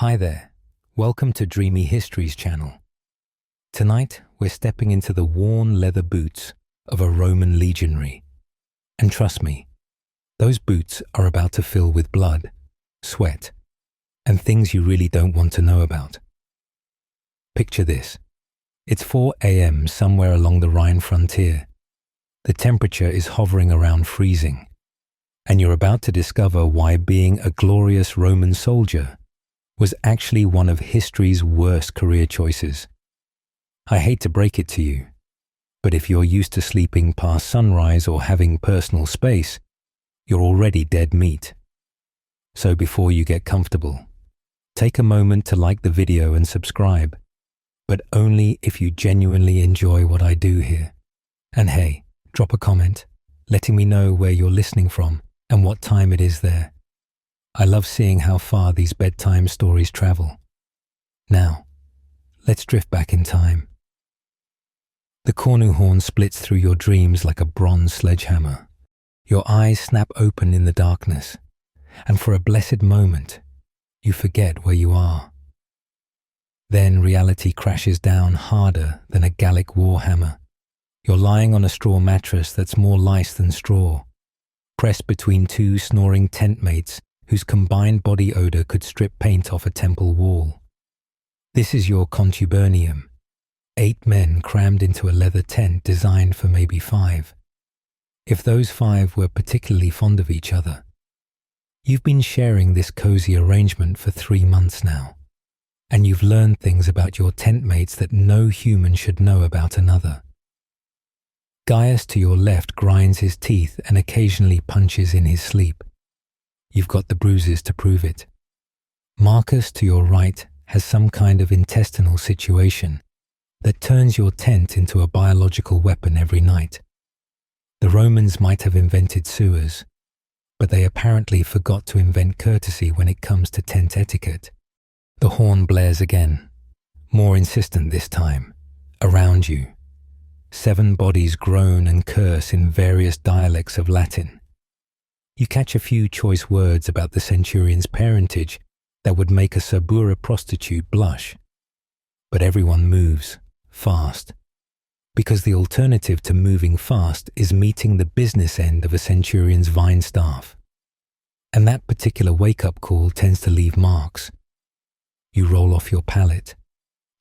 Hi there, welcome to Dreamy Histories channel. Tonight we're stepping into the worn leather boots of a Roman legionary. And trust me, those boots are about to fill with blood, sweat, and things you really don't want to know about. Picture this. It's 4 a.m. somewhere along the Rhine frontier. The temperature is hovering around freezing, and you're about to discover why being a glorious Roman soldier was actually one of history's worst career choices. I hate to break it to you, but if you're used to sleeping past sunrise or having personal space, you're already dead meat. So before you get comfortable, take a moment to like the video and subscribe, but only if you genuinely enjoy what I do here. And hey, drop a comment, letting me know where you're listening from and what time it is there. I love seeing how far these bedtime stories travel. Now, let's drift back in time. The cornu horn splits through your dreams like a bronze sledgehammer. Your eyes snap open in the darkness, and for a blessed moment, you forget where you are. Then reality crashes down harder than a Gallic warhammer. You're lying on a straw mattress that's more lice than straw, pressed between two snoring tent mates whose combined body odor could strip paint off a temple wall. This is your contubernium, 8 men crammed into a leather tent designed for maybe 5. If those 5 were particularly fond of each other. You've been sharing this cozy arrangement for 3 months now, and you've learned things about your tent mates that no human should know about another. Gaius to your left grinds his teeth and occasionally punches in his sleep. You've got the bruises to prove it. Marcus to your right has some kind of intestinal situation that turns your tent into a biological weapon every night. The Romans might have invented sewers, but they apparently forgot to invent courtesy when it comes to tent etiquette. The horn blares again, more insistent this time, around you. 7 bodies groan and curse in various dialects of Latin. You catch a few choice words about the centurion's parentage that would make a Sabura prostitute blush. But everyone moves, fast, because the alternative to moving fast is meeting the business end of a centurion's vine staff. And that particular wake-up call tends to leave marks. You roll off your pallet,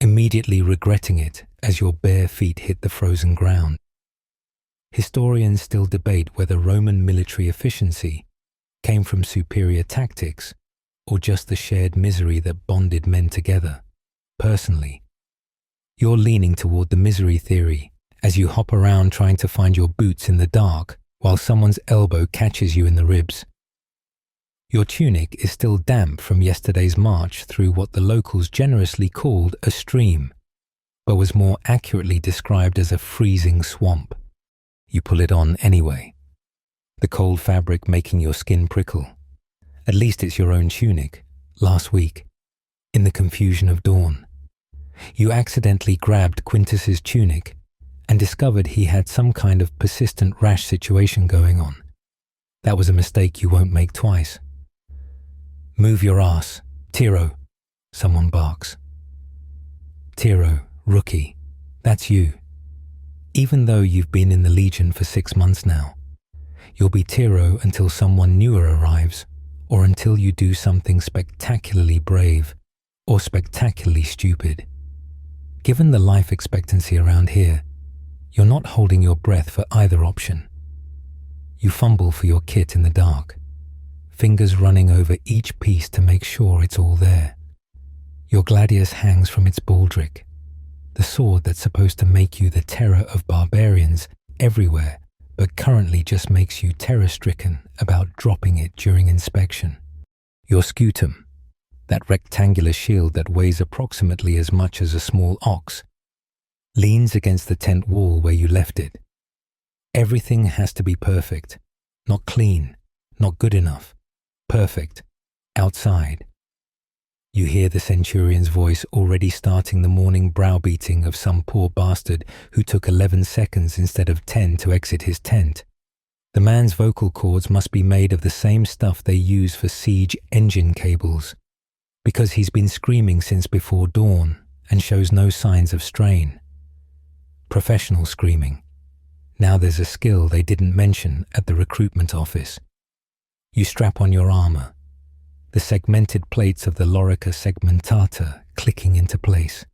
immediately regretting it as your bare feet hit the frozen ground. Historians still debate whether Roman military efficiency came from superior tactics or just the shared misery that bonded men together. Personally, you're leaning toward the misery theory as you hop around trying to find your boots in the dark while someone's elbow catches you in the ribs. Your tunic is still damp from yesterday's march through what the locals generously called a stream, but was more accurately described as a freezing swamp. You pull it on anyway, the cold fabric making your skin prickle. At least it's your own tunic, last week, in the confusion of dawn. You accidentally grabbed Quintus's tunic and discovered he had some kind of persistent rash situation going on. That was a mistake you won't make twice. Move your ass, Tiro, someone barks. Tiro, rookie, that's you. Even though you've been in the Legion for 6 months now, you'll be Tiro until someone newer arrives, or until you do something spectacularly brave or spectacularly stupid. Given the life expectancy around here, you're not holding your breath for either option. You fumble for your kit in the dark, fingers running over each piece to make sure it's all there. Your gladius hangs from its baldric, the sword that's supposed to make you the terror of barbarians everywhere, but currently just makes you terror-stricken about dropping it during inspection. Your scutum, that rectangular shield that weighs approximately as much as a small ox, leans against the tent wall where you left it. Everything has to be perfect, not clean, not good enough, perfect, outside. You hear the centurion's voice already starting the morning browbeating of some poor bastard who took 11 seconds instead of 10 to exit his tent. The man's vocal cords must be made of the same stuff they use for siege engine cables. because he's been screaming since before dawn and shows no signs of strain. Professional screaming. Now there's a skill they didn't mention at the recruitment office. You strap on your armor, the segmented plates of the lorica segmentata clicking into place.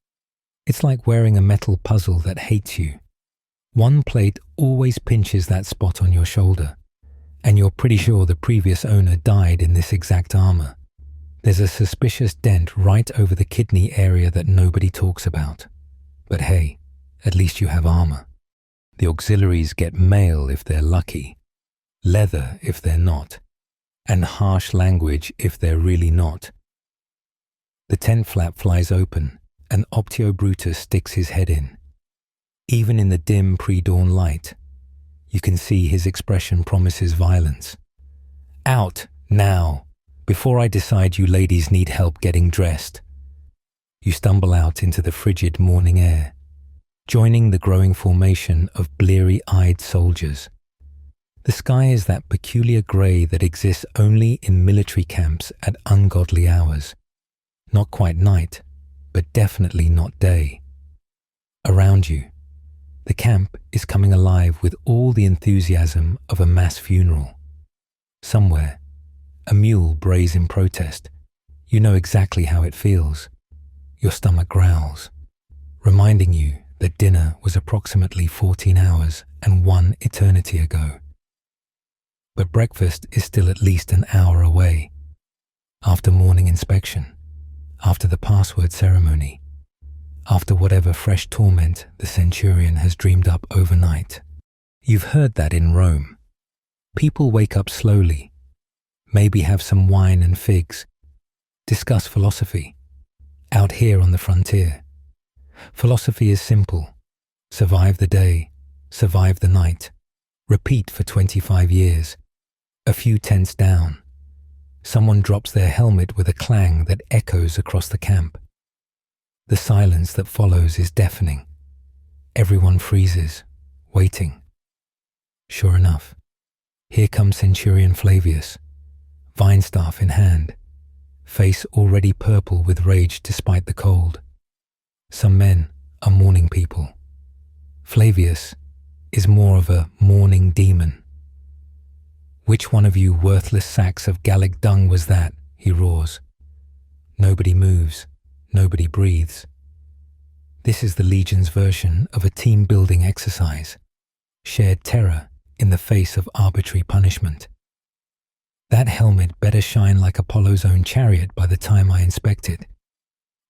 It's like wearing a metal puzzle that hates you. One plate always pinches that spot on your shoulder, and you're pretty sure the previous owner died in this exact armor. There's a suspicious dent right over the kidney area that nobody talks about. But hey, at least you have armor. The auxiliaries get mail if they're lucky, leather if they're not, and harsh language if they're really not. The tent flap flies open, and Optio Brutus sticks his head in. Even in the dim pre-dawn light, you can see his expression promises violence. Out, now, before I decide you ladies need help getting dressed. You stumble out into the frigid morning air, joining the growing formation of bleary-eyed soldiers. The sky is that peculiar grey that exists only in military camps at ungodly hours. Not quite night, but definitely not day. Around you, the camp is coming alive with all the enthusiasm of a mass funeral. Somewhere, a mule brays in protest. You know exactly how it feels. Your stomach growls, reminding you that dinner was approximately 14 hours and 1 eternity ago. But breakfast is still at least an hour away. After morning inspection, after the password ceremony, after whatever fresh torment the centurion has dreamed up overnight. You've heard that in Rome. People wake up slowly, maybe have some wine and figs, discuss philosophy. Out here on the frontier, philosophy is simple. Survive the day, survive the night, repeat for 25 years. A few tents down, someone drops their helmet with a clang that echoes across the camp. The silence that follows is deafening. Everyone freezes, waiting. Sure enough, here comes Centurion Flavius, vine staff in hand, face already purple with rage despite the cold. Some men are mourning people. Flavius is more of a mourning demon. Which one of you worthless sacks of Gallic dung was that? He roars. Nobody moves. Nobody breathes. This is the Legion's version of a team-building exercise, shared terror in the face of arbitrary punishment. That helmet better shine like Apollo's own chariot by the time I inspect it,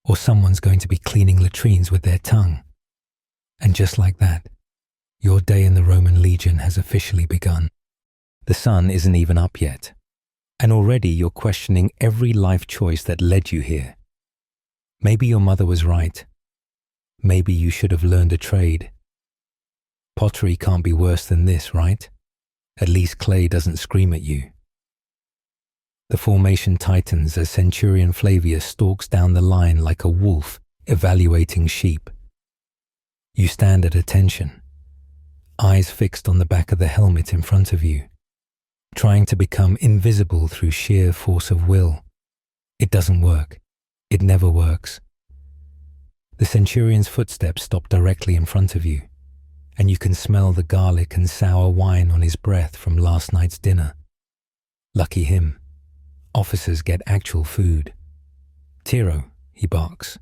or someone's going to be cleaning latrines with their tongue. And just like that, your day in the Roman Legion has officially begun. The sun isn't even up yet, and already you're questioning every life choice that led you here. Maybe your mother was right. Maybe you should have learned a trade. Pottery can't be worse than this, right? At least clay doesn't scream at you. The formation tightens as Centurion Flavius stalks down the line like a wolf evaluating sheep. You stand at attention, eyes fixed on the back of the helmet in front of you, trying to become invisible through sheer force of will. It doesn't work. It never works. The centurion's footsteps stop directly in front of you, and you can smell the garlic and sour wine on his breath from last night's dinner. Lucky him. Officers get actual food. Tiro, he barks,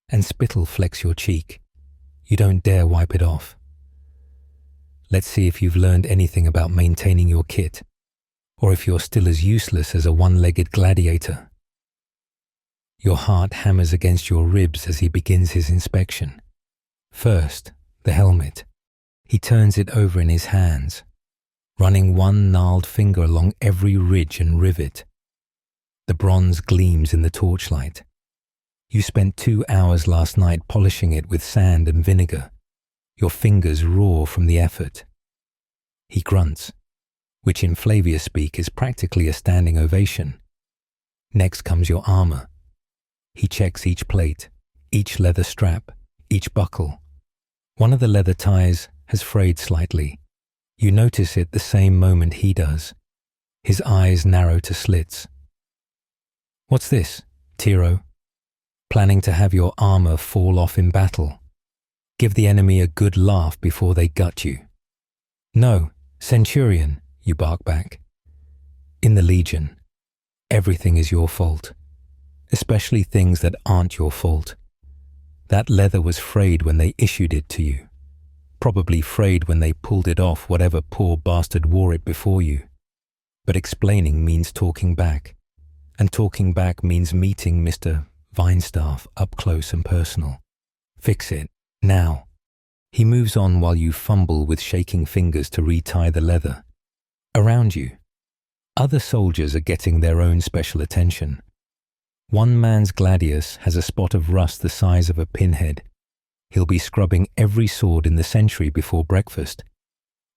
and spittle flecks your cheek. You don't dare wipe it off. Let's see if you've learned anything about maintaining your kit, or if you're still as useless as a one-legged gladiator. Your heart hammers against your ribs as he begins his inspection. First, the helmet. He turns it over in his hands, running one gnarled finger along every ridge and rivet. The bronze gleams in the torchlight. You spent 2 hours last night polishing it with sand and vinegar. Your fingers raw from the effort. He grunts, which in Flavius speak is practically a standing ovation. Next comes your armor. He checks each plate, each leather strap, each buckle. One of the leather ties has frayed slightly. You notice it the same moment he does. His eyes narrow to slits. What's this? Tiro, planning to have your armor fall off in battle. Give the enemy a good laugh before they gut you. No, Centurion, you bark back. In the Legion, everything is your fault, especially things that aren't your fault. That leather was frayed when they issued it to you, probably frayed when they pulled it off whatever poor bastard wore it before you. But explaining means talking back, and talking back means meeting Mr. Vinestaff up close and personal. Fix it, now. He moves on while you fumble with shaking fingers to retie the leather. Around you, other soldiers are getting their own special attention. One man's gladius has a spot of rust the size of a pinhead. He'll be scrubbing every sword in the century before breakfast.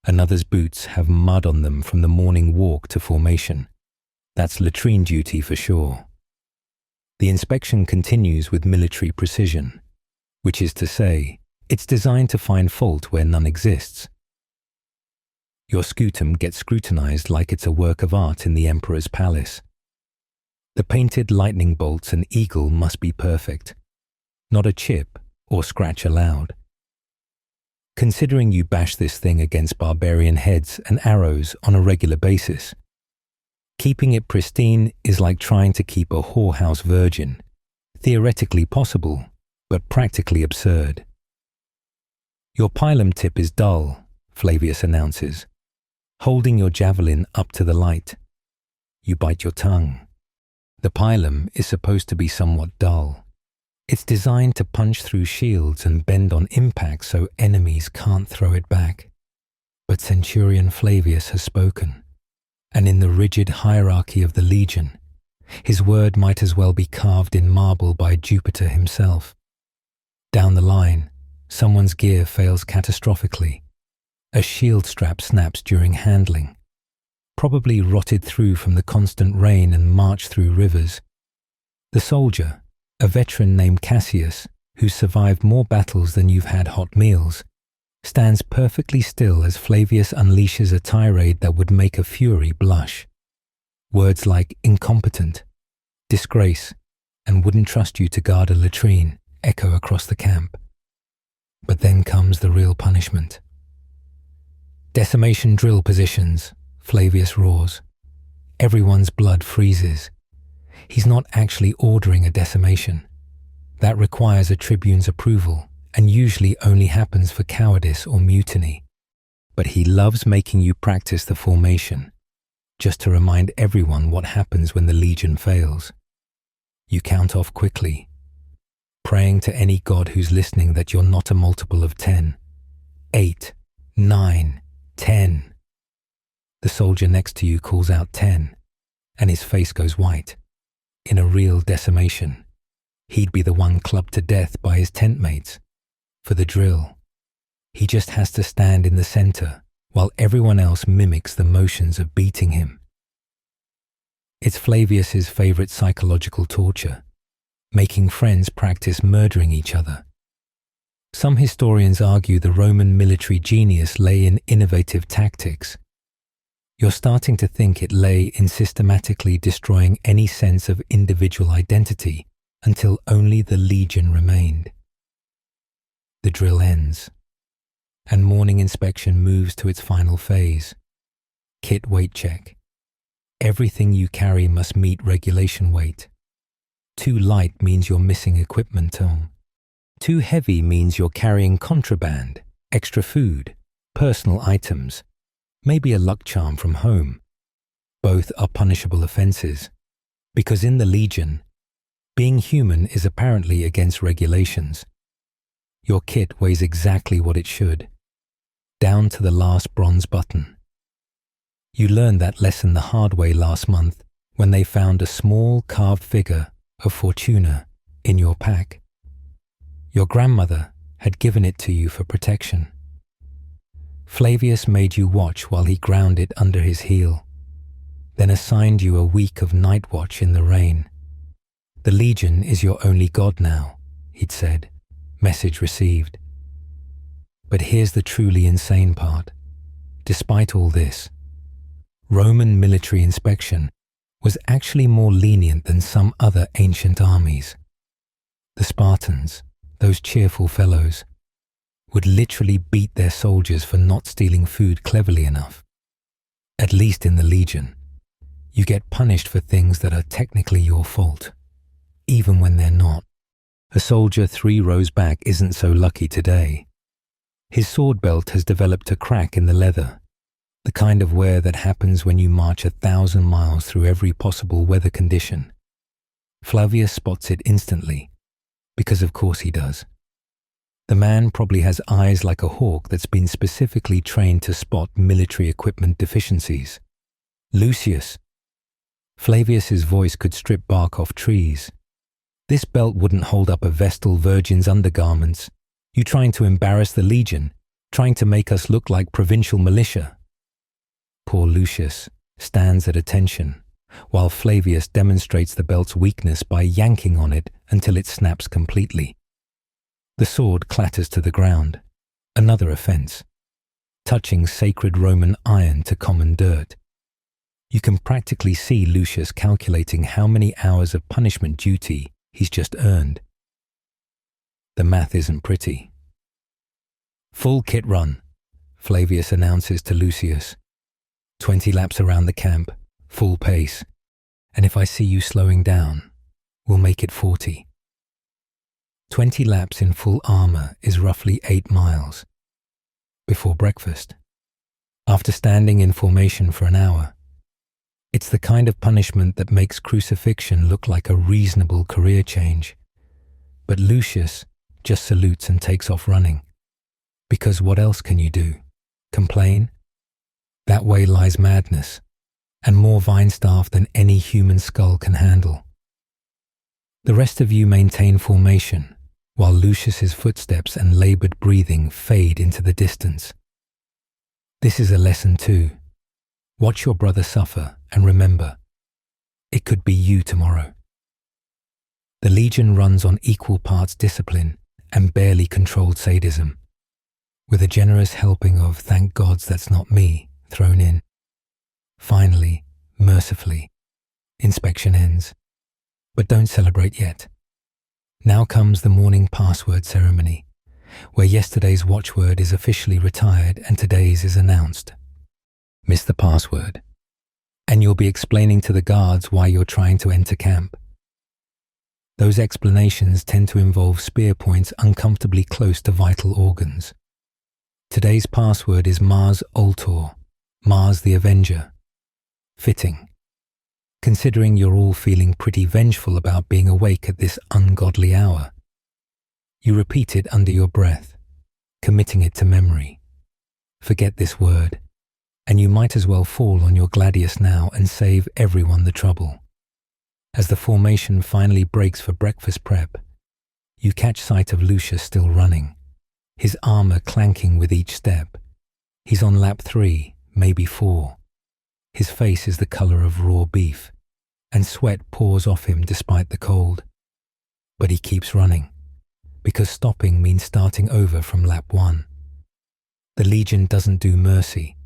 Another's boots have mud on them from the morning walk to formation. That's latrine duty for sure. The inspection continues with military precision, which is to say, it's designed to find fault where none exists. Your scutum gets scrutinized like it's a work of art in the emperor's palace. The painted lightning bolts and eagle must be perfect, not a chip or scratch allowed. Considering you bash this thing against barbarian heads and arrows on a regular basis, keeping it pristine is like trying to keep a whorehouse virgin. Theoretically possible, but practically absurd. Your pilum tip is dull, Flavius announces, holding your javelin up to the light. You bite your tongue. The pilum is supposed to be somewhat dull. It's designed to punch through shields and bend on impact so enemies can't throw it back. But Centurion Flavius has spoken, and in the rigid hierarchy of the Legion, his word might as well be carved in marble by Jupiter himself. Down the line, someone's gear fails catastrophically. A shield strap snaps during handling, probably rotted through from the constant rain and march through rivers. The soldier, a veteran named Cassius, who's survived more battles than you've had hot meals, stands perfectly still as Flavius unleashes a tirade that would make a fury blush. Words like incompetent, disgrace, and wouldn't trust you to guard a latrine echo across the camp. But then comes the real punishment. Decimation drill positions, Flavius roars. Everyone's blood freezes. He's not actually ordering a decimation. That requires a tribune's approval and usually only happens for cowardice or mutiny. But he loves making you practice the formation, just to remind everyone what happens when the Legion fails. You count off quickly, praying to any god who's listening that you're not a multiple of 10. 8, 9, 10. The soldier next to you calls out 10, and his face goes white. In a real decimation, he'd be the one clubbed to death by his tent mates. For the drill, he just has to stand in the center while everyone else mimics the motions of beating him. It's Flavius's favorite psychological torture, making friends practice murdering each other. Some historians argue the Roman military genius lay in innovative tactics. You're starting to think it lay in systematically destroying any sense of individual identity until only the Legion remained. The drill ends, and morning inspection moves to its final phase. Kit weight check. Everything you carry must meet regulation weight. Too light means you're missing equipment. Too heavy means you're carrying contraband, extra food, personal items, maybe a luck charm from home. Both are punishable offenses, because in the Legion, being human is apparently against regulations. Your kit weighs exactly what it should, down to the last bronze button. You learned that lesson the hard way last month when they found a small carved figure of Fortuna in your pack. Your grandmother had given it to you for protection. Flavius made you watch while he ground it under his heel, then assigned you a week of night watch in the rain. The Legion is your only god now, he'd said. Message received. But here's the truly insane part. Despite all this, Roman military inspection was actually more lenient than some other ancient armies. The Spartans, those cheerful fellows, would literally beat their soldiers for not stealing food cleverly enough. At least in the Legion, you get punished for things that are technically your fault, even when they're not. A soldier 3 rows back isn't so lucky today. His sword belt has developed a crack in the leather, the kind of wear that happens when you march 1,000 miles through every possible weather condition. Flavius spots it instantly, because of course he does. The man probably has eyes like a hawk that's been specifically trained to spot military equipment deficiencies. Lucius. Flavius's voice could strip bark off trees. This belt wouldn't hold up a Vestal Virgin's undergarments. You trying to embarrass the Legion, trying to make us look like provincial militia. Poor Lucius stands at attention, while Flavius demonstrates the belt's weakness by yanking on it until it snaps completely. The sword clatters to the ground, another offense, touching sacred Roman iron to common dirt. You can practically see Lucius calculating how many hours of punishment duty he's just earned. The math isn't pretty. "Full kit run," Flavius announces to Lucius. 20 laps around the camp, full pace, and if I see you slowing down, we'll make it 40. 20 laps in full armor is roughly 8 miles. Before breakfast, after standing in formation for an hour, it's the kind of punishment that makes crucifixion look like a reasonable career change. But Lucius just salutes and takes off running. Because what else can you do? Complain? That way lies madness, and more vine staff than any human skull can handle. The rest of you maintain formation, while Lucius's footsteps and labored breathing fade into the distance. This is a lesson too. Watch your brother suffer and remember, it could be you tomorrow. The Legion runs on equal parts discipline and barely controlled sadism, with a generous helping of "thank gods that's not me" thrown in. Finally, mercifully, inspection ends. But don't celebrate yet. Now comes the morning password ceremony, where yesterday's watchword is officially retired and today's is announced. Miss the password, and you'll be explaining to the guards why you're trying to enter camp. Those explanations tend to involve spear points uncomfortably close to vital organs. Today's password is Mars Ultor, Mars the Avenger. Fitting, considering you're all feeling pretty vengeful about being awake at this ungodly hour. You repeat it under your breath, committing it to memory. Forget this word, and you might as well fall on your gladius now and save everyone the trouble. As the formation finally breaks for breakfast prep, you catch sight of Lucius still running, his armor clanking with each step. He's on lap 3, maybe 4. His face is the color of raw beef, and sweat pours off him despite the cold. But he keeps running, because stopping means starting over from lap 1. The Legion doesn't do mercy.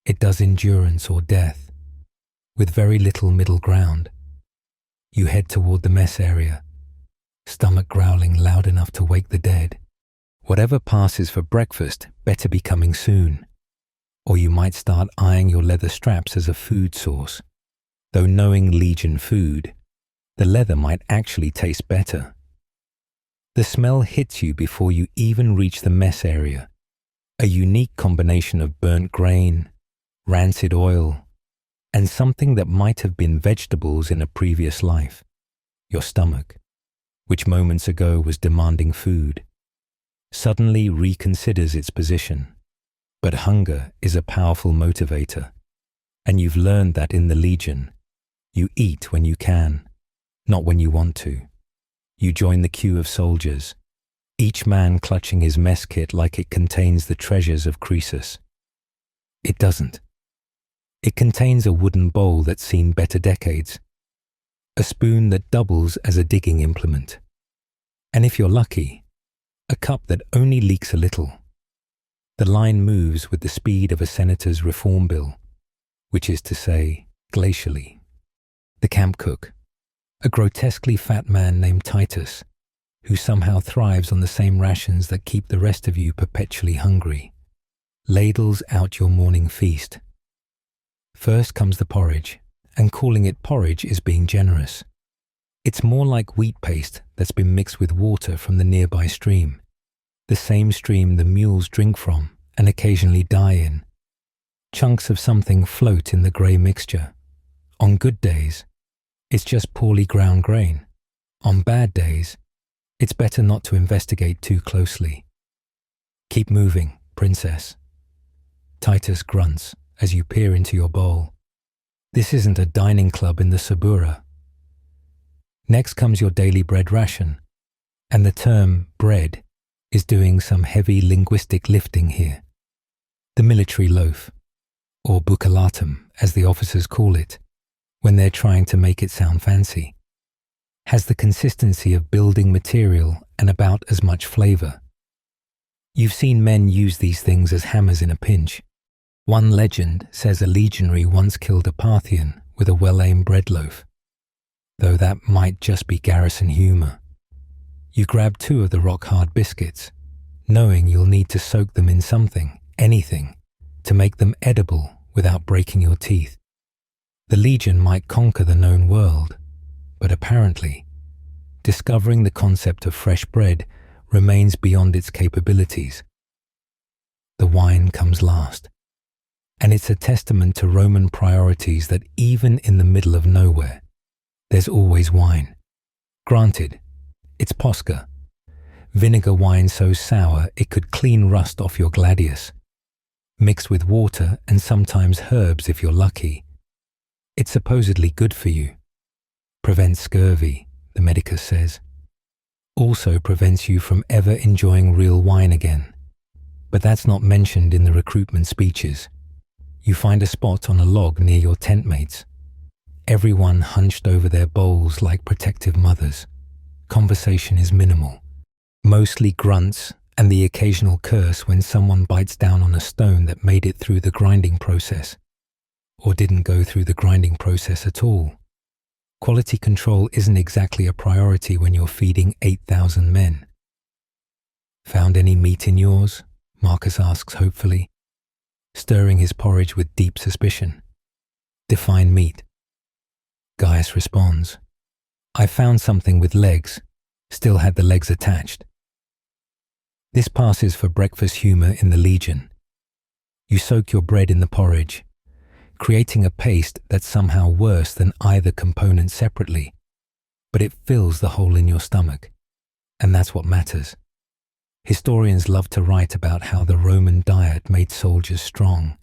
It does endurance or death, with very little middle ground. You head toward the mess area, stomach growling loud enough to wake the dead. Whatever passes for breakfast better be coming soon, or you might start eyeing your leather straps as a food source. Though knowing Legion food, the leather might actually taste better. The smell hits you before you even reach the mess area, a unique combination of burnt grain, rancid oil, and something that might have been vegetables in a previous life, your stomach, which moments ago was demanding food, suddenly reconsiders its position. But hunger is a powerful motivator, and you've learned that in the Legion. You eat when you can, not when you want to. You join the queue of soldiers, each man clutching his mess kit like it contains the treasures of Croesus. It doesn't. It contains a wooden bowl that's seen better decades, a spoon that doubles as a digging implement, and if you're lucky, a cup that only leaks a little. The line moves with the speed of a senator's reform bill, which is to say, glacially. The camp cook, a grotesquely fat man named Titus, who somehow thrives on the same rations that keep the rest of you perpetually hungry, ladles out your morning feast. First comes the porridge, and calling it porridge is being generous. It's more like wheat paste that's been mixed with water from the nearby stream, the same stream the mules drink from and occasionally die in. Chunks of something float in the grey mixture. On good days, it's just poorly ground grain. On bad days, it's better not to investigate too closely. Keep moving, princess. Titus grunts as you peer into your bowl. This isn't a dining club in the Sabura. Next comes your daily bread ration, and the term bread is doing some heavy linguistic lifting here. The military loaf, or bucalatum as the officers call it, when they're trying to make it sound fancy, has the consistency of building material and about as much flavour. You've seen men use these things as hammers in a pinch. One legend says a legionary once killed a Parthian with a well-aimed bread loaf, though that might just be garrison humour. You grab 2 of the rock-hard biscuits, knowing you'll need to soak them in something, anything, to make them edible without breaking your teeth. The Legion might conquer the known world, but apparently, discovering the concept of fresh bread remains beyond its capabilities. The wine comes last, and it's a testament to Roman priorities that even in the middle of nowhere, there's always wine. Granted, it's Posca, vinegar wine so sour it could clean rust off your gladius, mixed with water and sometimes herbs if you're lucky. It's supposedly good for you. Prevents scurvy, the medicus says. Also prevents you from ever enjoying real wine again. But that's not mentioned in the recruitment speeches. You find a spot on a log near your tent mates. Everyone hunched over their bowls like protective mothers. Conversation is minimal. Mostly grunts and the occasional curse when someone bites down on a stone that made it through the grinding process, or didn't go through the grinding process at all. Quality control isn't exactly a priority when you're feeding 8,000 men. Found any meat in yours? Marcus asks hopefully, stirring his porridge with deep suspicion. Define meat. Gaius responds, I found something with legs, still had the legs attached. This passes for breakfast humour in the Legion. You soak your bread in the porridge, creating a paste that's somehow worse than either component separately, but it fills the hole in your stomach, and that's what matters. Historians love to write about how the Roman diet made soldiers strong.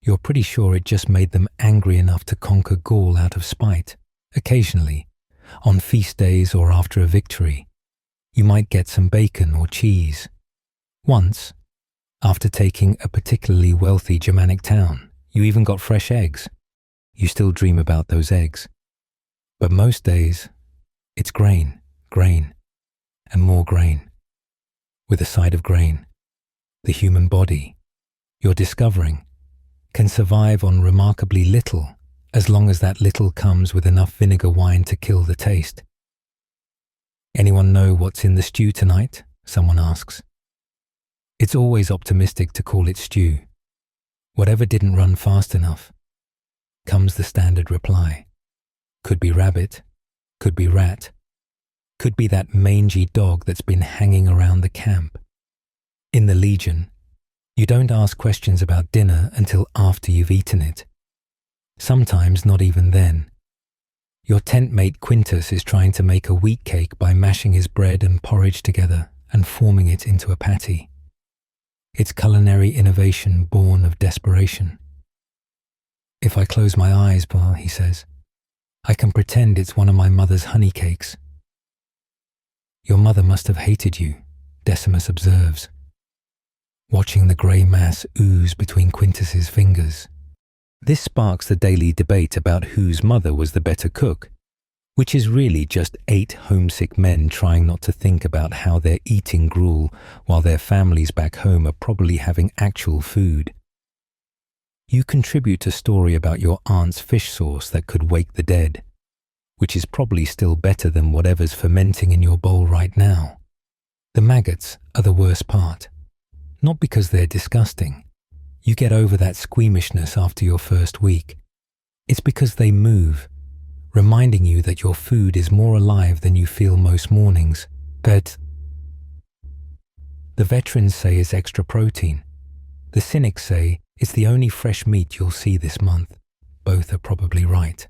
You're pretty sure it just made them angry enough to conquer Gaul out of spite. Occasionally, on feast days or after a victory, you might get some bacon or cheese. Once, after taking a particularly wealthy Germanic town, you even got fresh eggs. You still dream about those eggs. But most days, it's grain, and more grain. With a side of grain, the human body, you're discovering, can survive on remarkably little as long as that little comes with enough vinegar wine to kill the taste. Anyone know what's in the stew tonight? Someone asks. It's always optimistic to call it stew. Whatever didn't run fast enough, comes the standard reply. Could be rabbit, could be rat, could be that mangy dog that's been hanging around the camp. In the Legion, you don't ask questions about dinner until after you've eaten it. Sometimes not even then. Your tent mate Quintus is trying to make a wheat cake by mashing his bread and porridge together and forming it into a patty. It's culinary innovation born of desperation. If I close my eyes, Pa, he says, I can pretend it's one of my mother's honey cakes. Your mother must have hated you, Decimus observes, watching the grey mass ooze between Quintus's fingers. This sparks the daily debate about whose mother was the better cook, which is really just 8 homesick men trying not to think about how they're eating gruel while their families back home are probably having actual food. You contribute a story about your aunt's fish sauce that could wake the dead, which is probably still better than whatever's fermenting in your bowl right now. The maggots are the worst part. Not because they're disgusting. You get over that squeamishness after your first week. It's because they move, reminding you that your food is more alive than you feel most mornings. But the veterans say it's extra protein. The cynics say it's the only fresh meat you'll see this month. Both are probably right.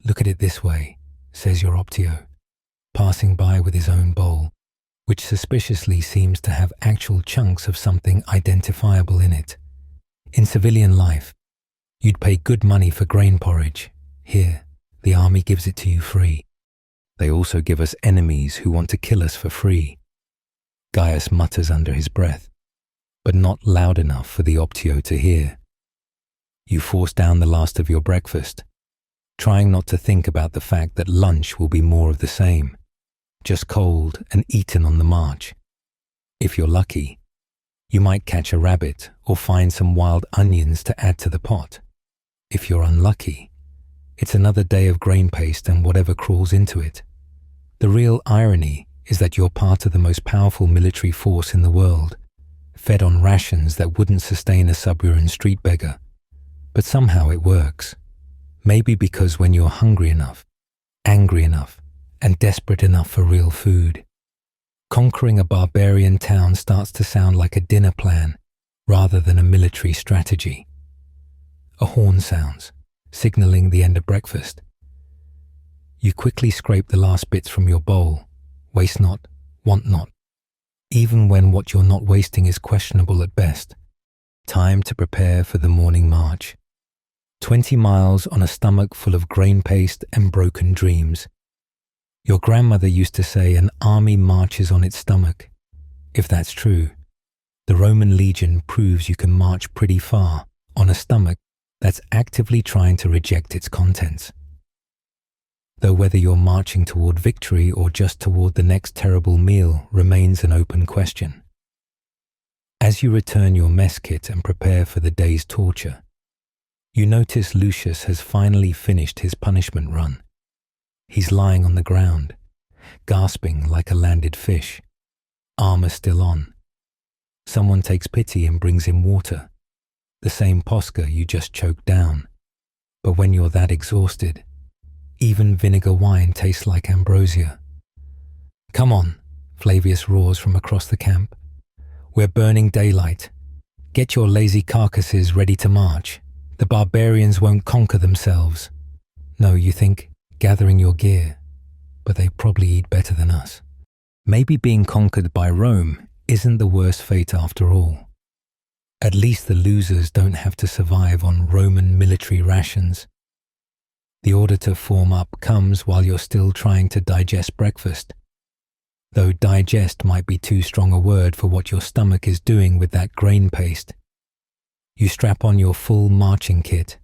Look at it this way, says your optio, passing by with his own bowl, which suspiciously seems to have actual chunks of something identifiable in it. In civilian life, you'd pay good money for grain porridge. Here, the army gives it to you free. They also give us enemies who want to kill us for free. Gaius mutters under his breath, but not loud enough for the optio to hear. You force down the last of your breakfast, trying not to think about the fact that lunch will be more of the same, just cold and eaten on the march. If you're lucky, you might catch a rabbit or find some wild onions to add to the pot. If you're unlucky, it's another day of grain paste and whatever crawls into it. The real irony is that you're part of the most powerful military force in the world, fed on rations that wouldn't sustain a Siberian street beggar. But somehow it works. Maybe because when you're hungry enough, angry enough, and desperate enough for real food, conquering a barbarian town starts to sound like a dinner plan rather than a military strategy. A horn sounds, signaling the end of breakfast. You quickly scrape the last bits from your bowl, waste not, want not, even when what you're not wasting is questionable at best. Time to prepare for the morning march. 20 miles on a stomach full of grain paste and broken dreams. Your grandmother used to say an army marches on its stomach. If that's true, the Roman legion proves you can march pretty far on a stomach that's actively trying to reject its contents. Though whether you're marching toward victory or just toward the next terrible meal remains an open question. As you return your mess kit and prepare for the day's torture, you notice Lucius has finally finished his punishment run. He's lying on the ground, gasping like a landed fish, armor still on. Someone takes pity and brings him water, the same Posca you just choked down. But when you're that exhausted, even vinegar wine tastes like ambrosia. Come on, Flavius roars from across the camp. We're burning daylight. Get your lazy carcasses ready to march. The barbarians won't conquer themselves. No, you think, gathering your gear, but they probably eat better than us. Maybe being conquered by Rome isn't the worst fate after all. At least the losers don't have to survive on Roman military rations. The order to form up comes while you're still trying to digest breakfast. Though digest might be too strong a word for what your stomach is doing with that grain paste. You strap on your full marching kit,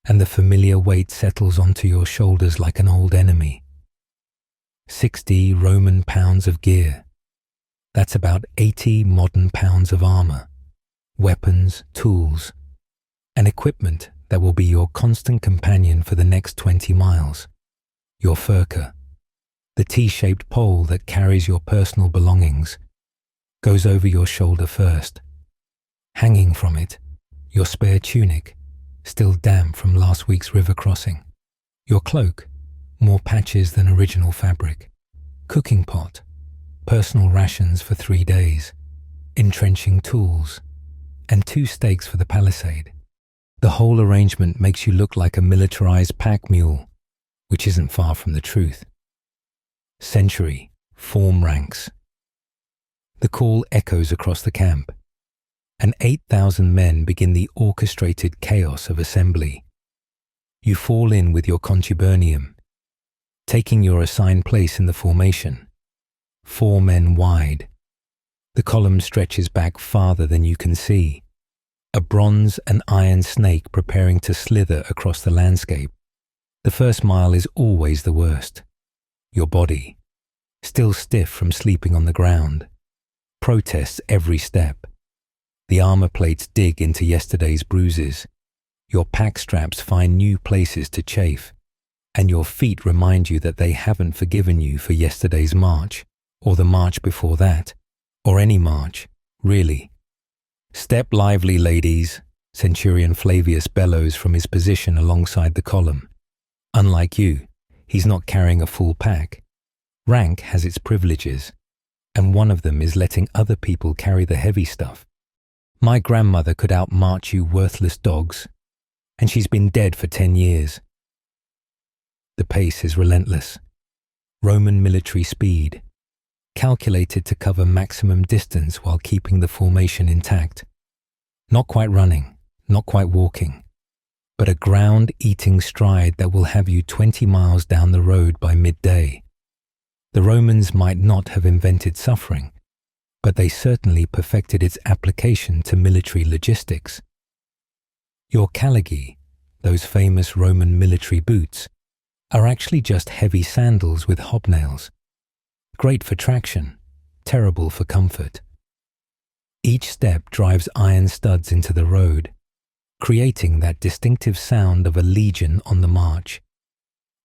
and the familiar weight settles onto your shoulders like an old enemy. 60 Roman pounds of gear. That's about 80 modern pounds of armor, weapons, tools, and equipment that will be your constant companion for the next 20 miles. Your furka, the T-shaped pole that carries your personal belongings, goes over your shoulder first. Hanging from it, your spare tunic, still damp from last week's river crossing. Your cloak, more patches than original fabric. Cooking pot, personal rations for 3 days, entrenching tools, and 2 stakes for the palisade. The whole arrangement makes you look like a militarized pack mule, which isn't far from the truth. Century, form ranks. The call echoes across the camp, and 8,000 men begin the orchestrated chaos of assembly. You fall in with your contubernium, taking your assigned place in the formation, 4 men wide. The column stretches back farther than you can see, a bronze and iron snake preparing to slither across the landscape. The first mile is always the worst. Your body, still stiff from sleeping on the ground, protests every step. The armor plates dig into yesterday's bruises. Your pack straps find new places to chafe. and your feet remind you that they haven't forgiven you for yesterday's march, or the march before that, or any march, really. "Step lively, ladies," Centurion Flavius bellows from his position alongside the column. Unlike you, he's not carrying a full pack. Rank has its privileges, and one of them is letting other people carry the heavy stuff. My grandmother could outmarch you worthless dogs, and she's been dead for 10 years. The pace is relentless. Roman military speed, calculated to cover maximum distance while keeping the formation intact. Not quite running, not quite walking, but a ground-eating stride that will have you 20 miles down the road by midday. The Romans might not have invented suffering, but they certainly perfected its application to military logistics. Your caligae, those famous Roman military boots, are actually just heavy sandals with hobnails. Great for traction, terrible for comfort. Each step drives iron studs into the road, creating that distinctive sound of a legion on the march.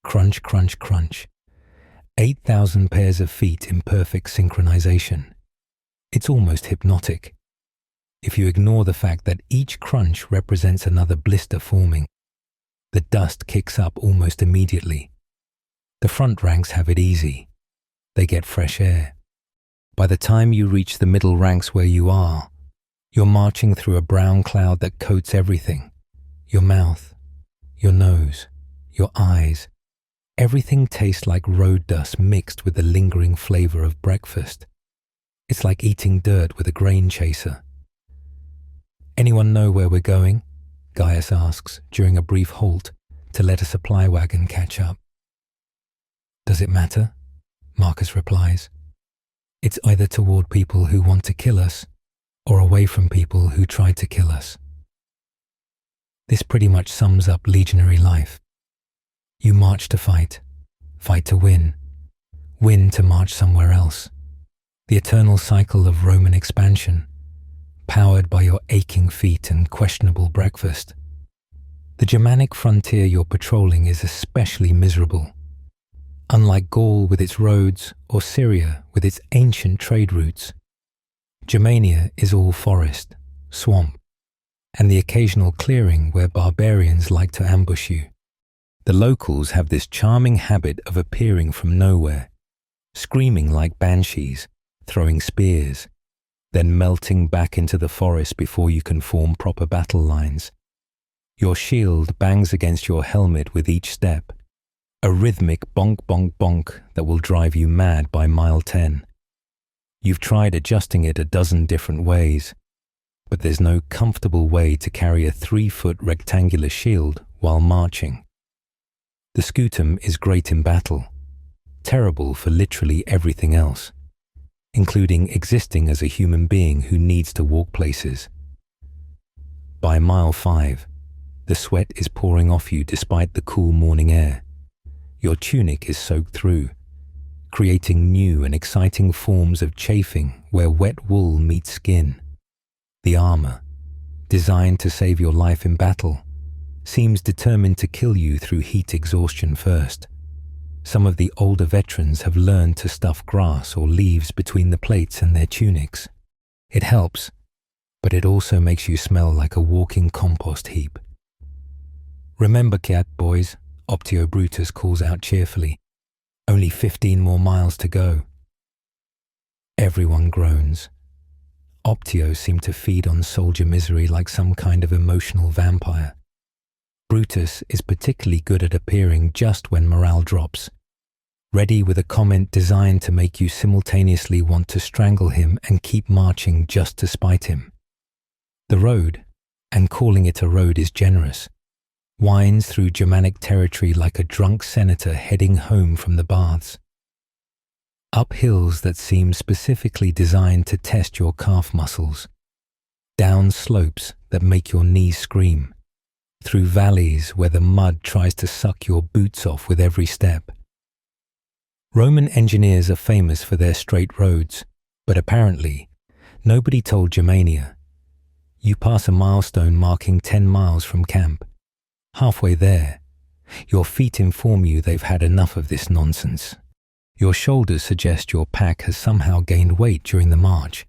Crunch, crunch, crunch. 8,000 pairs of feet in perfect synchronization. It's almost hypnotic. If you ignore the fact that each crunch represents another blister forming, the dust kicks up almost immediately. The front ranks have it easy. They get fresh air. By the time you reach the middle ranks where you are, you're marching through a brown cloud that coats everything. Your mouth, your nose, your eyes. Everything tastes like road dust mixed with the lingering flavor of breakfast. It's like eating dirt with a grain chaser. "Anyone know where we're going?" Gaius asks during a brief halt to let a supply wagon catch up. "Does it matter?" Marcus replies. "It's either toward people who want to kill us or away from people who tried to kill us." This pretty much sums up legionary life. You march to fight, fight to win, win to march somewhere else. The eternal cycle of Roman expansion, powered by your aching feet and questionable breakfast. The Germanic frontier you're patrolling is especially miserable. Unlike Gaul with its roads or Syria with its ancient trade routes, Germania is all forest, swamp, and the occasional clearing where barbarians like to ambush you. The locals have this charming habit of appearing from nowhere, screaming like banshees, throwing spears, then melting back into the forest before you can form proper battle lines. Your shield bangs against your helmet with each step, a rhythmic bonk bonk bonk that will drive you mad by mile 10. You've tried adjusting it a dozen different ways, but there's no comfortable way to carry a 3-foot rectangular shield while marching. The scutum is great in battle, terrible for literally everything else, including existing as a human being who needs to walk places. By mile 5, the sweat is pouring off you despite the cool morning air. Your tunic is soaked through, creating new and exciting forms of chafing where wet wool meets skin. The armor, designed to save your life in battle, seems determined to kill you through heat exhaustion first. Some of the older veterans have learned to stuff grass or leaves between the plates and their tunics. It helps, but it also makes you smell like a walking compost heap. "Remember, Kiat boys," Optio Brutus calls out cheerfully. "Only 15 more miles to go." Everyone groans. Optio seemed to feed on soldier misery like some kind of emotional vampire. Brutus is particularly good at appearing just when morale drops, ready with a comment designed to make you simultaneously want to strangle him and keep marching just to spite him. The road, and calling it a road is generous, winds through Germanic territory like a drunk senator heading home from the baths. Up hills that seem specifically designed to test your calf muscles, down slopes that make your knees scream, through valleys where the mud tries to suck your boots off with every step. Roman engineers are famous for their straight roads, but apparently, nobody told Germania. You pass a milestone marking 10 miles from camp. Halfway there, Your feet inform you they've had enough of this nonsense. Your shoulders suggest your pack has somehow gained weight during the march.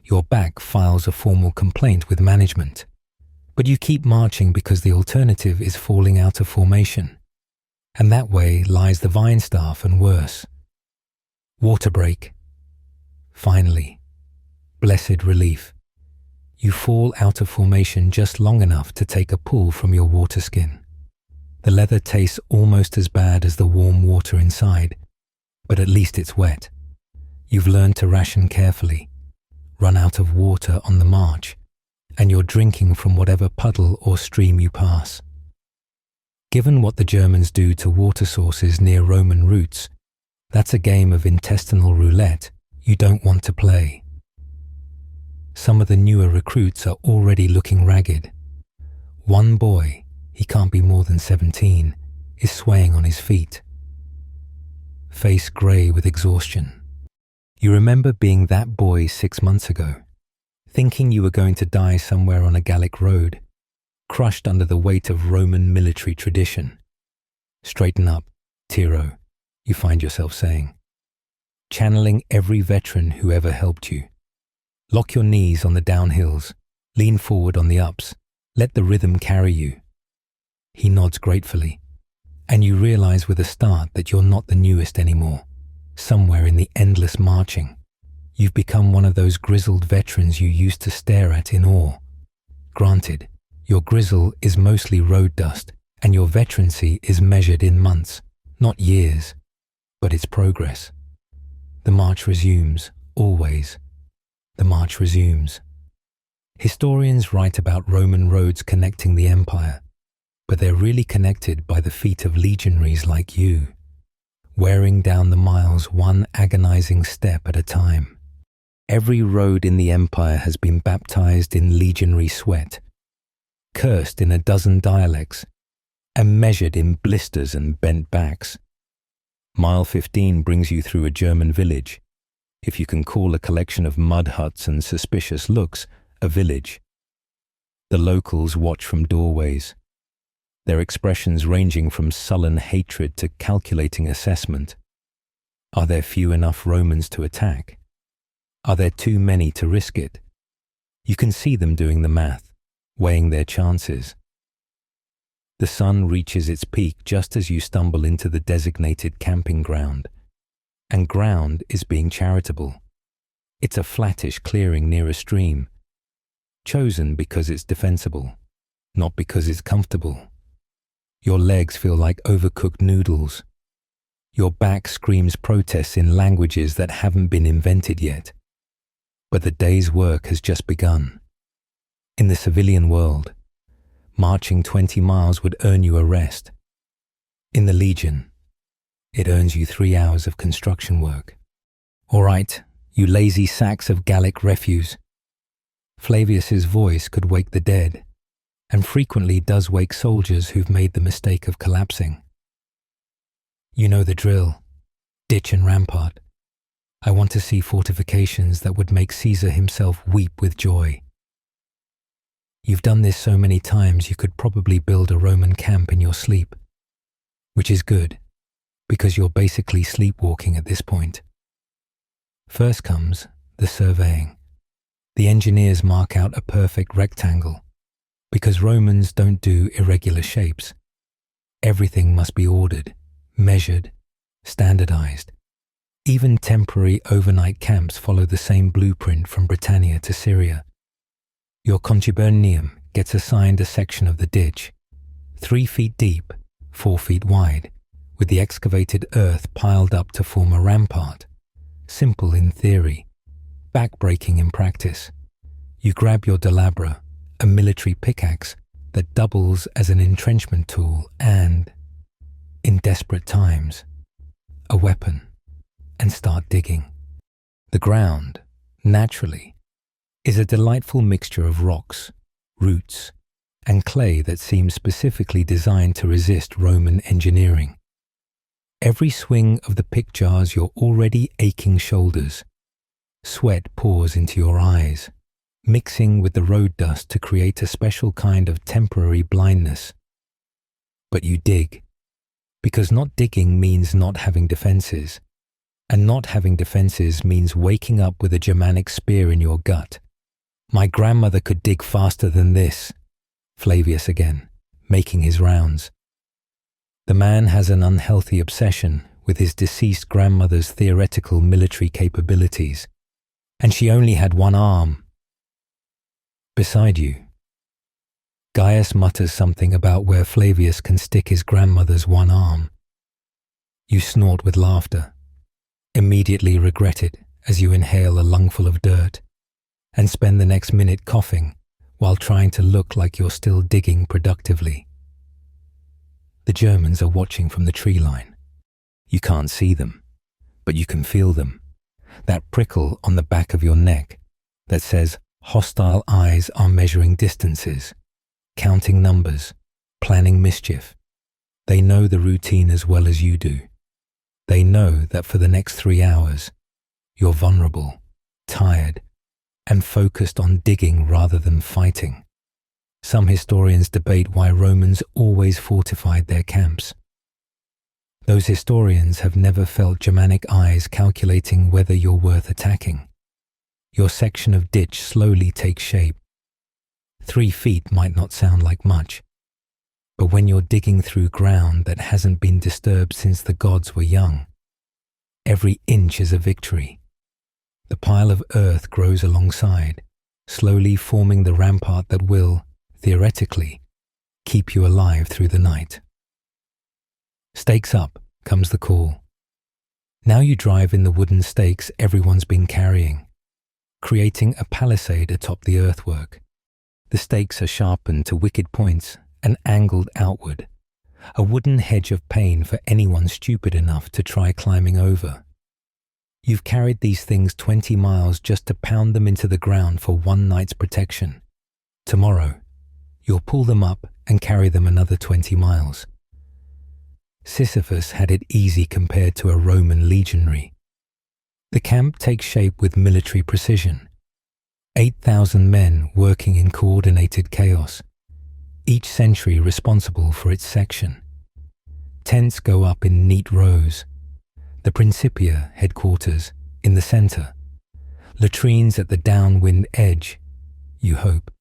Your back files a formal complaint with management. But you keep marching because the alternative is falling out of formation. And that way lies the vine staff and worse. Water break. Finally, blessed relief. You fall out of formation just long enough to take a pull from your water skin. The leather tastes almost as bad as the warm water inside, but at least it's wet. You've learned to ration carefully, run out of water on the march, and you're drinking from whatever puddle or stream you pass. Given what the Germans do to water sources near Roman routes, that's a game of intestinal roulette you don't want to play. Some of the newer recruits are already looking ragged. One boy, he can't be more than 17, is swaying on his feet. Face grey with exhaustion. You remember being that boy 6 months ago, thinking you were going to die somewhere on a Gallic road, crushed under the weight of Roman military tradition. Straighten up, Tiro, you find yourself saying. Channeling every veteran who ever helped you. Lock your knees on the downhills, lean forward on the ups, let the rhythm carry you. He nods gratefully, and you realize with a start that you're not the newest anymore. Somewhere in the endless marching, you've become one of those grizzled veterans you used to stare at in awe. Granted, your grizzle is mostly road dust, and your veterancy is measured in months, not years, but it's progress. The march resumes, always. The march resumes. Historians write about Roman roads connecting the empire, but they're really connected by the feet of legionaries like you, wearing down the miles one agonizing step at a time. Every road in the empire has been baptized in legionary sweat, cursed in a dozen dialects, and measured in blisters and bent backs. Mile 15 brings you through a German village, if you can call a collection of mud huts and suspicious looks a village. The locals watch from doorways, their expressions ranging from sullen hatred to calculating assessment. Are there few enough Romans to attack? Are there too many to risk it? You can see them doing the math, weighing their chances. The sun reaches its peak just as you stumble into the designated camping ground. And ground is being charitable. It's a flattish clearing near a stream, chosen because it's defensible, not because it's comfortable. Your legs feel like overcooked noodles. Your back screams protests in languages that haven't been invented yet. But the day's work has just begun. In the civilian world, marching 20 miles would earn you a rest. In the Legion, it earns you 3 hours of construction work. All right, you lazy sacks of Gallic refuse. Flavius's voice could wake the dead, and frequently does wake soldiers who've made the mistake of collapsing. You know the drill. Ditch and rampart. I want to see fortifications that would make Caesar himself weep with joy. You've done this so many times you could probably build a Roman camp in your sleep, which is good, because you're basically sleepwalking at this point. First comes the surveying. The engineers mark out a perfect rectangle, because Romans don't do irregular shapes. Everything must be ordered, measured, standardized. Even temporary overnight camps follow the same blueprint from Britannia to Syria. Your contubernium gets assigned a section of the ditch, 3 feet deep, 4 feet wide, with the excavated earth piled up to form a rampart. Simple in theory, back-breaking in practice. You grab your delabra, a military pickaxe that doubles as an entrenchment tool and, in desperate times, a weapon, and start digging. The ground, naturally, is a delightful mixture of rocks, roots, and clay that seems specifically designed to resist Roman engineering. Every swing of the pick jars your already aching shoulders. Sweat pours into your eyes, mixing with the road dust to create a special kind of temporary blindness. but you dig. Because not digging means not having defenses. And not having defenses means waking up with a Germanic spear in your gut. My grandmother could dig faster than this. Flavius again, making his rounds. The man has an unhealthy obsession with his deceased grandmother's theoretical military capabilities, and she only had one arm. Beside you, Gaius mutters something about where Flavius can stick his grandmother's one arm. You snort with laughter, immediately regret it as you inhale a lungful of dirt, and spend the next minute coughing while trying to look like you're still digging productively. The Germans are watching from the tree line. You can't see them, but you can feel them. That prickle on the back of your neck that says hostile eyes are measuring distances, counting numbers, planning mischief. They know the routine as well as you do. They know that for the next 3 hours, you're vulnerable, tired, and focused on digging rather than fighting. Some historians debate why Romans always fortified their camps. Those historians have never felt Germanic eyes calculating whether you're worth attacking. Your section of ditch slowly takes shape. 3 feet might not sound like much, but when you're digging through ground that hasn't been disturbed since the gods were young, every inch is a victory. The pile of earth grows alongside, slowly forming the rampart that will, theoretically, keep you alive through the night. Stakes up, comes the call. Now you drive in the wooden stakes everyone's been carrying, creating a palisade atop the earthwork. The stakes are sharpened to wicked points and angled outward, a wooden hedge of pain for anyone stupid enough to try climbing over. You've carried these things 20 miles just to pound them into the ground for one night's protection. Tomorrow, you'll pull them up and carry them another 20 miles. Sisyphus had it easy compared to a Roman legionary. The camp takes shape with military precision. 8,000 men working in coordinated chaos, each sentry responsible for its section. Tents go up in neat rows. The Principia headquarters in the center. Latrines at the downwind edge, you hope.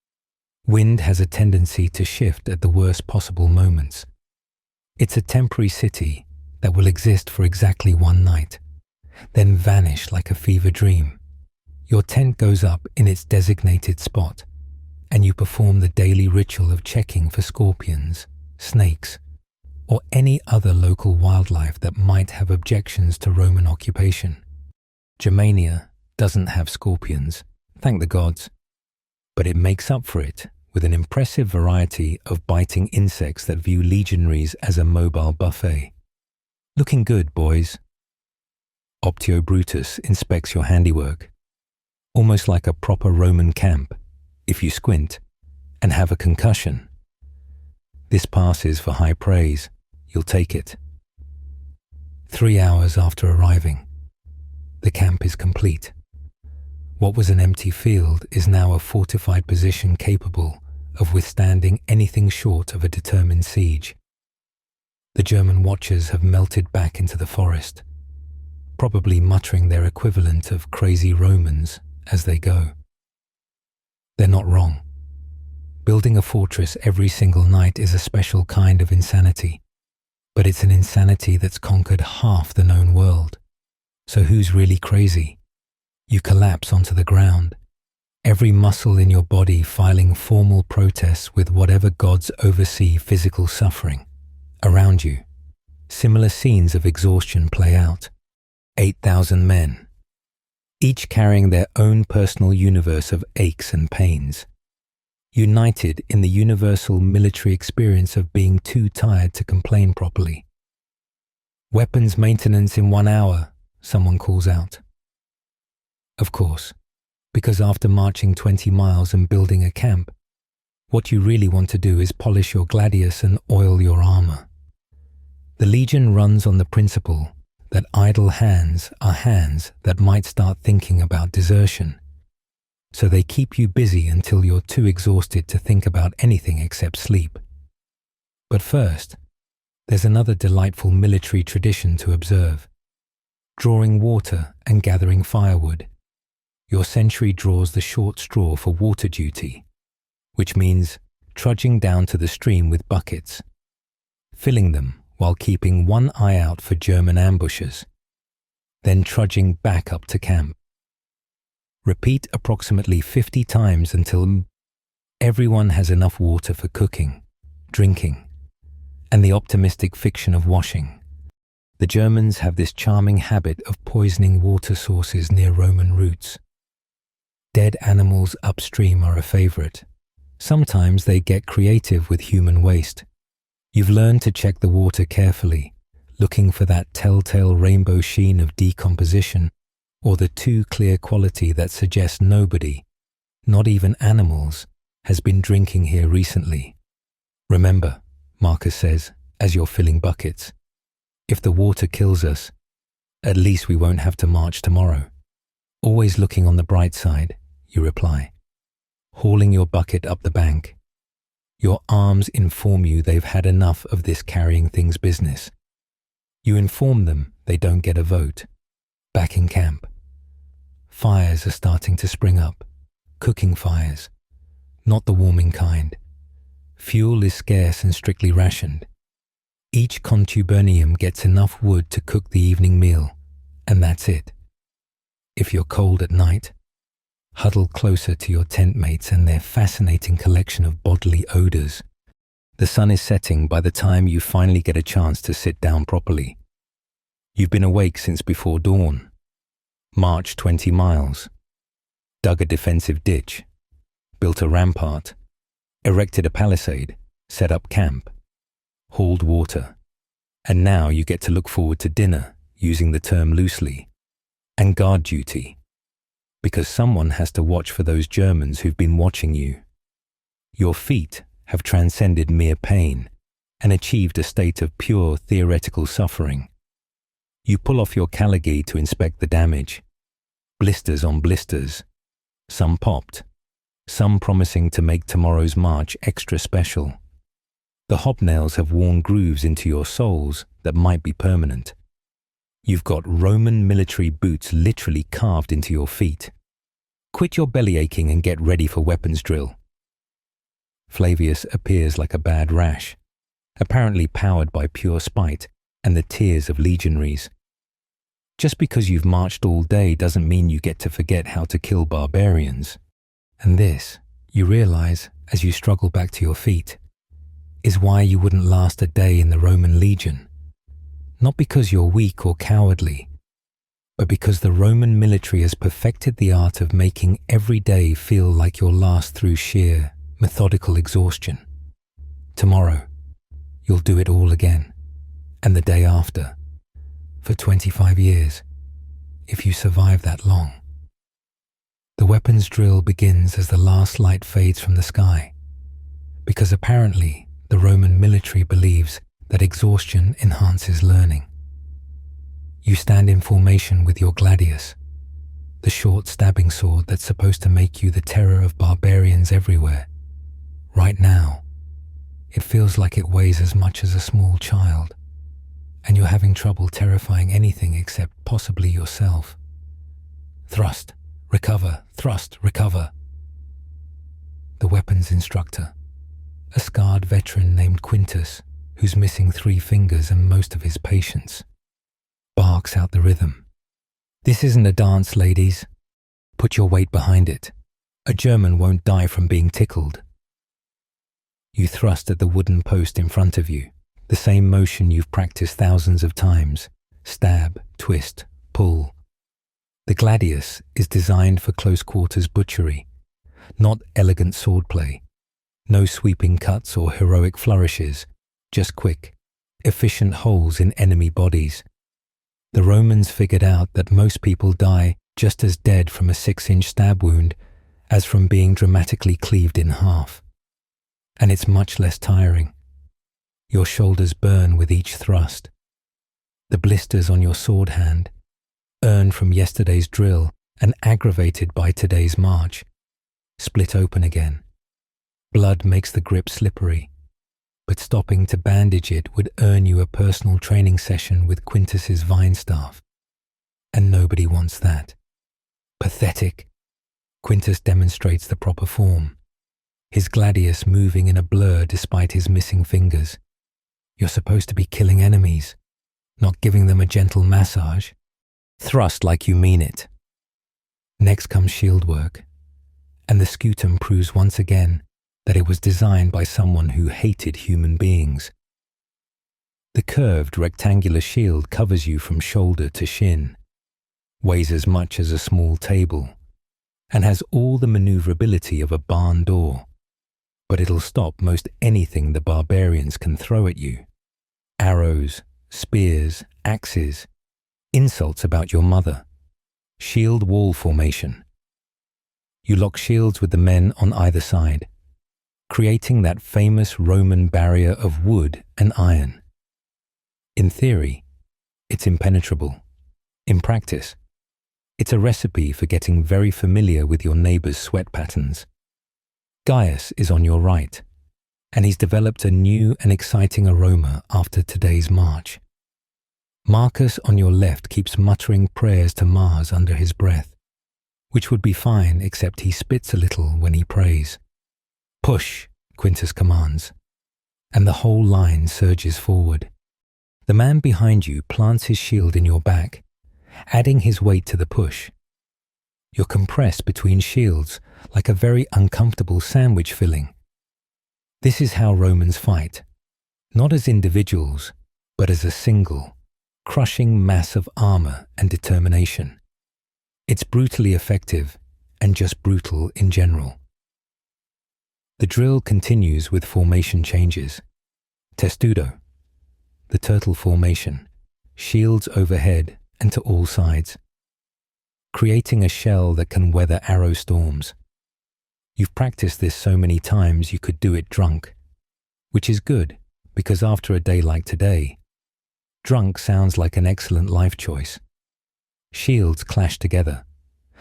Wind has a tendency to shift at the worst possible moments. It's a temporary city that will exist for exactly one night, then vanish like a fever dream. Your tent goes up in its designated spot, and you perform the daily ritual of checking for scorpions, snakes, or any other local wildlife that might have objections to Roman occupation. Germania doesn't have scorpions, thank the gods, but it makes up for it with an impressive variety of biting insects that view legionaries as a mobile buffet. Looking good, boys. Optio Brutus inspects your handiwork, almost like a proper Roman camp, if you squint and have a concussion. This passes for high praise. You'll take it. 3 hours after arriving, the camp is complete. What was an empty field is now a fortified position capable of withstanding anything short of a determined siege. The German watchers have melted back into the forest, probably muttering their equivalent of crazy Romans as they go. They're not wrong. Building a fortress every single night is a special kind of insanity, but it's an insanity that's conquered half the known world. So who's really crazy? You collapse onto the ground, every muscle in your body filing formal protests with whatever gods oversee physical suffering. Around you, similar scenes of exhaustion play out. 8,000 men, each carrying their own personal universe of aches and pains, united in the universal military experience of being too tired to complain properly. Weapons maintenance in 1 hour, someone calls out. Of course, because after marching 20 miles and building a camp, what you really want to do is polish your gladius and oil your armor. The legion runs on the principle that idle hands are hands that might start thinking about desertion. So they keep you busy until you're too exhausted to think about anything except sleep. But first, There's another delightful military tradition to observe: drawing water and gathering firewood. Your century draws the short straw for water duty, which means trudging down to the stream with buckets, filling them while keeping one eye out for German ambushers, then trudging back up to camp. Repeat approximately 50 times until everyone has enough water for cooking, drinking, and the optimistic fiction of washing. The Germans have this charming habit of poisoning water sources near Roman routes. Dead animals upstream are a favorite. Sometimes they get creative with human waste. You've learned to check the water carefully, looking for that telltale rainbow sheen of decomposition or the too clear quality that suggests nobody, not even animals, has been drinking here recently. Remember, Marcus says, as you're filling buckets, if the water kills us, at least we won't have to march tomorrow. Always looking on the bright side, you reply, hauling your bucket up the bank. Your arms inform you they've had enough of this carrying things business. You inform them they don't get a vote. Back in camp, fires are starting to spring up, cooking fires, not the warming kind. Fuel is scarce and strictly rationed. Each contubernium gets enough wood to cook the evening meal, and that's it. If you're cold at night, huddle closer to your tent mates and their fascinating collection of bodily odors. The sun is setting by the time you finally get a chance to sit down properly. You've been awake since before dawn, marched 20 miles, dug a defensive ditch, built a rampart, erected a palisade, set up camp, hauled water, and now you get to look forward to dinner, using the term loosely, and guard duty, because someone has to watch for those Germans who've been watching you. Your feet have transcended mere pain and achieved a state of pure theoretical suffering. You pull off your caligy to inspect the damage. Blisters on blisters, some popped, some promising to make tomorrow's march extra special. The hobnails have worn grooves into your soles that might be permanent. You've got Roman military boots literally carved into your feet. Quit your belly aching and get ready for weapons drill. Flavius appears like a bad rash, apparently powered by pure spite and the tears of legionaries. Just because you've marched all day doesn't mean you get to forget how to kill barbarians. And this, you realize as you struggle back to your feet, is why you wouldn't last a day in the Roman legion. Not because you're weak or cowardly, but because the Roman military has perfected the art of making every day feel like your last through sheer, methodical exhaustion. Tomorrow, you'll do it all again, and the day after, for 25 years, if you survive that long. The weapons drill begins as the last light fades from the sky, because apparently the Roman military believes that exhaustion enhances learning. You stand in formation with your gladius, the short stabbing sword that's supposed to make you the terror of barbarians everywhere. Right now, it feels like it weighs as much as a small child, and you're having trouble terrifying anything except possibly yourself. Thrust, recover, thrust, recover. The weapons instructor, a scarred veteran named Quintus, who's missing 3 fingers and most of his patience, barks out the rhythm. This isn't a dance, ladies. Put your weight behind it. A German won't die from being tickled. You thrust at the wooden post in front of you, the same motion you've practiced thousands of times. Stab, twist, pull. The gladius is designed for close quarters butchery, not elegant swordplay. No sweeping cuts or heroic flourishes, just quick, efficient holes in enemy bodies. The Romans figured out that most people die just as dead from a 6-inch stab wound as from being dramatically cleaved in half. And it's much less tiring. Your shoulders burn with each thrust. The blisters on your sword hand, earned from yesterday's drill and aggravated by today's march, split open again. Blood makes the grip slippery. but stopping to bandage it would earn you a personal training session with Quintus's vine staff. And nobody wants that. Pathetic. Quintus demonstrates the proper form, his gladius moving in a blur despite his missing fingers. You're supposed to be killing enemies, not giving them a gentle massage. Thrust like you mean it. Next comes shield work, and the scutum proves once again that it was designed by someone who hated human beings. The curved rectangular shield covers you from shoulder to shin, weighs as much as a small table, and has all the maneuverability of a barn door. But it'll stop most anything the barbarians can throw at you. Arrows, spears, axes, insults about your mother. Shield wall formation. You lock shields with the men on either side, creating that famous Roman barrier of wood and iron. In theory, it's impenetrable. In practice, it's a recipe for getting very familiar with your neighbor's sweat patterns. Gaius is on your right, and he's developed a new and exciting aroma after today's march. Marcus on your left keeps muttering prayers to Mars under his breath, which would be fine except he spits a little when he prays. Push, Quintus commands, and the whole line surges forward. The man behind you plants his shield in your back, adding his weight to the push. You're compressed between shields like a very uncomfortable sandwich filling. This is how Romans fight, not as individuals, but as a single, crushing mass of armor and determination. It's brutally effective and just brutal in general. The drill continues with formation changes. Testudo, the turtle formation, shields overhead and to all sides, creating a shell that can weather arrow storms. You've practiced this so many times you could do it drunk, which is good because after a day like today, drunk sounds like an excellent life choice. Shields clash together,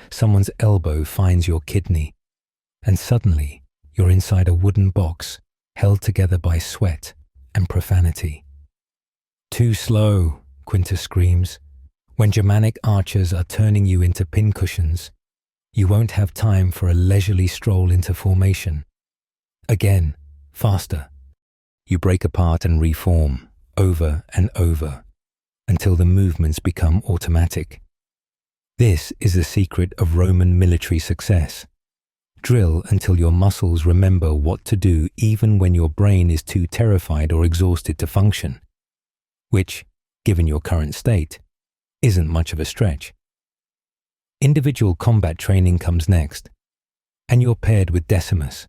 someone's elbow finds your kidney, and suddenly you're inside a wooden box held together by sweat and profanity. Too slow, Quintus screams. When Germanic archers are turning you into pincushions, you won't have time for a leisurely stroll into formation. Again, faster. You break apart and reform, over and over, until the movements become automatic. This is the secret of Roman military success. Drill until your muscles remember what to do even when your brain is too terrified or exhausted to function, which, given your current state, isn't much of a stretch. Individual combat training comes next, and you're paired with Decimus,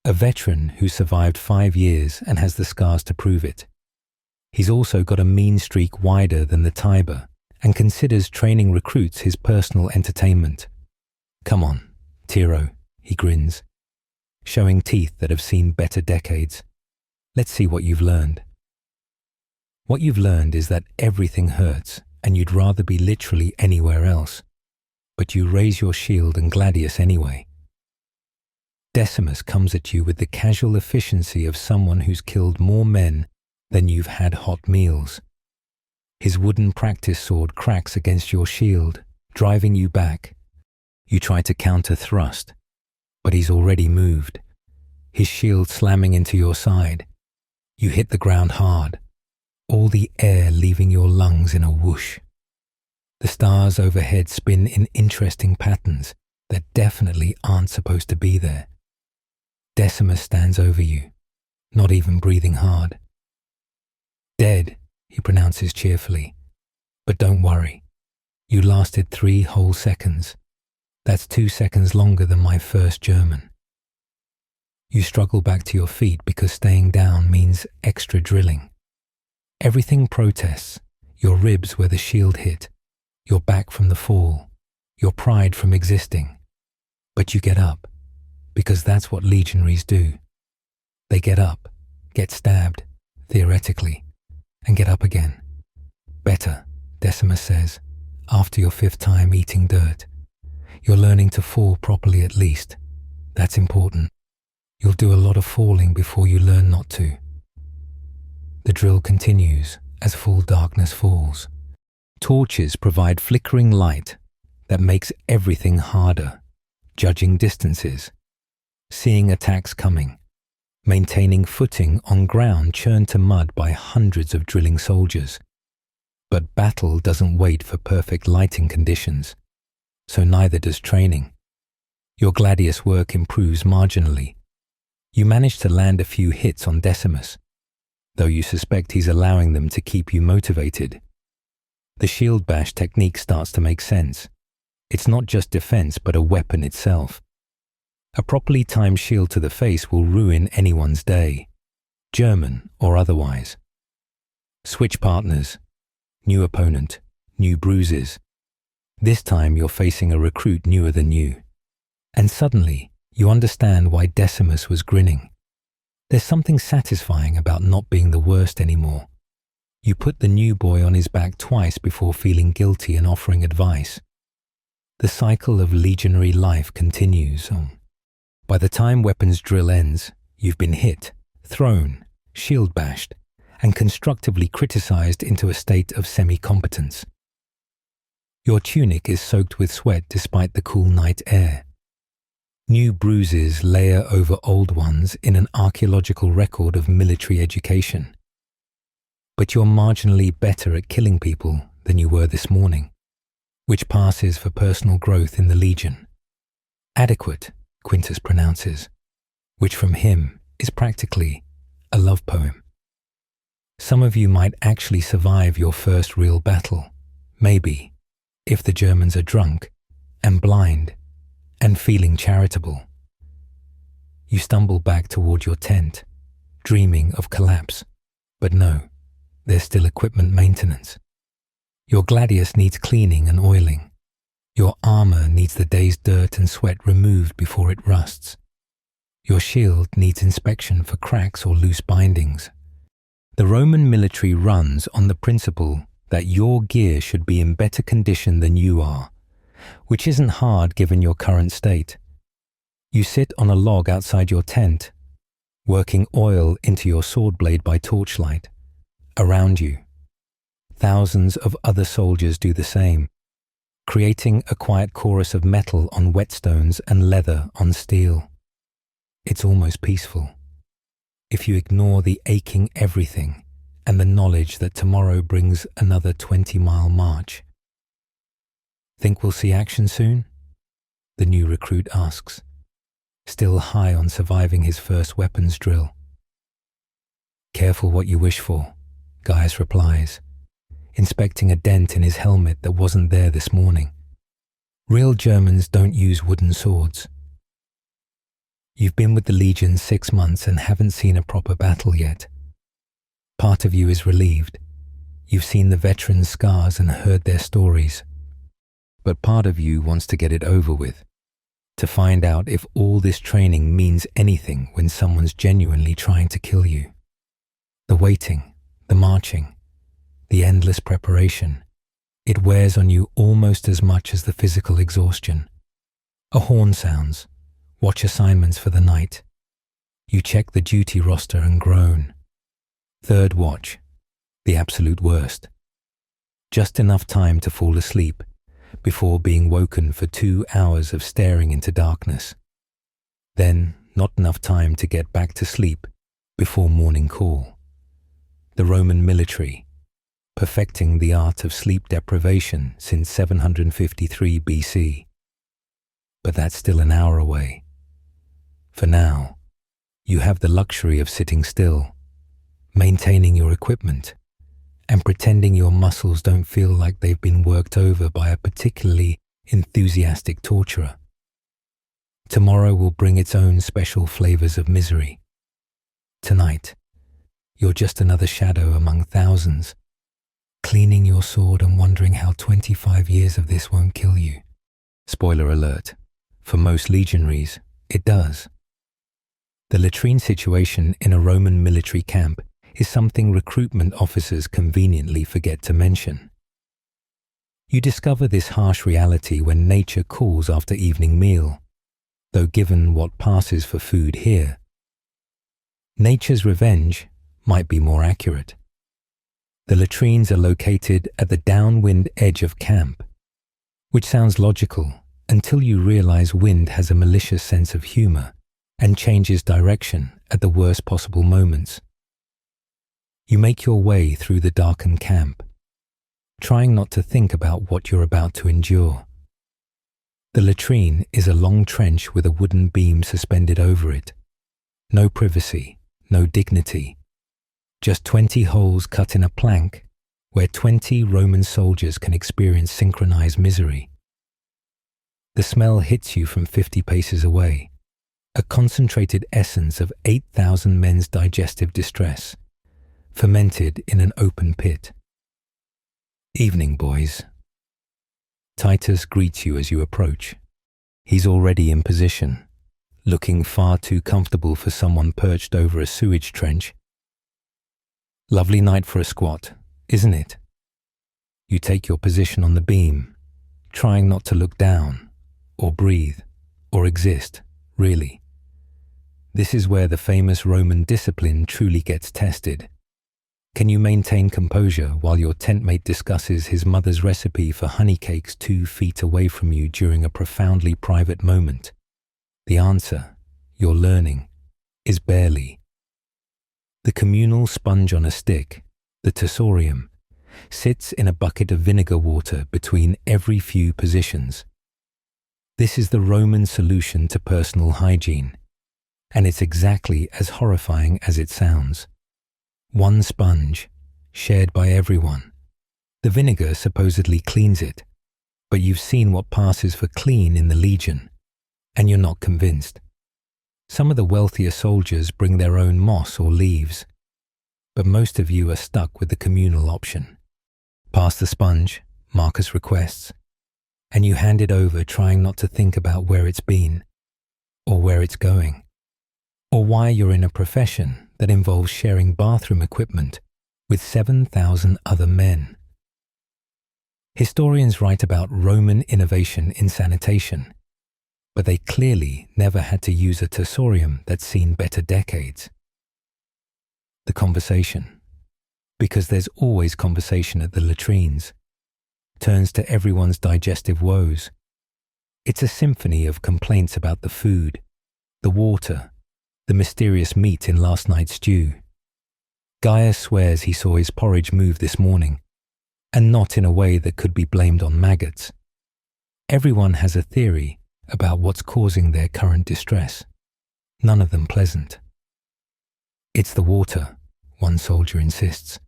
a veteran who survived 5 years and has the scars to prove it. He's also got a mean streak wider than the Tiber and considers training recruits his personal entertainment. Come on, Tiro, he grins, showing teeth that have seen better decades. Let's see what you've learned. What you've learned is that everything hurts and you'd rather be literally anywhere else, but you raise your shield and gladius anyway. Decimus comes at you with the casual efficiency of someone who's killed more men than you've had hot meals. His wooden practice sword cracks against your shield, driving you back. You try to counter thrust, but he's already moved, his shield slamming into your side. You hit the ground hard, all the air leaving your lungs in a whoosh. The stars overhead spin in interesting patterns that definitely aren't supposed to be there. Decimus stands over you, not even breathing hard. Dead, he pronounces cheerfully. But don't worry. You lasted 3 whole seconds. That's 2 seconds longer than my first German. You struggle back to your feet because staying down means extra drilling. Everything protests, your ribs where the shield hit, your back from the fall, your pride from existing. But you get up, because that's what legionaries do. They get up, get stabbed, theoretically, and get up again. Better, Decimus says, after your 5th time eating dirt. You're learning to fall properly at least. That's important. You'll do a lot of falling before you learn not to. The drill continues as full darkness falls. Torches provide flickering light that makes everything harder, judging distances, seeing attacks coming, maintaining footing on ground churned to mud by hundreds of drilling soldiers. But battle doesn't wait for perfect lighting conditions, so neither does training. Your gladius work improves marginally. You manage to land a few hits on Decimus, though you suspect he's allowing them to keep you motivated. The shield bash technique starts to make sense. It's not just defense, but a weapon itself. A properly timed shield to the face will ruin anyone's day, German or otherwise. Switch partners. New opponent, new bruises. This time you're facing a recruit newer than you. And suddenly, you understand why Decimus was grinning. There's something satisfying about not being the worst anymore. You put the new boy on his back twice before feeling guilty and offering advice. The cycle of legionary life continues on. By the time weapons drill ends, you've been hit, thrown, shield bashed, and constructively criticized into a state of semi-competence. Your tunic is soaked with sweat despite the cool night air. New bruises layer over old ones in an archaeological record of military education. But you're marginally better at killing people than you were this morning, which passes for personal growth in the Legion. Adequate, Quintus pronounces, which from him is practically a love poem. Some of you might actually survive your first real battle, maybe, if the Germans are drunk and blind and feeling charitable. You stumble back toward your tent, dreaming of collapse, but no, there's still equipment maintenance. Your gladius needs cleaning and oiling. Your armor needs the day's dirt and sweat removed before it rusts. Your shield needs inspection for cracks or loose bindings. The Roman military runs on the principle that your gear should be in better condition than you are, which isn't hard given your current state. You sit on a log outside your tent, working oil into your sword blade by torchlight. Around you, thousands of other soldiers do the same, creating a quiet chorus of metal on whetstones and leather on steel. It's almost peaceful, if you ignore the aching everything and the knowledge that tomorrow brings another 20-mile march. Think we'll see action soon? The new recruit asks, still high on surviving his first weapons drill. Careful what you wish for, Gaius replies, inspecting a dent in his helmet that wasn't there this morning. Real Germans don't use wooden swords. You've been with the Legion 6 months and haven't seen a proper battle yet. Part of you is relieved. You've seen the veterans' scars and heard their stories. But part of you wants to get it over with, to find out if all this training means anything when someone's genuinely trying to kill you. The waiting, the marching, the endless preparation, it wears on you almost as much as the physical exhaustion. A horn sounds. Watch assignments for the night. You check the duty roster and groan. Third watch, the absolute worst. Just enough time to fall asleep before being woken for 2 hours of staring into darkness. Then not enough time to get back to sleep before morning call. The Roman military, perfecting the art of sleep deprivation since 753 BC. But that's still an hour away. For now, you have the luxury of sitting still, maintaining your equipment, and pretending your muscles don't feel like they've been worked over by a particularly enthusiastic torturer. Tomorrow will bring its own special flavors of misery. Tonight, you're just another shadow among thousands, cleaning your sword and wondering how 25 years of this won't kill you. Spoiler alert, for most legionaries, it does. The latrine situation in a Roman military camp is something recruitment officers conveniently forget to mention. You discover this harsh reality when nature calls after evening meal, though given what passes for food here. Nature's revenge might be more accurate. The latrines are located at the downwind edge of camp, which sounds logical until you realize wind has a malicious sense of humor and changes direction at the worst possible moments. You make your way through the darkened camp, trying not to think about what you're about to endure. The latrine is a long trench with a wooden beam suspended over it. No privacy, no dignity. Just 20 holes cut in a plank where 20 Roman soldiers can experience synchronized misery. The smell hits you from 50 paces away, a concentrated essence of 8,000 men's digestive distress, fermented in an open pit. Evening, boys. Titus greets you as you approach. He's already in position, looking far too comfortable for someone perched over a sewage trench. Lovely night for a squat, isn't it? You take your position on the beam, trying not to look down, or breathe, or exist, really. This is where the famous Roman discipline truly gets tested. Can you maintain composure while your tentmate discusses his mother's recipe for honey cakes 2 feet away from you during a profoundly private moment? The answer, you're learning, is barely. The communal sponge on a stick, the tessorium, sits in a bucket of vinegar water between every few positions. This is the Roman solution to personal hygiene, and it's exactly as horrifying as it sounds. One sponge, shared by everyone. The vinegar supposedly cleans it, but you've seen what passes for clean in the Legion, and you're not convinced. Some of the wealthier soldiers bring their own moss or leaves, but most of you are stuck with the communal option. Pass the sponge, Marcus requests, and you hand it over trying not to think about where it's been, or where it's going, or why you're in a profession that involves sharing bathroom equipment with 7,000 other men. Historians write about Roman innovation in sanitation, but they clearly never had to use a tessorium that's seen better decades. The conversation, because there's always conversation at the latrines, turns to everyone's digestive woes. It's a symphony of complaints about the food, the water, the mysterious meat in last night's stew. Gaius swears he saw his porridge move this morning, and not in a way that could be blamed on maggots. Everyone has a theory about what's causing their current distress, none of them pleasant. It's the water, one soldier insists.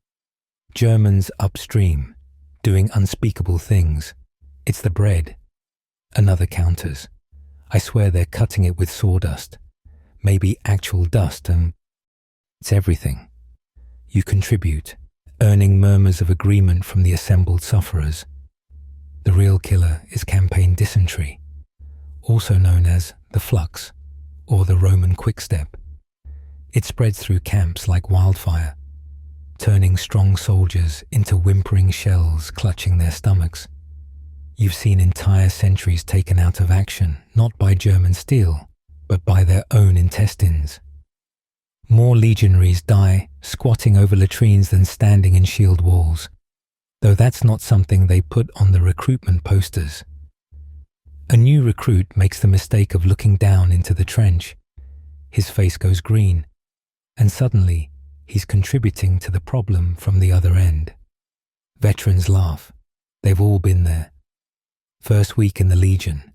Germans upstream, doing unspeakable things. It's the bread. Another counters. I swear they're cutting it with sawdust. Maybe actual dust, and it's everything. You contribute, earning murmurs of agreement from the assembled sufferers. The real killer is campaign dysentery, also known as the flux or the Roman quickstep. It spreads through camps like wildfire, turning strong soldiers into whimpering shells clutching their stomachs. You've seen entire centuries taken out of action, not by German steel, but by their own intestines. More legionaries die squatting over latrines than standing in shield walls, though that's not something they put on the recruitment posters. A new recruit makes the mistake of looking down into the trench. His face goes green, and suddenly he's contributing to the problem from the other end. Veterans laugh. They've all been there. First week in the Legion,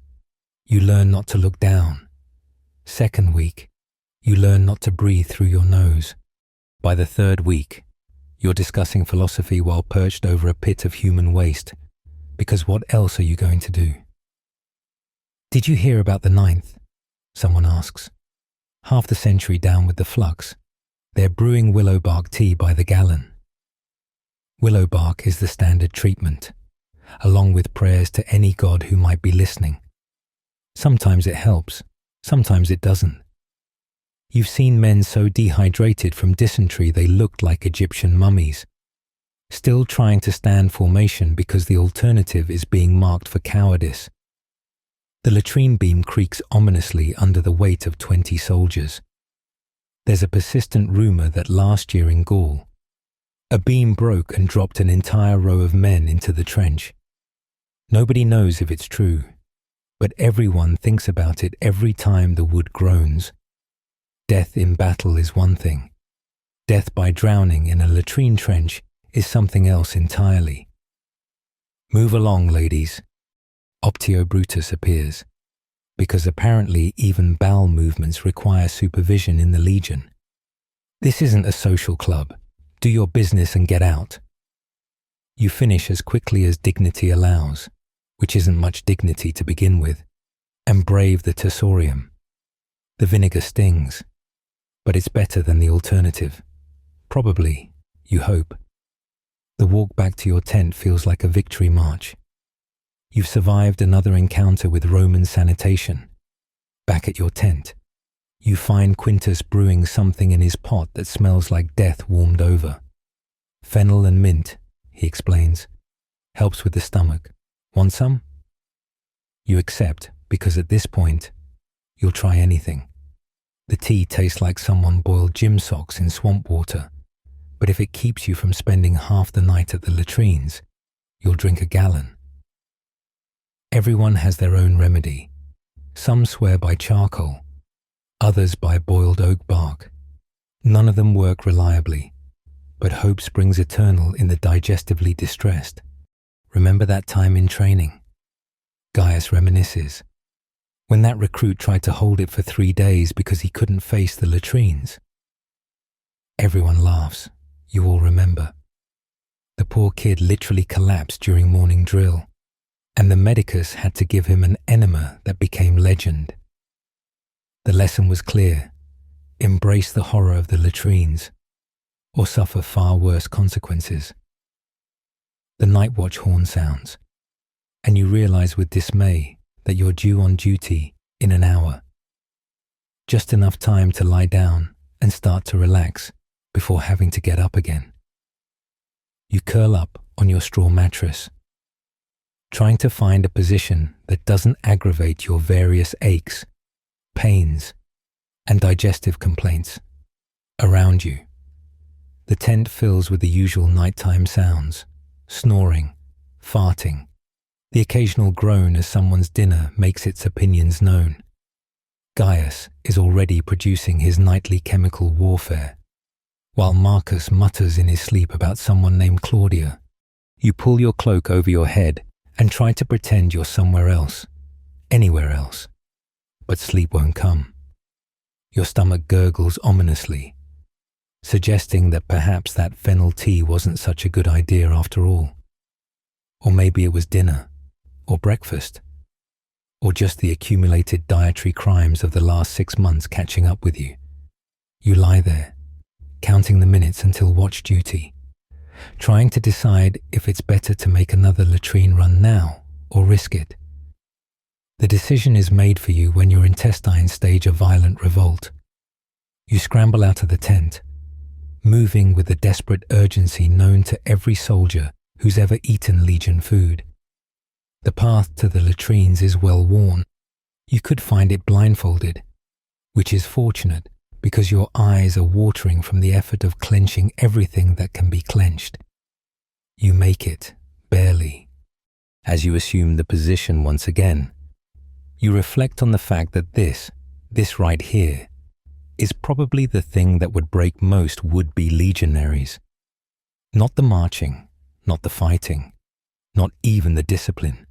you learn not to look down. Second week, you learn not to breathe through your nose. By the third week, you're discussing philosophy while perched over a pit of human waste, because what else are you going to do? Did you hear about the 9th? Someone asks. Half the century down with the flux, they're brewing willow bark tea by the gallon. Willow bark is the standard treatment, along with prayers to any god who might be listening. Sometimes it helps, sometimes it doesn't. You've seen men so dehydrated from dysentery they looked like Egyptian mummies, still trying to stand formation because the alternative is being marked for cowardice. The latrine beam creaks ominously under the weight of 20 soldiers. There's a persistent rumor that last year in Gaul, a beam broke and dropped an entire row of men into the trench. Nobody knows if it's true, but everyone thinks about it every time the wood groans. Death in battle is one thing. Death by drowning in a latrine trench is something else entirely. Move along, ladies. Optio Brutus appears, because apparently even bowel movements require supervision in the Legion. This isn't a social club. Do your business and get out. You finish as quickly as dignity allows, which isn't much dignity to begin with, and brave the Tursorium. The vinegar stings, but it's better than the alternative. Probably, you hope. The walk back to your tent feels like a victory march. You've survived another encounter with Roman sanitation. Back at your tent, you find Quintus brewing something in his pot that smells like death warmed over. Fennel and mint, he explains, helps with the stomach. Want some? You accept, because at this point, you'll try anything. The tea tastes like someone boiled gym socks in swamp water, but if it keeps you from spending half the night at the latrines, you'll drink a gallon. Everyone has their own remedy. Some swear by charcoal, others by boiled oak bark. None of them work reliably, but hope springs eternal in the digestively distressed. Remember that time in training? Gaius reminisces. When that recruit tried to hold it for 3 days because he couldn't face the latrines. Everyone laughs. You all remember. The poor kid literally collapsed during morning drill, and the medicus had to give him an enema that became legend. The lesson was clear. Embrace the horror of the latrines, or suffer far worse consequences. The night watch horn sounds, and you realize with dismay that you're due on duty in an hour. Just enough time to lie down and start to relax before having to get up again. You curl up on your straw mattress, trying to find a position that doesn't aggravate your various aches, pains, and digestive complaints. Around you, the tent fills with the usual nighttime sounds, snoring, farting, the occasional groan as someone's dinner makes its opinions known. Gaius is already producing his nightly chemical warfare, while Marcus mutters in his sleep about someone named Claudia. You pull your cloak over your head and try to pretend you're somewhere else, anywhere else, but sleep won't come. Your stomach gurgles ominously, suggesting that perhaps that fennel tea wasn't such a good idea after all. Or maybe it was dinner, or breakfast, or just the accumulated dietary crimes of the last 6 months catching up with you. You lie there, counting the minutes until watch duty, trying to decide if it's better to make another latrine run now or risk it. The decision is made for you when your intestines stage a violent revolt. You scramble out of the tent, moving with the desperate urgency known to every soldier who's ever eaten Legion food. The path to the latrines is well worn. You could find it blindfolded, which is fortunate because your eyes are watering from the effort of clenching everything that can be clenched. You make it, barely. As you assume the position once again, you reflect on the fact that this right here, is probably the thing that would break most would-be legionaries. Not the marching, not the fighting, not even the discipline.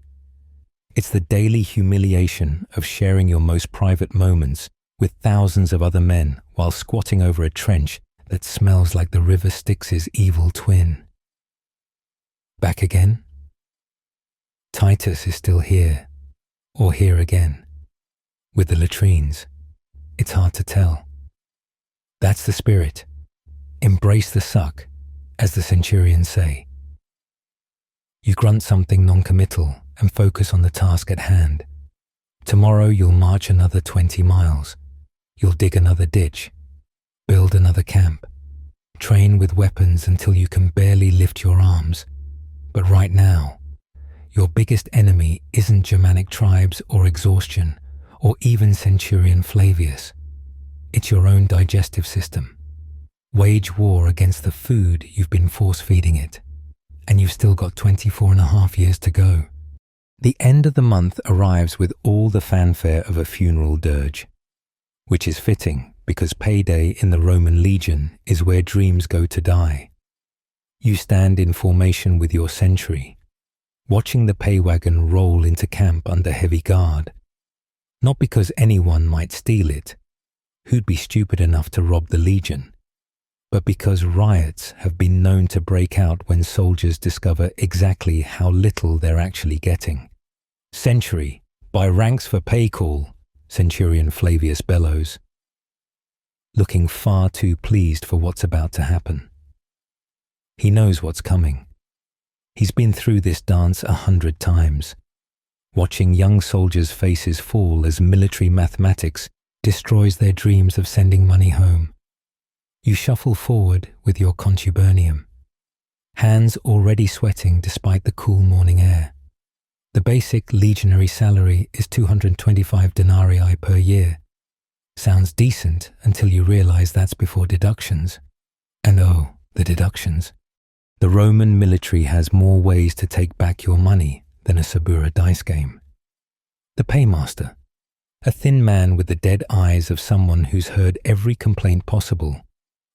It's the daily humiliation of sharing your most private moments with thousands of other men while squatting over a trench that smells like the river Styx's evil twin. Back again? Titus is still here, or here again. With the latrines, it's hard to tell. That's the spirit. Embrace the suck, as the centurions say. You grunt something non-committal and focus on the task at hand. Tomorrow you'll march another 20 miles. You'll dig another ditch, build another camp, train with weapons until you can barely lift your arms. But right now, your biggest enemy isn't Germanic tribes or exhaustion, or even Centurion Flavius. It's your own digestive system. Wage war against the food you've been force-feeding it, and you've still got 24.5 years to go. The end of the month arrives with all the fanfare of a funeral dirge, which is fitting because payday in the Roman legion is where dreams go to die. You stand in formation with your century, watching the pay wagon roll into camp under heavy guard, not because anyone might steal it, who'd be stupid enough to rob the legion, but because riots have been known to break out when soldiers discover exactly how little they're actually getting. Century, by ranks for pay call, Centurion Flavius bellows, looking far too pleased for what's about to happen. He knows what's coming. He's been through this dance 100 times, watching young soldiers' faces fall as military mathematics destroys their dreams of sending money home. You shuffle forward with your contubernium, hands already sweating despite the cool morning air. The basic legionary salary is 225 denarii per year. Sounds decent until you realize that's before deductions. And oh, the deductions. The Roman military has more ways to take back your money than a Sabura dice game. The paymaster, a thin man with the dead eyes of someone who's heard every complaint possible,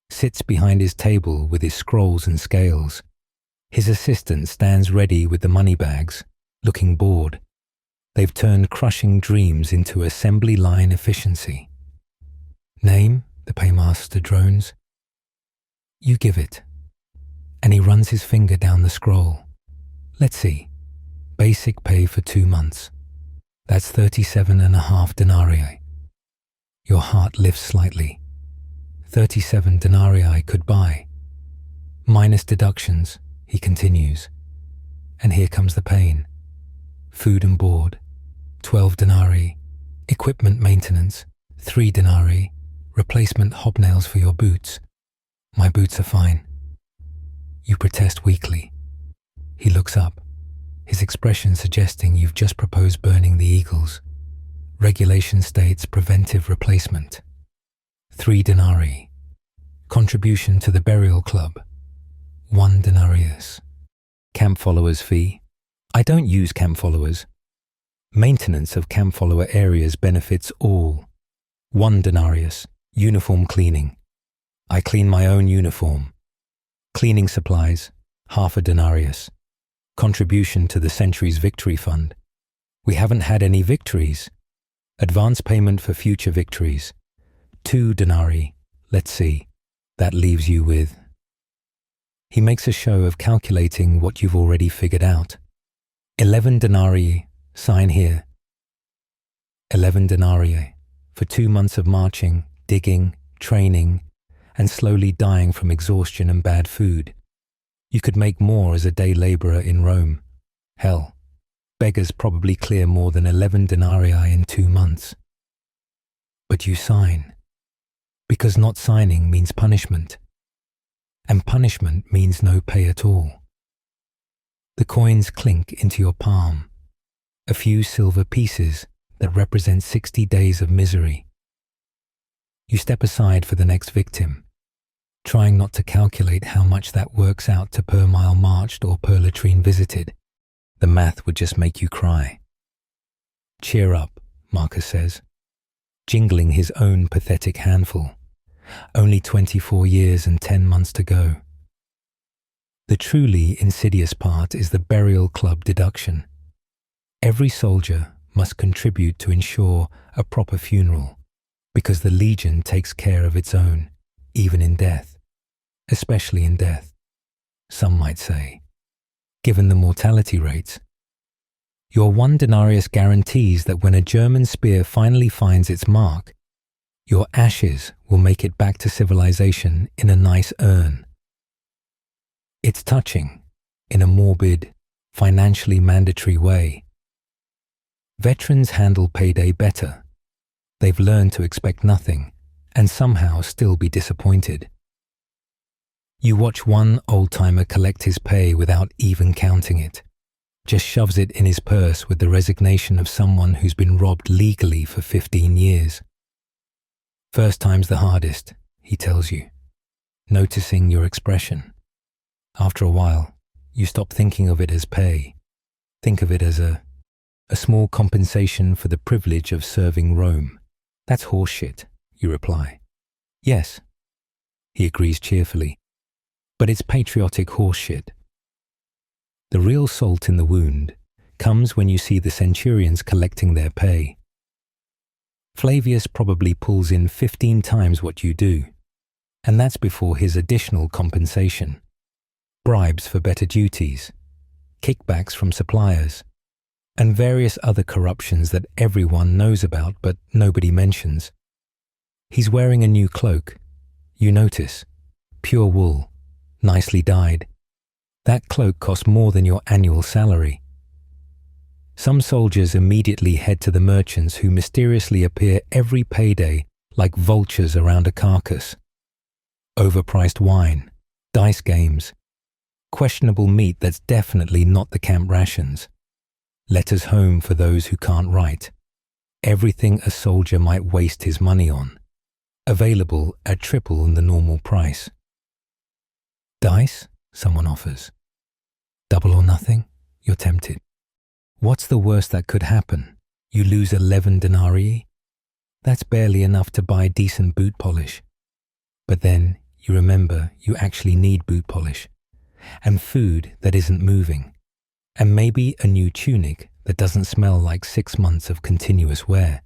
sits behind his table with his scrolls and scales. His assistant stands ready with the money bags, looking bored. They've turned crushing dreams into assembly line efficiency. Name, the paymaster drones. You give it. And he runs his finger down the scroll. Let's see. Basic pay for 2 months. That's 37.5 denarii. Your heart lifts slightly. 37 denarii could buy. Minus deductions, he continues. And here comes the pain. Food and board, 12 denarii. Equipment maintenance, 3 denarii. Replacement hobnails for your boots. My boots are fine. You protest weakly. He looks up, his expression suggesting you've just proposed burning the eagles. Regulation states preventive replacement. 3 denarii. Contribution to the burial club, 1 denarius. Camp followers fee. I don't use camp followers. Maintenance of camp follower areas benefits all. 1 denarius. Uniform cleaning. I clean my own uniform. Cleaning supplies, 0.5 denarius. Contribution to the century's victory fund. We haven't had any victories. Advance payment for future victories. 2 denarii. Let's see. That leaves you with... He makes a show of calculating what you've already figured out. 11 denarii. Sign here. 11 denarii. For 2 months of marching, digging, training, and slowly dying from exhaustion and bad food. You could make more as a day labourer in Rome. Hell, beggars probably clear more than 11 denarii in 2 months. But you sign, because not signing means punishment, and punishment means no pay at all. The coins clink into your palm, a few silver pieces that represent 60 days of misery. You step aside for the next victim, trying not to calculate how much that works out to per mile marched or per latrine visited. The math would just make you cry. Cheer up, Marcus says, jingling his own pathetic handful. Only 24 years and 10 months to go. The truly insidious part is the burial club deduction. Every soldier must contribute to ensure a proper funeral, because the legion takes care of its own, even in death. Especially in death, some might say, given the mortality rates. Your 1 denarius guarantees that when a German spear finally finds its mark, your ashes will make it back to civilization in a nice urn. It's touching, in a morbid, financially mandatory way. Veterans handle payday better. They've learned to expect nothing and somehow still be disappointed. You watch one old-timer collect his pay without even counting it, just shoves it in his purse with the resignation of someone who's been robbed legally for 15 years. First time's the hardest, he tells you, noticing your expression. After a while, you stop thinking of it as pay. Think of it as a small compensation for the privilege of serving Rome. That's horseshit, you reply. Yes, he agrees cheerfully, but it's patriotic horseshit. The real salt in the wound comes when you see the centurions collecting their pay. Flavius probably pulls in 15 times what you do, and that's before his additional compensation. Bribes for better duties, kickbacks from suppliers, and various other corruptions that everyone knows about but nobody mentions. He's wearing a new cloak. You notice. Pure wool, nicely dyed. That cloak costs more than your annual salary. Some soldiers immediately head to the merchants who mysteriously appear every payday like vultures around a carcass. Overpriced wine, dice games, questionable meat that's definitely not the camp rations, letters home for those who can't write, everything a soldier might waste his money on, available at triple the normal price. Dice, someone offers. Double or nothing, you're tempted. What's the worst that could happen? You lose 11 denarii? That's barely enough to buy decent boot polish. But then you remember you actually need boot polish, and food that isn't moving, and maybe a new tunic that doesn't smell like 6 months of continuous wear.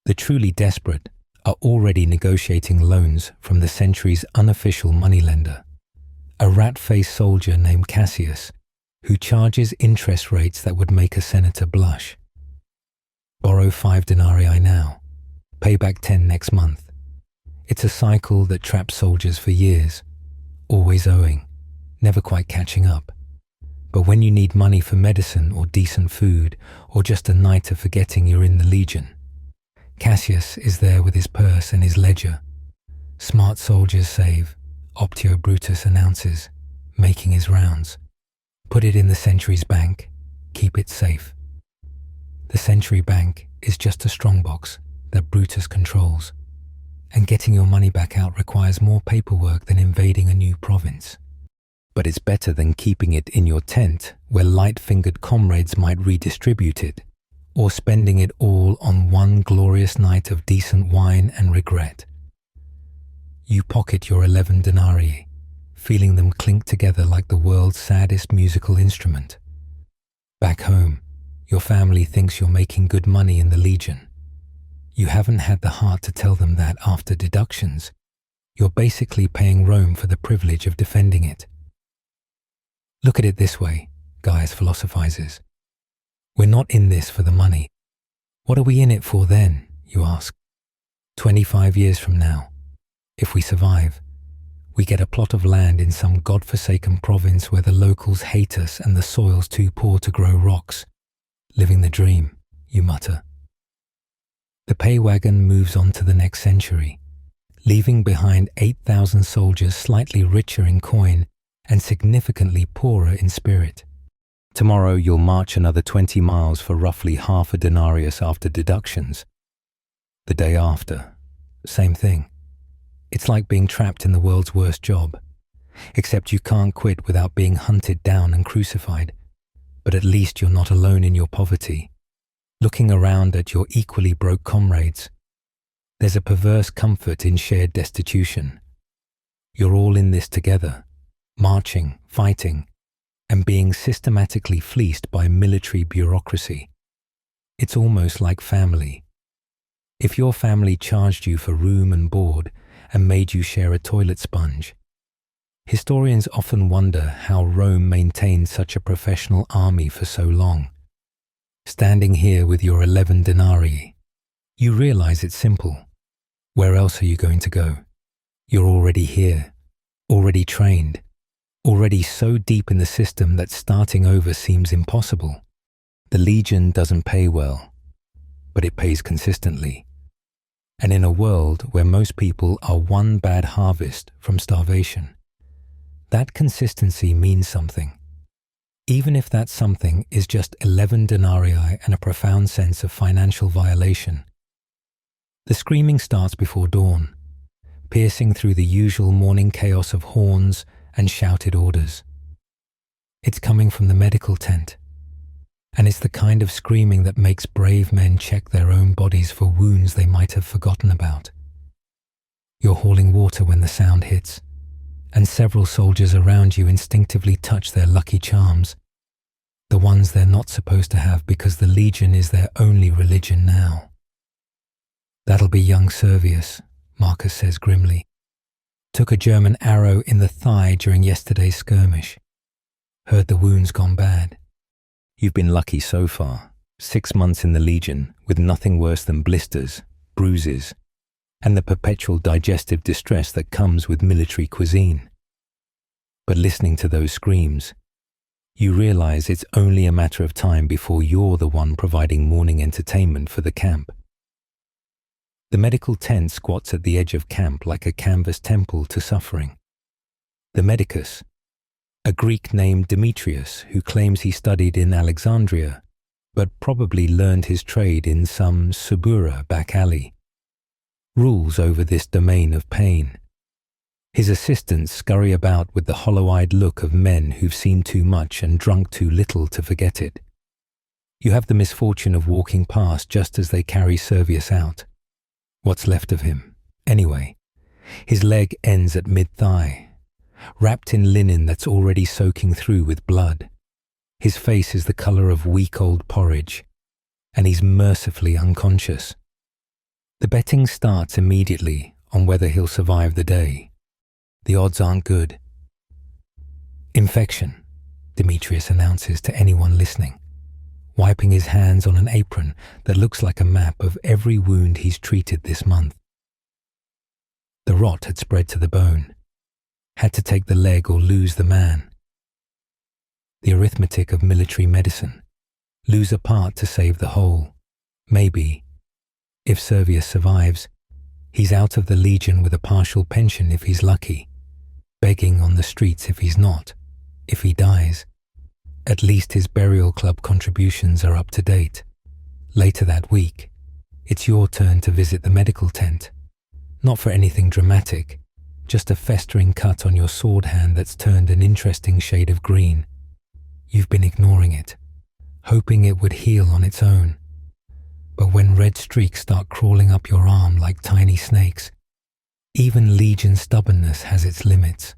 The truly desperate are already negotiating loans from the century's unofficial moneylender, a rat-faced soldier named Cassius, who charges interest rates that would make a senator blush. Borrow 5 denarii now, pay back 10 next month. It's a cycle that traps soldiers for years, always owing, never quite catching up. But when you need money for medicine or decent food, or just a night of forgetting you're in the legion, Cassius is there with his purse and his ledger. Smart soldiers save, Optio Brutus announces, making his rounds. Put it in the Century's bank, keep it safe. The Century Bank is just a strongbox that Brutus controls, and getting your money back out requires more paperwork than invading a new province. But it's better than keeping it in your tent where light-fingered comrades might redistribute it, or spending it all on one glorious night of decent wine and regret. You pocket your 11 denarii, feeling them clink together like the world's saddest musical instrument. Back home, your family thinks you're making good money in the Legion. You haven't had the heart to tell them that after deductions, you're basically paying Rome for the privilege of defending it. Look at it this way, Gaius philosophizes. We're not in this for the money. What are we in it for then, you ask? 25 years from now, if we survive, we get a plot of land in some godforsaken province where the locals hate us and the soil's too poor to grow rocks. Living the dream, you mutter. The pay wagon moves on to the next century, leaving behind 8,000 soldiers slightly richer in coin and significantly poorer in spirit. Tomorrow you'll march another 20 miles for roughly half a denarius after deductions. The day after, same thing. It's like being trapped in the world's worst job, except you can't quit without being hunted down and crucified. But at least you're not alone in your poverty. Looking around at your equally broke comrades, there's a perverse comfort in shared destitution. You're all in this together, marching, fighting, and being systematically fleeced by military bureaucracy. It's almost like family. If your family charged you for room and board and made you share a toilet sponge, historians often wonder how Rome maintained such a professional army for so long. Standing here with your 11 denarii, you realize it's simple. Where else are you going to go? You're already here, already trained, already so deep in the system that starting over seems impossible. The Legion doesn't pay well, but it pays consistently. And in a world where most people are one bad harvest from starvation, that consistency means something. Even if that something is just 11 denarii and a profound sense of financial violation. The screaming starts before dawn, piercing through the usual morning chaos of horns and shouted orders. It's coming from the medical tent, and it's the kind of screaming that makes brave men check their own bodies for wounds they might have forgotten about. You're hauling water when the sound hits, and several soldiers around you instinctively touch their lucky charms, the ones they're not supposed to have because the Legion is their only religion now. "That'll be young Servius," Marcus says grimly. "Took a German arrow in the thigh during yesterday's skirmish. Heard the wound's gone bad." "You've been lucky so far. 6 months in the Legion with nothing worse than blisters, bruises, and the perpetual digestive distress that comes with military cuisine." But listening to those screams, you realize it's only a matter of time before you're the one providing morning entertainment for the camp. The medical tent squats at the edge of camp like a canvas temple to suffering. The medicus, a Greek named Demetrius who claims he studied in Alexandria, but probably learned his trade in some Subura back alley, rules over this domain of pain. His assistants scurry about with the hollow-eyed look of men who've seen too much and drunk too little to forget it. You have the misfortune of walking past just as they carry Servius out. What's left of him, anyway. His leg ends at mid-thigh, wrapped in linen that's already soaking through with blood. His face is the colour of week-old porridge, and he's mercifully unconscious. The betting starts immediately on whether he'll survive the day. The odds aren't good. "Infection," Demetrius announces to anyone listening, wiping his hands on an apron that looks like a map of every wound he's treated this month. The rot had spread to the bone. Had to take the leg or lose the man. The arithmetic of military medicine. Lose a part to save the whole. Maybe, if Servius survives, he's out of the Legion with a partial pension if he's lucky, begging on the streets if he's not. If he dies, at least his burial club contributions are up to date. Later that week, it's your turn to visit the medical tent. Not for anything dramatic, just a festering cut on your sword hand that's turned an interesting shade of green. You've been ignoring it, hoping it would heal on its own. But when red streaks start crawling up your arm like tiny snakes, even Legion stubbornness has its limits.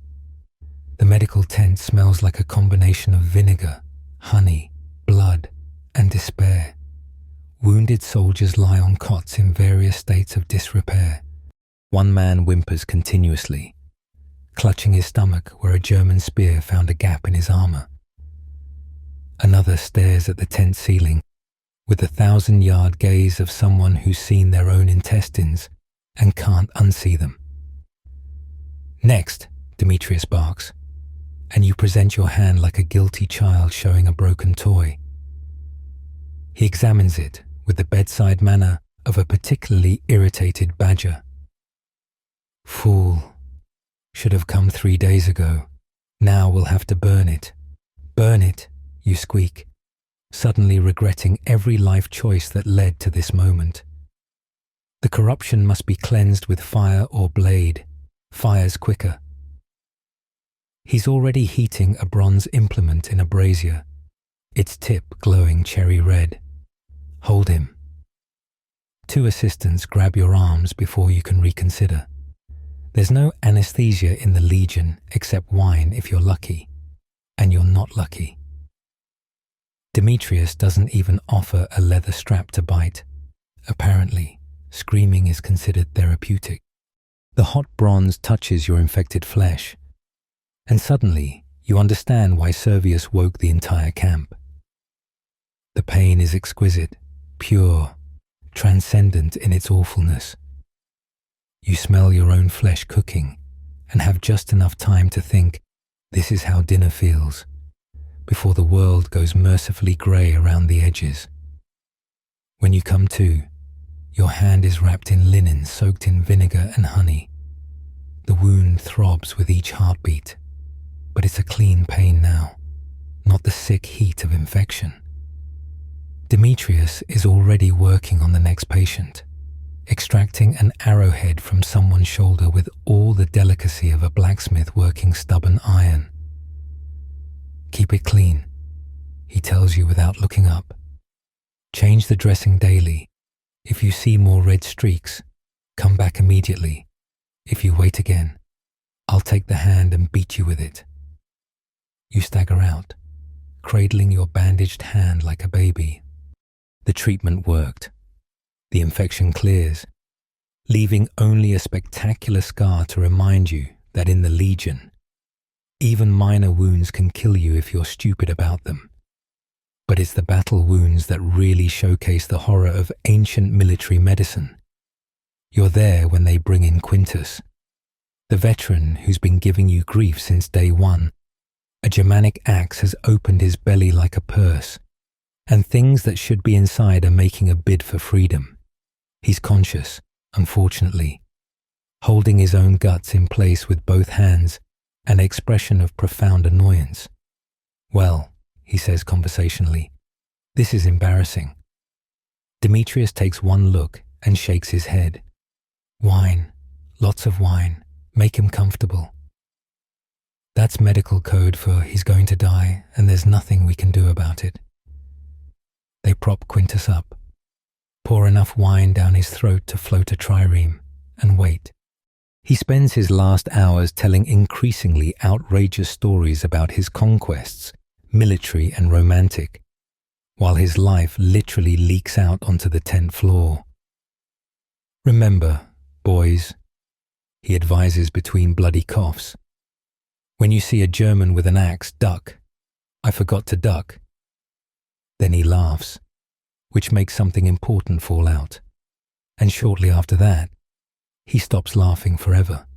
The medical tent smells like a combination of vinegar, honey, blood, and despair. Wounded soldiers lie on cots in various states of disrepair. One man whimpers continuously, clutching his stomach where a German spear found a gap in his armor. Another stares at the tent ceiling with the 1,000-yard gaze of someone who's seen their own intestines and can't unsee them. "Next," Demetrius barks, and you present your hand like a guilty child showing a broken toy. He examines it with the bedside manner of a particularly irritated badger. "Fool. Should have come 3 days ago. Now we'll have to burn it." "Burn it," you squeak, suddenly regretting every life choice that led to this moment. The corruption must be cleansed with fire or blade. Fire's quicker. He's already heating a bronze implement in a brazier, its tip glowing cherry red. Hold him. 2 assistants grab your arms before you can reconsider. There's no anesthesia in the Legion except wine if you're lucky, and you're not lucky. Demetrius doesn't even offer a leather strap to bite. Apparently, screaming is considered therapeutic. The hot bronze touches your infected flesh, and suddenly you understand why Servius woke the entire camp. The pain is exquisite, pure, transcendent in its awfulness. You smell your own flesh cooking and have just enough time to think, this is how dinner feels, before the world goes mercifully grey around the edges. When you come to, your hand is wrapped in linen soaked in vinegar and honey. The wound throbs with each heartbeat, but it's a clean pain now, not the sick heat of infection. Demetrius is already working on the next patient, extracting an arrowhead from someone's shoulder with all the delicacy of a blacksmith working stubborn iron. Keep it clean, he tells you without looking up. Change the dressing daily. If you see more red streaks, come back immediately. If you wait again, I'll take the hand and beat you with it. You stagger out, cradling your bandaged hand like a baby. The treatment worked. The infection clears, leaving only a spectacular scar to remind you that in the Legion, even minor wounds can kill you if you're stupid about them. But it's the battle wounds that really showcase the horror of ancient military medicine. You're there when they bring in Quintus, the veteran who's been giving you grief since day one. A Germanic axe has opened his belly like a purse, and things that should be inside are making a bid for freedom. He's conscious, unfortunately, holding his own guts in place with both hands, an expression of profound annoyance. Well, he says conversationally, this is embarrassing. Demetrius takes one look and shakes his head. Wine, lots of wine, make him comfortable. That's medical code for he's going to die and there's nothing we can do about it. They prop Quintus up, pour enough wine down his throat to float a trireme, and wait. He spends his last hours telling increasingly outrageous stories about his conquests, military and romantic, while his life literally leaks out onto the 10th floor. Remember, boys, he advises between bloody coughs. When you see a German with an axe, duck. I forgot to duck. Then he laughs, which makes something important fall out. And shortly after that, he stops laughing forever.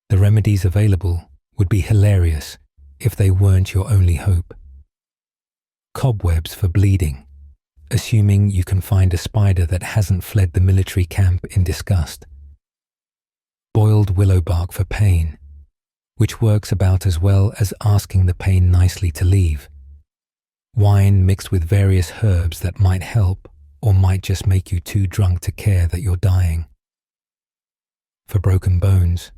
The remedies available would be hilarious if they weren't your only hope. Cobwebs for bleeding, assuming you can find a spider that hasn't fled the military camp in disgust. Boiled willow bark for pain, which works about as well as asking the pain nicely to leave. Wine mixed with various herbs that might help or might just make you too drunk to care that you're dying. For broken bones,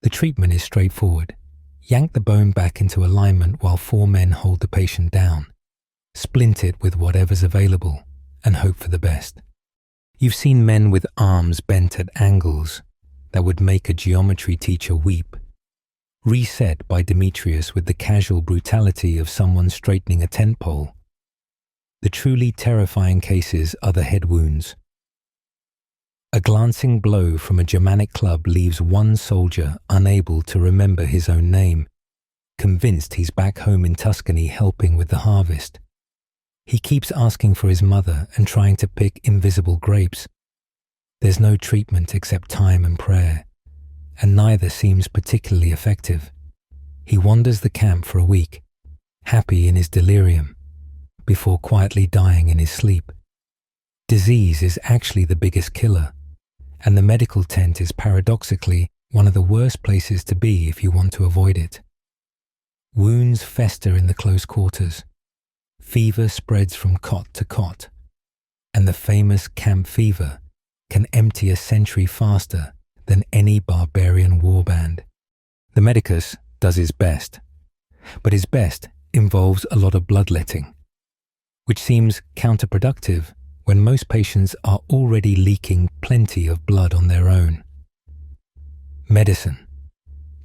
the treatment is straightforward. Yank the bone back into alignment while 4 men hold the patient down. Splint it with whatever's available and hope for the best. You've seen men with arms bent at angles that would make a geometry teacher weep. Reset by Demetrius with the casual brutality of someone straightening a tent pole. The truly terrifying cases are the head wounds. A glancing blow from a Germanic club leaves one soldier unable to remember his own name, convinced he's back home in Tuscany helping with the harvest. He keeps asking for his mother and trying to pick invisible grapes. There's no treatment except time and prayer, and neither seems particularly effective. He wanders the camp for a week, happy in his delirium, before quietly dying in his sleep. Disease is actually the biggest killer, and the medical tent is paradoxically one of the worst places to be if you want to avoid it. Wounds fester in the close quarters. Fever spreads from cot to cot, and the famous camp fever can empty a century faster than any barbarian warband. The medicus does his best, but his best involves a lot of bloodletting, which seems counterproductive when most patients are already leaking plenty of blood on their own. Medicine,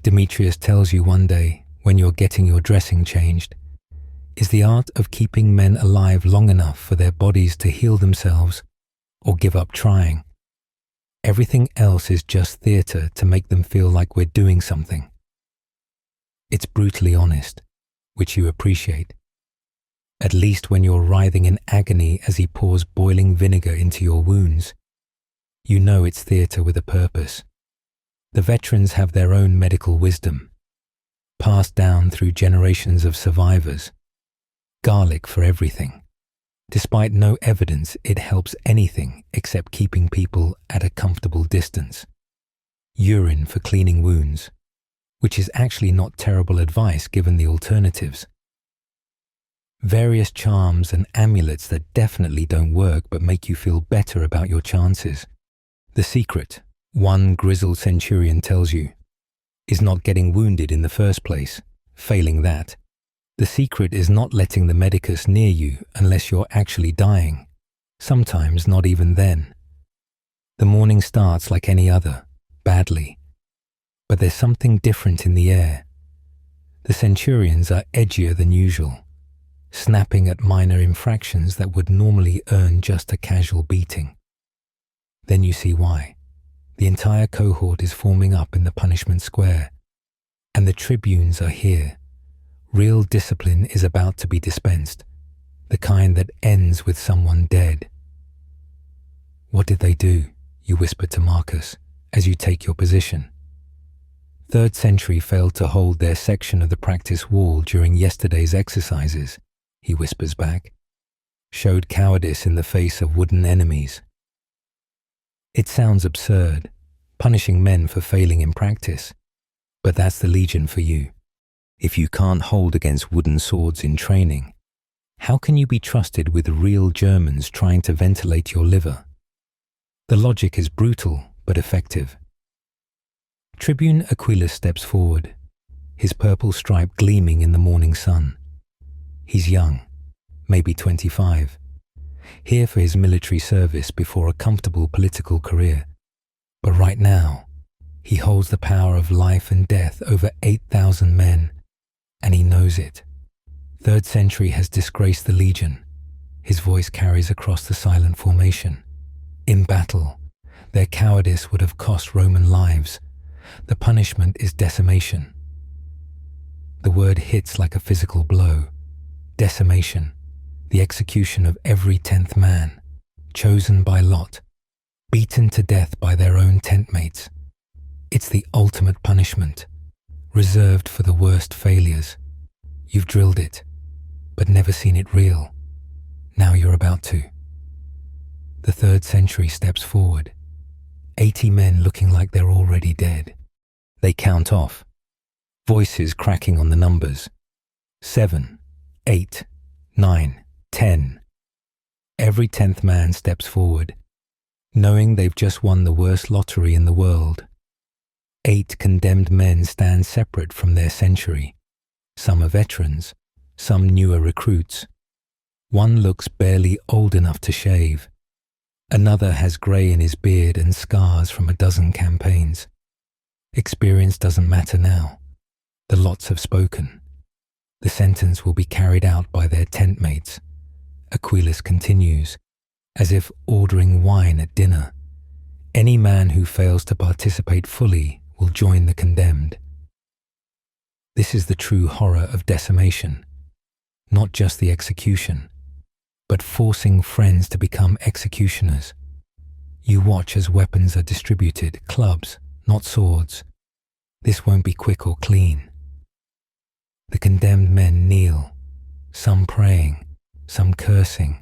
Demetrius tells you one day when you're getting your dressing changed, is the art of keeping men alive long enough for their bodies to heal themselves or give up trying. Everything else is just theatre to make them feel like we're doing something. It's brutally honest, which you appreciate. At least when you're writhing in agony as he pours boiling vinegar into your wounds, you know it's theatre with a purpose. The veterans have their own medical wisdom, passed down through generations of survivors. Garlic for everything. Despite no evidence it helps anything except keeping people at a comfortable distance. Urine for cleaning wounds, which is actually not terrible advice given the alternatives. Various charms and amulets that definitely don't work but make you feel better about your chances. The secret, one grizzled centurion tells you, is not getting wounded in the first place. Failing that, the secret is not letting the medicus near you unless you're actually dying. Sometimes not even then. The morning starts like any other, badly. But there's something different in the air. The centurions are edgier than usual, snapping at minor infractions that would normally earn just a casual beating. Then you see why. The entire cohort is forming up in the punishment square, and the tribunes are here. Real discipline is about to be dispensed, the kind that ends with someone dead. What did they do? You whisper to Marcus as you take your position. 3rd century failed to hold their section of the practice wall during yesterday's exercises, he whispers back. Showed cowardice in the face of wooden enemies. It sounds absurd, punishing men for failing in practice, but that's the Legion for you. If you can't hold against wooden swords in training, how can you be trusted with real Germans trying to ventilate your liver? The logic is brutal but effective. Tribune Aquilus steps forward, his purple stripe gleaming in the morning sun. He's young, maybe 25, here for his military service before a comfortable political career. But right now, he holds the power of life and death over 8,000 men, and he knows it. 3rd century has disgraced the Legion. His voice carries across the silent formation. In battle, their cowardice would have cost Roman lives. The punishment is decimation. The word hits like a physical blow. Decimation, the execution of every 10th man, chosen by lot, beaten to death by their own tent mates. It's the ultimate punishment, reserved for the worst failures. You've drilled it, but never seen it real. Now you're about to. The 3rd century steps forward, 80 men looking like they're already dead. They count off, voices cracking on the numbers. 7, 8, 9, 10. Every 10th man steps forward, knowing they've just won the worst lottery in the world. 8 condemned men stand separate from their century. Some are veterans, some newer recruits. One looks barely old enough to shave. Another has grey in his beard and scars from a dozen campaigns. Experience doesn't matter now. The lots have spoken. The sentence will be carried out by their tent mates. Aquilus continues, as if ordering wine at dinner. Any man who fails to participate fully will join the condemned. This is the true horror of decimation. Not just the execution, but forcing friends to become executioners. You watch as weapons are distributed, clubs, not swords. This won't be quick or clean. The condemned men kneel, some praying, some cursing,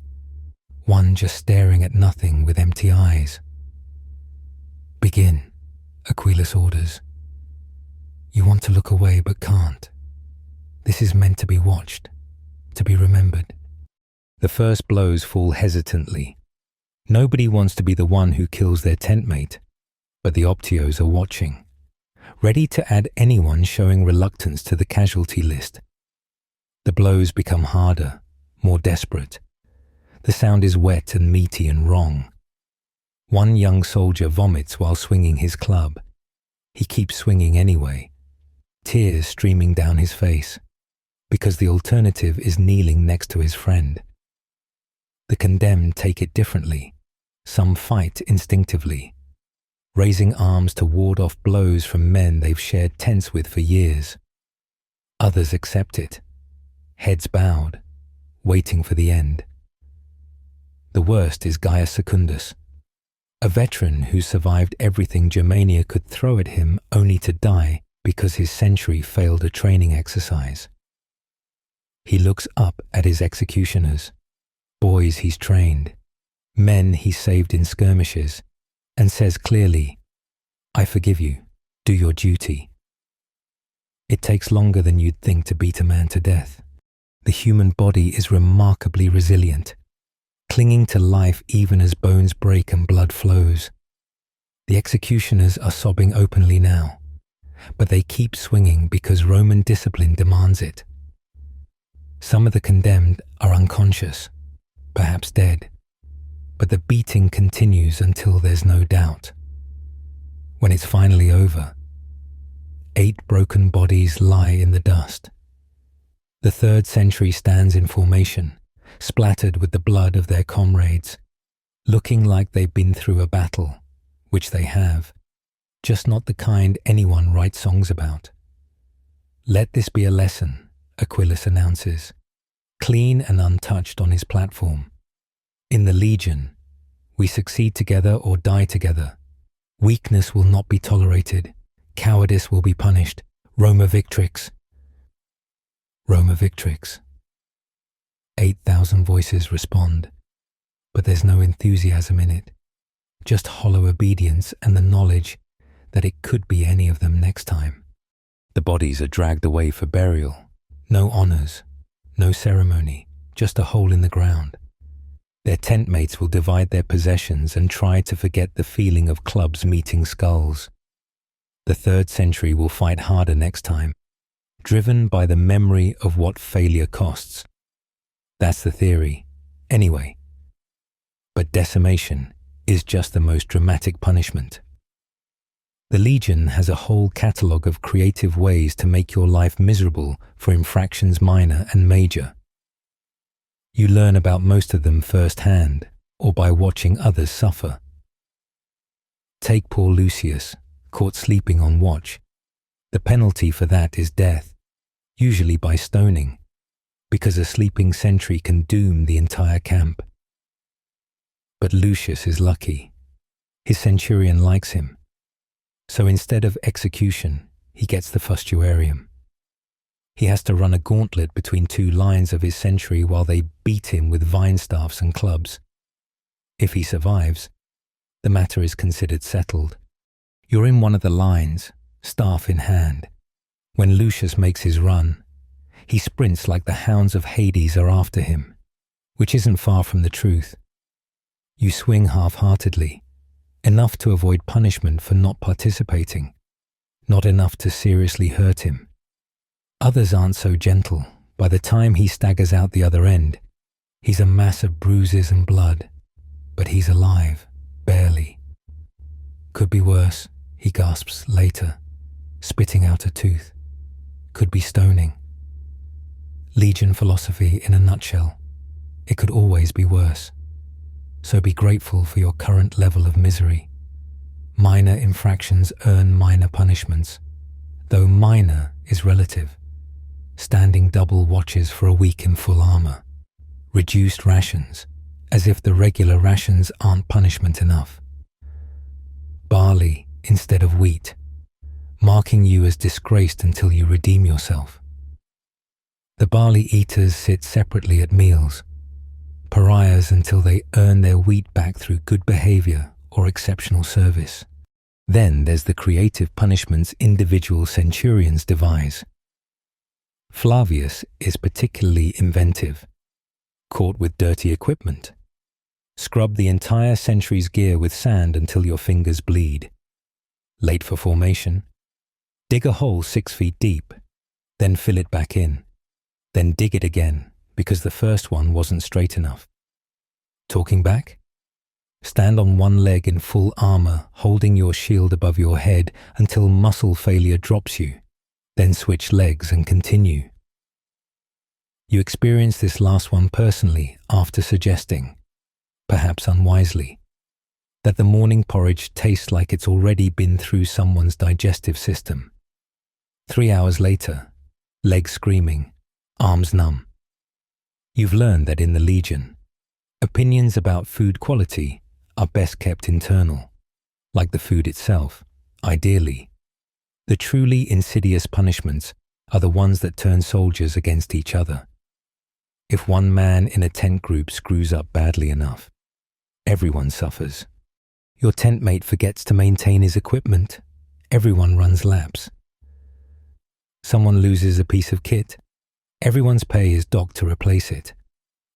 one just staring at nothing with empty eyes. Begin, Aquilus orders. You want to look away but can't. This is meant to be watched, to be remembered. The first blows fall hesitantly. Nobody wants to be the one who kills their tent mate, but the Optios are watching, ready to add anyone showing reluctance to the casualty list. The blows become harder, more desperate. The sound is wet and meaty and wrong. One young soldier vomits while swinging his club. He keeps swinging anyway, tears streaming down his face, because the alternative is kneeling next to his friend. The condemned take it differently. Some fight instinctively, raising arms to ward off blows from men they've shared tents with for years. Others accept it, heads bowed, waiting for the end. The worst is Gaius Secundus, a veteran who survived everything Germania could throw at him only to die because his century failed a training exercise. He looks up at his executioners, boys he's trained, men he saved in skirmishes, and says clearly, "I forgive you, do your duty." It takes longer than you'd think to beat a man to death. The human body is remarkably resilient, clinging to life even as bones break and blood flows. The executioners are sobbing openly now, but they keep swinging because Roman discipline demands it. Some of the condemned are unconscious, perhaps dead, but the beating continues until there's no doubt. When it's finally over, 8 broken bodies lie in the dust. The 3rd century stands in formation, splattered with the blood of their comrades, looking like they've been through a battle, which they have, just not the kind anyone writes songs about. Let this be a lesson, Aquilus announces, clean and untouched on his platform. In the Legion, we succeed together or die together. Weakness will not be tolerated. Cowardice will be punished. Roma Victrix. Roma Victrix. 8,000 voices respond, but there's no enthusiasm in it, just hollow obedience and the knowledge that it could be any of them next time. The bodies are dragged away for burial. No honors, no ceremony, just a hole in the ground. Their tent mates will divide their possessions and try to forget the feeling of clubs meeting skulls. The 3rd century will fight harder next time, driven by the memory of what failure costs. That's the theory, anyway. But decimation is just the most dramatic punishment. The Legion has a whole catalogue of creative ways to make your life miserable for infractions minor and major. You learn about most of them firsthand or by watching others suffer. Take poor Lucius, caught sleeping on watch. The penalty for that is death, usually by stoning, because a sleeping sentry can doom the entire camp. But Lucius is lucky. His centurion likes him. So instead of execution, he gets the fustuarium. He has to run a gauntlet between 2 lines of his sentry while they beat him with vine staffs and clubs. If he survives, the matter is considered settled. You're in one of the lines, staff in hand. When Lucius makes his run, he sprints like the hounds of Hades are after him, which isn't far from the truth. You swing half-heartedly, enough to avoid punishment for not participating, not enough to seriously hurt him. Others aren't so gentle. By the time he staggers out the other end, he's a mass of bruises and blood, but he's alive, barely. Could be worse, he gasps later, spitting out a tooth. Could be stoning. Legion philosophy in a nutshell. It could always be worse. So be grateful for your current level of misery. Minor infractions earn minor punishments, though minor is relative. Standing double watches for a week in full armor. Reduced rations, as if the regular rations aren't punishment enough. Barley instead of wheat, marking you as disgraced until you redeem yourself. The barley eaters sit separately at meals, pariahs until they earn their wheat back through good behavior or exceptional service. Then there's the creative punishments individual centurions devise. Flavius is particularly inventive. Caught with dirty equipment. Scrub the entire sentry's gear with sand until your fingers bleed. Late for formation. Dig a hole 6 feet deep, then fill it back in. Then dig it again, because the first one wasn't straight enough. Talking back? Stand on one leg in full armor, holding your shield above your head until muscle failure drops you. Then switch legs and continue. You experience this last one personally after suggesting, perhaps unwisely, that the morning porridge tastes like it's already been through someone's digestive system. 3 hours later, legs screaming, arms numb. You've learned that in the Legion, opinions about food quality are best kept internal, like the food itself, ideally. The truly insidious punishments are the ones that turn soldiers against each other. If one man in a tent group screws up badly enough, everyone suffers. Your tent mate forgets to maintain his equipment. Everyone runs laps. Someone loses a piece of kit. Everyone's pay is docked to replace it.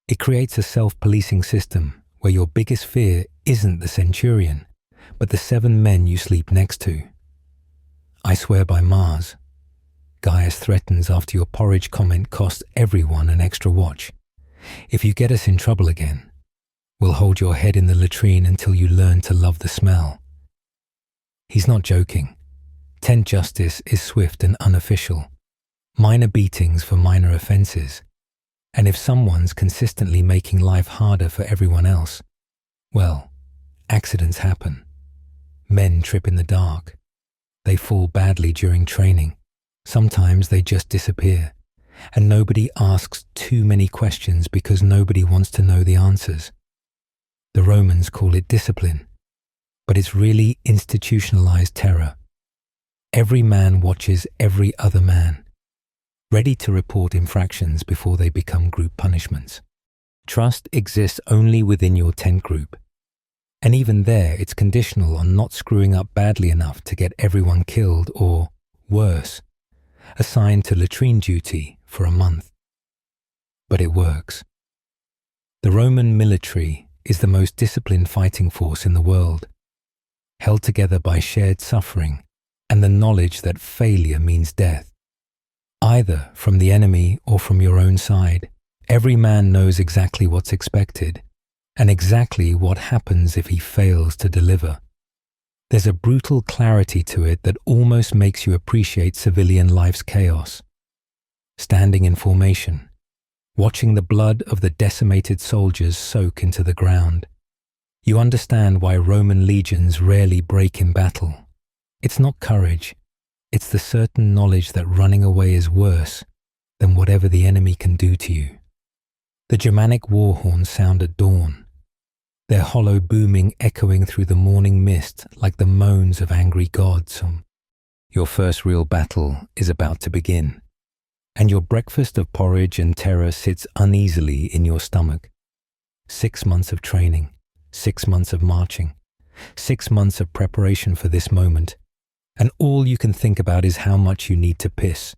It creates a self-policing system where your biggest fear isn't the centurion, but the 7 men you sleep next to. I swear by Mars, Gaius threatens after your porridge comment cost everyone an extra watch. If you get us in trouble again, we'll hold your head in the latrine until you learn to love the smell. He's not joking. Tent justice is swift and unofficial. Minor beatings for minor offences. And if someone's consistently making life harder for everyone else, well, accidents happen. Men trip in the dark. They fall badly during training. Sometimes they just disappear. And nobody asks too many questions because nobody wants to know the answers. The Romans call it discipline, but it's really institutionalized terror. Every man watches every other man, ready to report infractions before they become group punishments. Trust exists only within your tent group, and even there it's conditional on not screwing up badly enough to get everyone killed or, worse, assigned to latrine duty for a month. But it works. The Roman military is the most disciplined fighting force in the world, held together by shared suffering and the knowledge that failure means death. Either from the enemy or from your own side, every man knows exactly what's expected and exactly what happens if he fails to deliver. There's a brutal clarity to it that almost makes you appreciate civilian life's chaos. Standing in formation, watching the blood of the decimated soldiers soak into the ground, you understand why Roman legions rarely break in battle. It's not courage, it's the certain knowledge that running away is worse than whatever the enemy can do to you. The Germanic war horns sound at dawn, their hollow booming echoing through the morning mist like the moans of angry gods. Your first real battle is about to begin, and your breakfast of porridge and terror sits uneasily in your stomach. 6 months of training, 6 months of marching, 6 months of preparation for this moment, and all you can think about is how much you need to piss.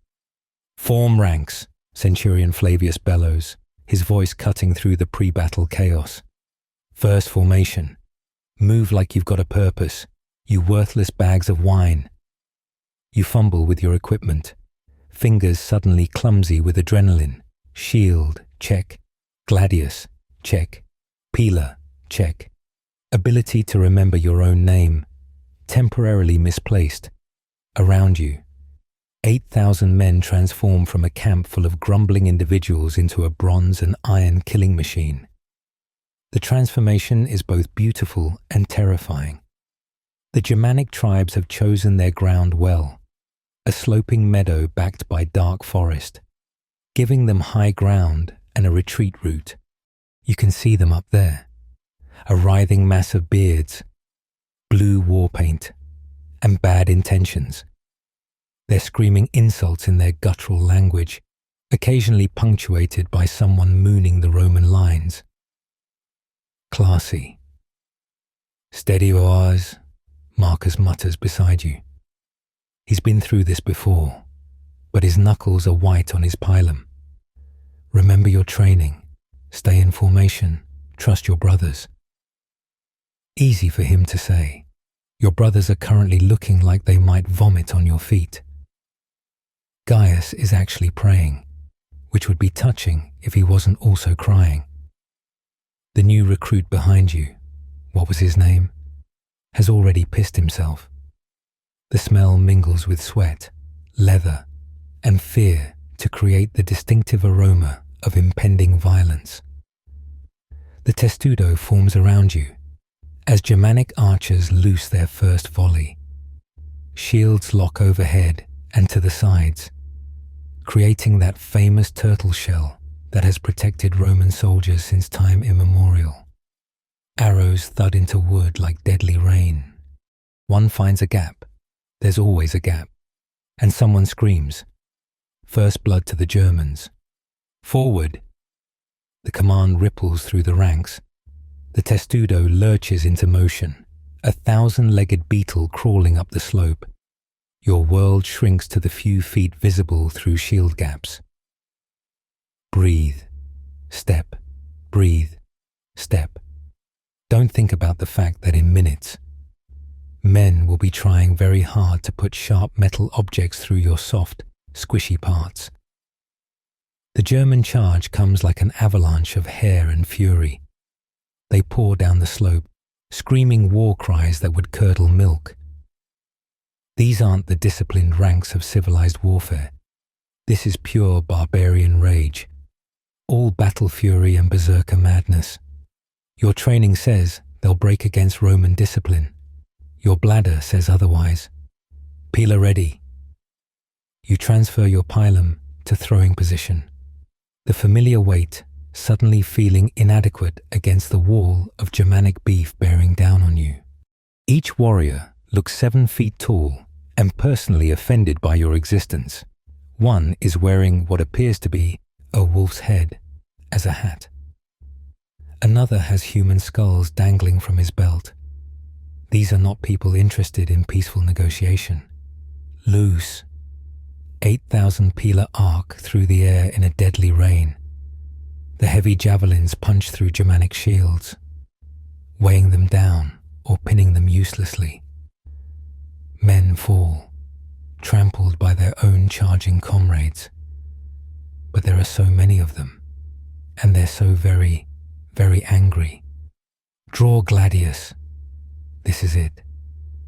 Form ranks, Centurion Flavius bellows, his voice cutting through the pre-battle chaos. First formation. Move like you've got a purpose, you worthless bags of wine. You fumble with your equipment, fingers suddenly clumsy with adrenaline. Shield, check. Gladius, check. Peeler, check. Ability to remember your own name, temporarily misplaced. Around you, 8,000 men transform from a camp full of grumbling individuals into a bronze and iron killing machine. The transformation is both beautiful and terrifying. The Germanic tribes have chosen their ground well, a sloping meadow backed by dark forest, giving them high ground and a retreat route. You can see them up there, a writhing mass of beards, blue war paint, and bad intentions. They're screaming insults in their guttural language, occasionally punctuated by someone mooning the Roman lines. Classy. Steady your eyes, Marcus mutters beside you. He's been through this before, but his knuckles are white on his pilum. Remember your training, stay in formation, trust your brothers. Easy for him to say. Your brothers are currently looking like they might vomit on your feet. Gaius is actually praying, which would be touching if he wasn't also crying. The new recruit behind you, what was his name, has already pissed himself. The smell mingles with sweat, leather, and fear to create the distinctive aroma of impending violence. The testudo forms around you as Germanic archers loose their first volley. Shields lock overhead and to the sides, creating that famous turtle shell that has protected Roman soldiers since time immemorial. Arrows thud into wood like deadly rain. One finds a gap. There's always a gap. And someone screams. First blood to the Germans. Forward! The command ripples through the ranks. The testudo lurches into motion, a 1,000-legged beetle crawling up the slope. Your world shrinks to the few feet visible through shield gaps. Breathe. Step. Breathe. Step. Don't think about the fact that in minutes, Men will be trying very hard to put sharp metal objects through your soft, squishy parts. The German charge comes like an avalanche of hair and fury. They pour down the slope, screaming war cries that would curdle milk. These aren't the disciplined ranks of civilized warfare. This is pure barbarian rage, all battle fury and berserker madness. Your training says they'll break against Roman discipline. Your bladder says otherwise. Pila ready. You transfer your pilum to throwing position, the familiar weight suddenly feeling inadequate against the wall of Germanic beef bearing down on you. Each warrior looks 7 feet tall and personally offended by your existence. One is wearing what appears to be a wolf's head as a hat. Another has human skulls dangling from his belt. These are not people interested in peaceful negotiation. Loose. 8,000 pila arc through the air in a deadly rain. The heavy javelins punch through Germanic shields, weighing them down or pinning them uselessly. Men fall, trampled by their own charging comrades. But there are so many of them, and they're so very, very angry. Draw gladius. This is it,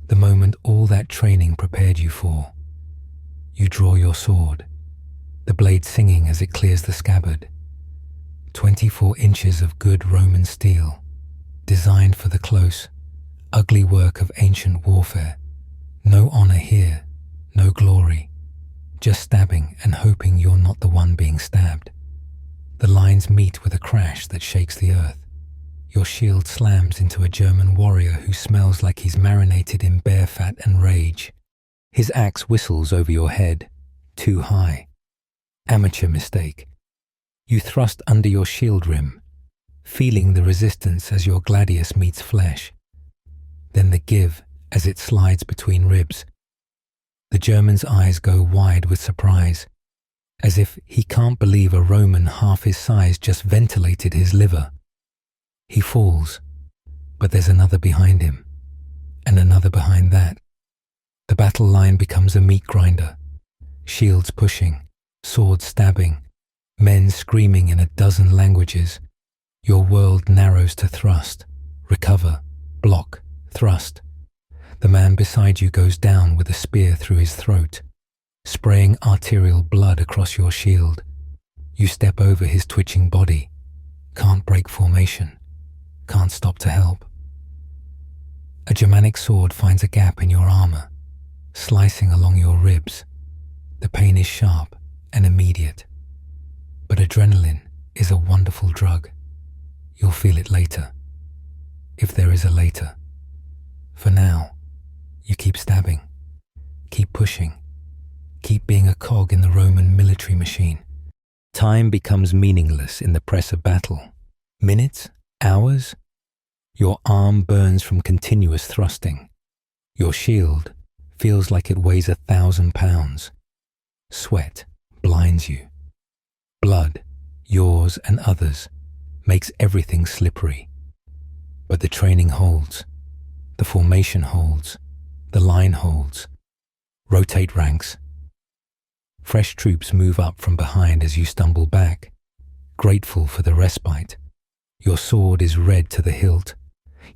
the moment all that training prepared you for. You draw your sword, the blade singing as it clears the scabbard. 24 inches of good Roman steel, designed for the close, ugly work of ancient warfare. No honor here, no glory, just stabbing and hoping you're not the one being stabbed. The lines meet with a crash that shakes the earth. Your shield slams into a German warrior who smells like he's marinated in bear fat and rage. His axe whistles over your head, too high. Amateur mistake. You thrust under your shield rim, feeling the resistance as your gladius meets flesh. Then the give as it slides between ribs. The German's eyes go wide with surprise, as if he can't believe a Roman half his size just ventilated his liver. He falls, but there's another behind him, and another behind that. The battle line becomes a meat grinder, shields pushing, swords stabbing, men screaming in a dozen languages. Your world narrows to thrust, recover, block, thrust. The man beside you goes down with a spear through his throat, spraying arterial blood across your shield. You step over his twitching body, can't break formation, can't stop to help. A Germanic sword finds a gap in your armor, slicing along your ribs. The pain is sharp and immediate. But adrenaline is a wonderful drug. You'll feel it later, if there is a later. For now, you keep stabbing, keep pushing, keep being a cog in the Roman military machine. Time becomes meaningless in the press of battle. Minutes? Hours? Your arm burns from continuous thrusting. Your shield feels like it weighs 1,000 pounds. Sweat blinds you. Blood, yours and others, makes everything slippery. But the training holds. The formation holds. The line holds. Rotate ranks. Fresh troops move up from behind as you stumble back, grateful for the respite. Your sword is red to the hilt.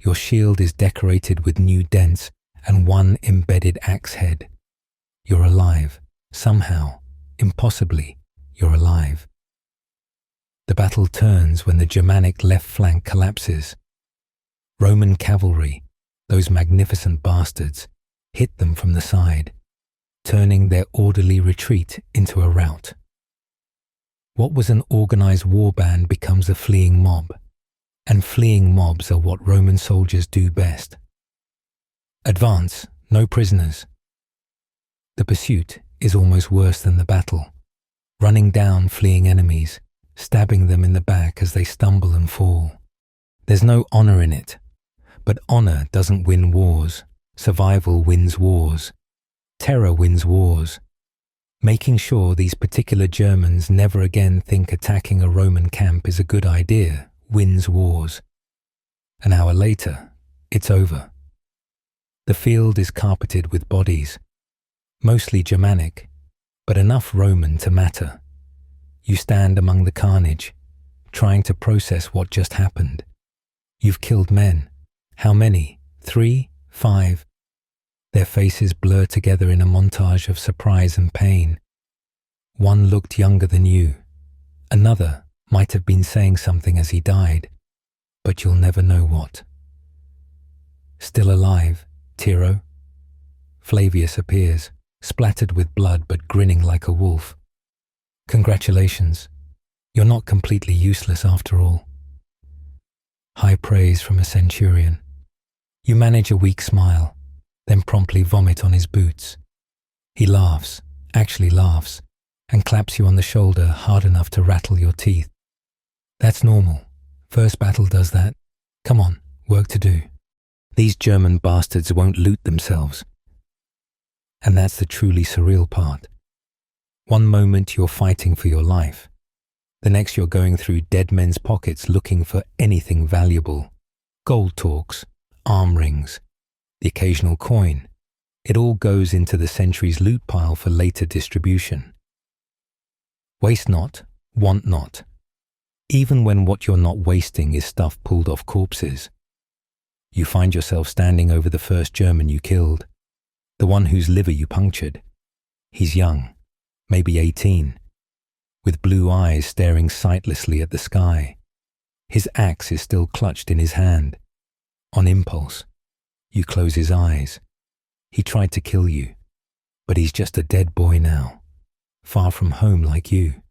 Your shield is decorated with new dents and one embedded axe head. You're alive. Somehow, impossibly, you're alive. The battle turns when the Germanic left flank collapses. Roman cavalry, those magnificent bastards, hit them from the side, turning their orderly retreat into a rout. What was an organized war band becomes a fleeing mob, and fleeing mobs are what Roman soldiers do best. Advance, no prisoners. The pursuit is almost worse than the battle, running down fleeing enemies, stabbing them in the back as they stumble and fall. There's no honor in it, but honor doesn't win wars. Survival wins wars. Terror wins wars. Making sure these particular Germans never again think attacking a Roman camp is a good idea wins wars. An hour later, it's over. The field is carpeted with bodies, mostly Germanic, but enough Roman to matter. You stand among the carnage, trying to process what just happened. You've killed men. How many? 3? 5? Their faces blur together in a montage of surprise and pain. One looked younger than you. Another might have been saying something as he died, but you'll never know what. Still alive, Tiro? Flavius appears, splattered with blood but grinning like a wolf. Congratulations. You're not completely useless after all. High praise from a centurion. You manage a weak smile, then promptly vomit on his boots. He laughs, actually laughs, and claps you on the shoulder hard enough to rattle your teeth. That's normal. First battle does that. Come on, work to do. These German bastards won't loot themselves. And that's the truly surreal part. One moment you're fighting for your life. The next you're going through dead men's pockets looking for anything valuable. Gold talks, arm rings, the occasional coin. It all goes into the century's loot pile for later distribution. Waste not, want not. Even when what you're not wasting is stuff pulled off corpses. You find yourself standing over the first German you killed, the one whose liver you punctured. He's young, maybe 18, with blue eyes staring sightlessly at the sky. His axe is still clutched in his hand. On impulse, you close his eyes. He tried to kill you, but he's just a dead boy now, far from home like you.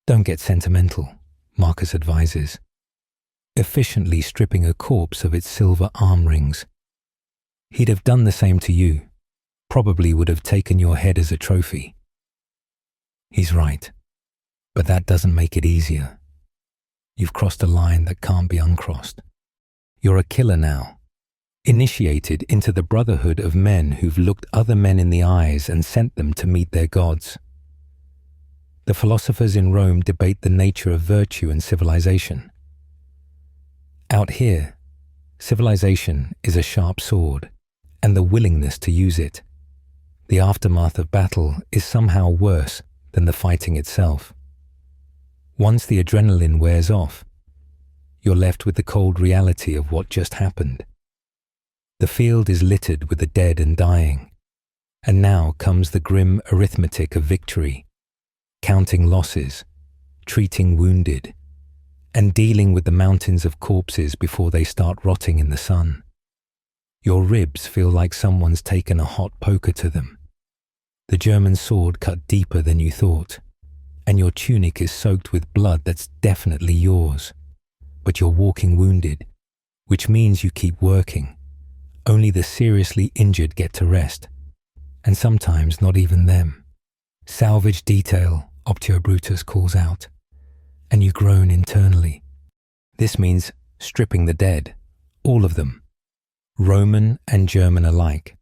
Don't get sentimental, Marcus advises, efficiently stripping a corpse of its silver arm rings. He'd have done the same to you, probably would have taken your head as a trophy. He's right, but that doesn't make it easier. You've crossed a line that can't be uncrossed. You're a killer now, initiated into the brotherhood of men who've looked other men in the eyes and sent them to meet their gods. The philosophers in Rome debate the nature of virtue and civilization. Out here, civilization is a sharp sword and the willingness to use it. The aftermath of battle is somehow worse than the fighting itself. Once the adrenaline wears off, you're left with the cold reality of what just happened. The field is littered with the dead and dying, and now comes the grim arithmetic of victory, counting losses, treating wounded, and dealing with the mountains of corpses before they start rotting in the sun. Your ribs feel like someone's taken a hot poker to them. The German sword cut deeper than you thought, and your tunic is soaked with blood that's definitely yours. But you're walking wounded, which means you keep working. Only the seriously injured get to rest, and sometimes not even them. Salvage detail, Optio Brutus calls out, and you groan internally. This means stripping the dead, all of them, Roman and German alike.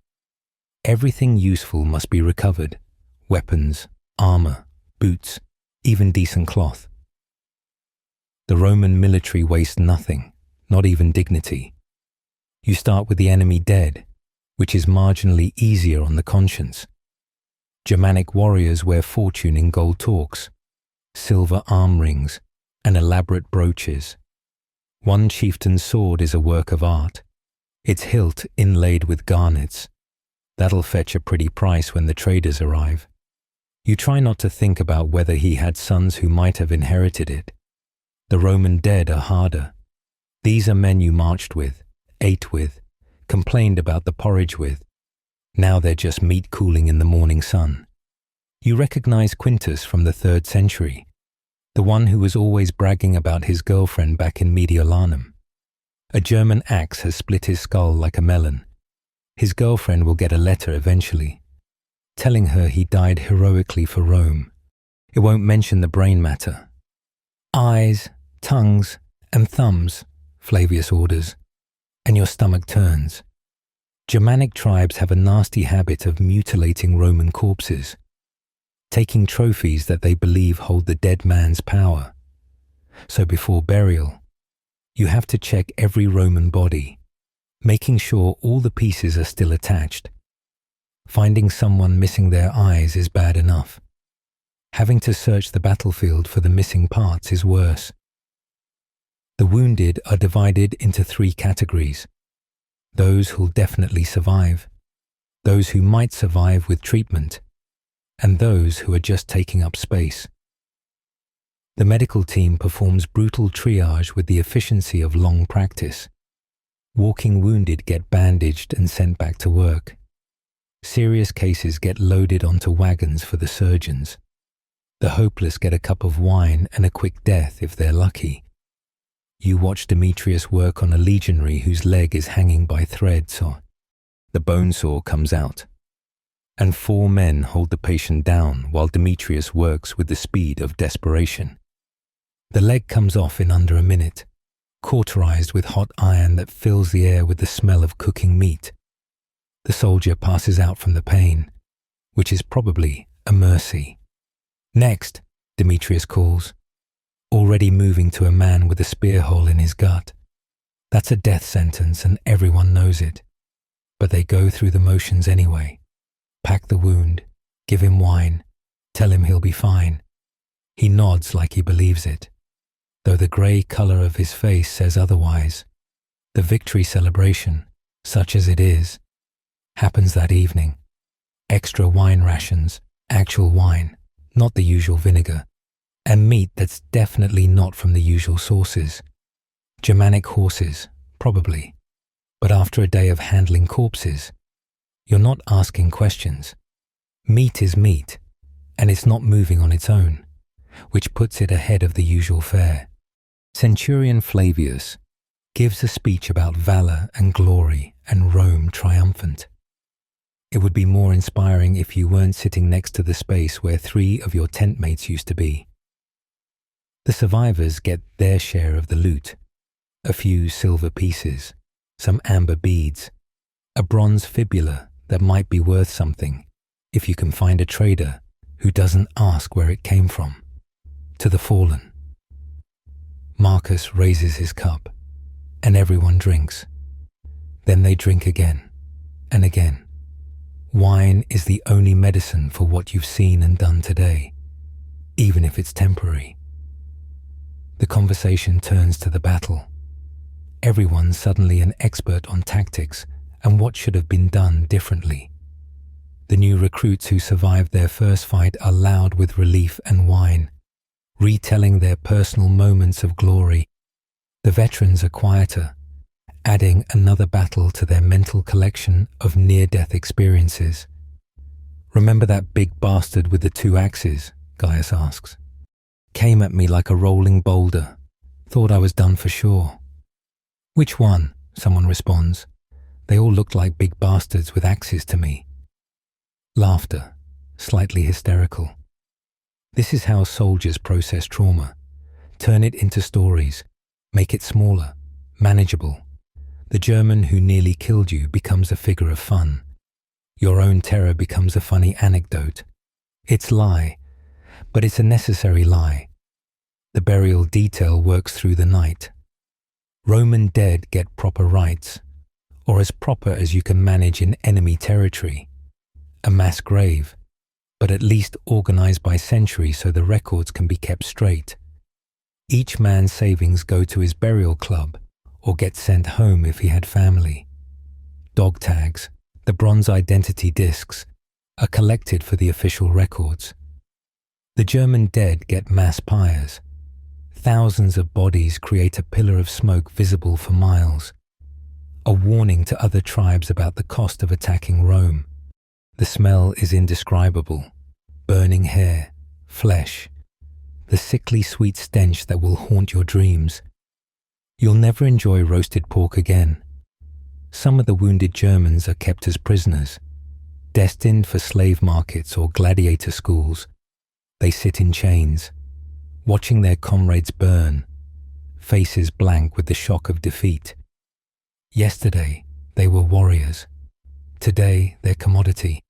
Everything useful must be recovered: weapons, armor, boots, even decent cloth. The Roman military wastes nothing, not even dignity. You start with the enemy dead, which is marginally easier on the conscience. Germanic warriors wear fortune in gold torques, silver arm rings, and elaborate brooches. One chieftain's sword is a work of art, its hilt inlaid with garnets. That'll fetch a pretty price when the traders arrive. You try not to think about whether he had sons who might have inherited it. The Roman dead are harder. These are men you marched with, ate with, complained about the porridge with. Now they're just meat cooling in the morning sun. You recognize Quintus from the 3rd century, the one who was always bragging about his girlfriend back in Mediolanum. A German axe has split his skull like a melon. His girlfriend will get a letter eventually, telling her he died heroically for Rome. It won't mention the brain matter. Eyes, tongues, and thumbs, Flavius orders, and your stomach turns. Germanic tribes have a nasty habit of mutilating Roman corpses, taking trophies that they believe hold the dead man's power. So before burial, you have to check every Roman body, making sure all the pieces are still attached. Finding someone missing their eyes is bad enough. Having to search the battlefield for the missing parts is worse. The wounded are divided into 3 categories: those who'll definitely survive, those who might survive with treatment, and those who are just taking up space. The medical team performs brutal triage with the efficiency of long practice. Walking wounded get bandaged and sent back to work. Serious cases get loaded onto wagons for the surgeons. The hopeless get a cup of wine and a quick death if they're lucky. You watch Demetrius work on a legionary whose leg is hanging by threads, or the bone saw comes out, and 4 men hold the patient down while Demetrius works with the speed of desperation. The leg comes off in under a minute, cauterized with hot iron that fills the air with the smell of cooking meat. The soldier passes out from the pain, which is probably a mercy. "Next," Demetrius calls, already moving to a man with a spear hole in his gut. That's a death sentence and everyone knows it, but they go through the motions anyway. Pack the wound, give him wine, tell him he'll be fine. He nods like he believes it, though the grey colour of his face says otherwise. The victory celebration, such as it is, happens that evening. Extra wine rations, actual wine, not the usual vinegar, and meat that's definitely not from the usual sources. Germanic horses, probably, but after a day of handling corpses, you're not asking questions. Meat is meat, and it's not moving on its own, which puts it ahead of the usual fare. Centurion Flavius gives a speech about valour and glory and Rome triumphant. It would be more inspiring if you weren't sitting next to the space where 3 of your tent mates used to be. The survivors get their share of the loot: a few silver pieces, some amber beads, a bronze fibula that might be worth something if you can find a trader who doesn't ask where it came from. To the fallen. Marcus raises his cup, and everyone drinks. Then they drink again and again. Wine is the only medicine for what you've seen and done today, even if it's temporary. The conversation turns to the battle. Everyone's suddenly an expert on tactics and what should have been done differently. The new recruits who survived their first fight are loud with relief and wine, retelling their personal moments of glory. The veterans are quieter, adding another battle to their mental collection of near-death experiences. "Remember that big bastard with the 2 axes?" Gaius asks. "Came at me like a rolling boulder. Thought I was done for sure." "Which one?" someone responds. "They all looked like big bastards with axes to me." Laughter, slightly hysterical. This is how soldiers process trauma. Turn it into stories. Make it smaller, manageable. The German who nearly killed you becomes a figure of fun. Your own terror becomes a funny anecdote. It's lie, but it's a necessary lie. The burial detail works through the night. Roman dead get proper rites, or as proper as you can manage in enemy territory. A mass grave, but at least organized by century so the records can be kept straight. Each man's savings go to his burial club or get sent home if he had family. Dog tags, the bronze identity discs, are collected for the official records. The German dead get mass pyres. Thousands of bodies create a pillar of smoke visible for miles, a warning to other tribes about the cost of attacking Rome. The smell is indescribable: burning hair, flesh, the sickly sweet stench that will haunt your dreams. You'll never enjoy roasted pork again. Some of the wounded Germans are kept as prisoners, destined for slave markets or gladiator schools. They sit in chains, watching their comrades burn, faces blank with the shock of defeat. Yesterday, they were warriors. Today, they're commodity.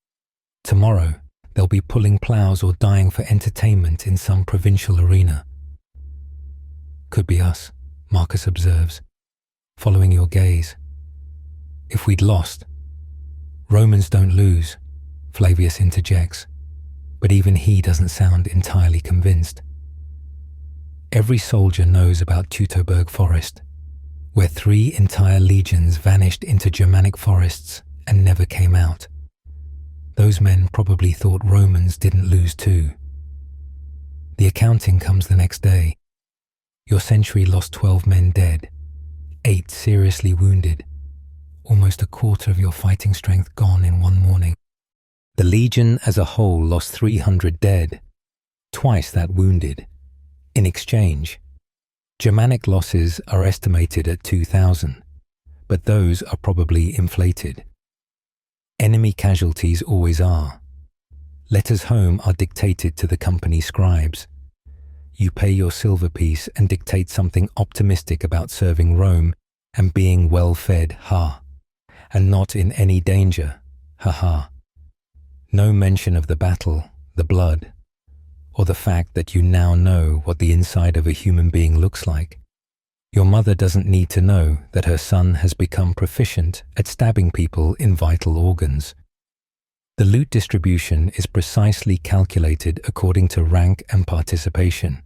Tomorrow, they'll be pulling plows or dying for entertainment in some provincial arena. "Could be us," Marcus observes, following your gaze. if we'd lost. Romans don't lose, Flavius interjects, but even he doesn't sound entirely convinced. Every soldier knows about Teutoburg Forest, where 3 entire legions vanished into Germanic forests and never came out. Those men probably thought Romans didn't lose too. The accounting comes the next day. Your century lost 12 men dead, 8 seriously wounded, almost a quarter of your fighting strength gone in one morning. The legion as a whole lost 300 dead, twice that wounded. In exchange, Germanic losses are estimated at 2,000, but those are probably inflated. Enemy casualties always are. Letters home are dictated to the company scribes. You pay your silver piece and dictate something optimistic about serving Rome and being well-fed, and not in any danger, No mention of the battle, the blood, or the fact that you now know what the inside of a human being looks like. Your mother doesn't need to know that her son has become proficient at stabbing people in vital organs. The loot distribution is precisely calculated according to rank and participation.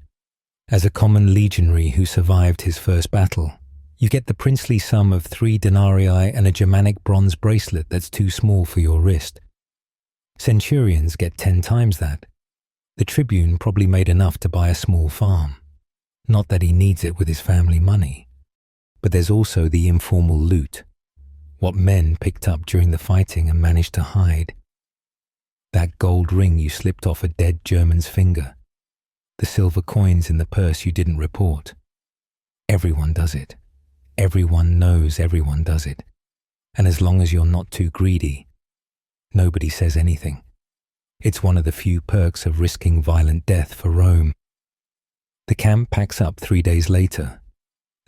As a common legionary who survived his first battle, you get the princely sum of 3 denarii and a Germanic bronze bracelet that's too small for your wrist. Centurions get 10 times that. The tribune probably made enough to buy a small farm. Not that he needs it with his family money. But there's also the informal loot, what men picked up during the fighting and managed to hide. That gold ring you slipped off a dead German's finger, the silver coins in the purse you didn't report. Everyone does it. Everyone knows everyone does it. And as long as you're not too greedy, nobody says anything. It's one of the few perks of risking violent death for Rome. The camp packs up 3 days later,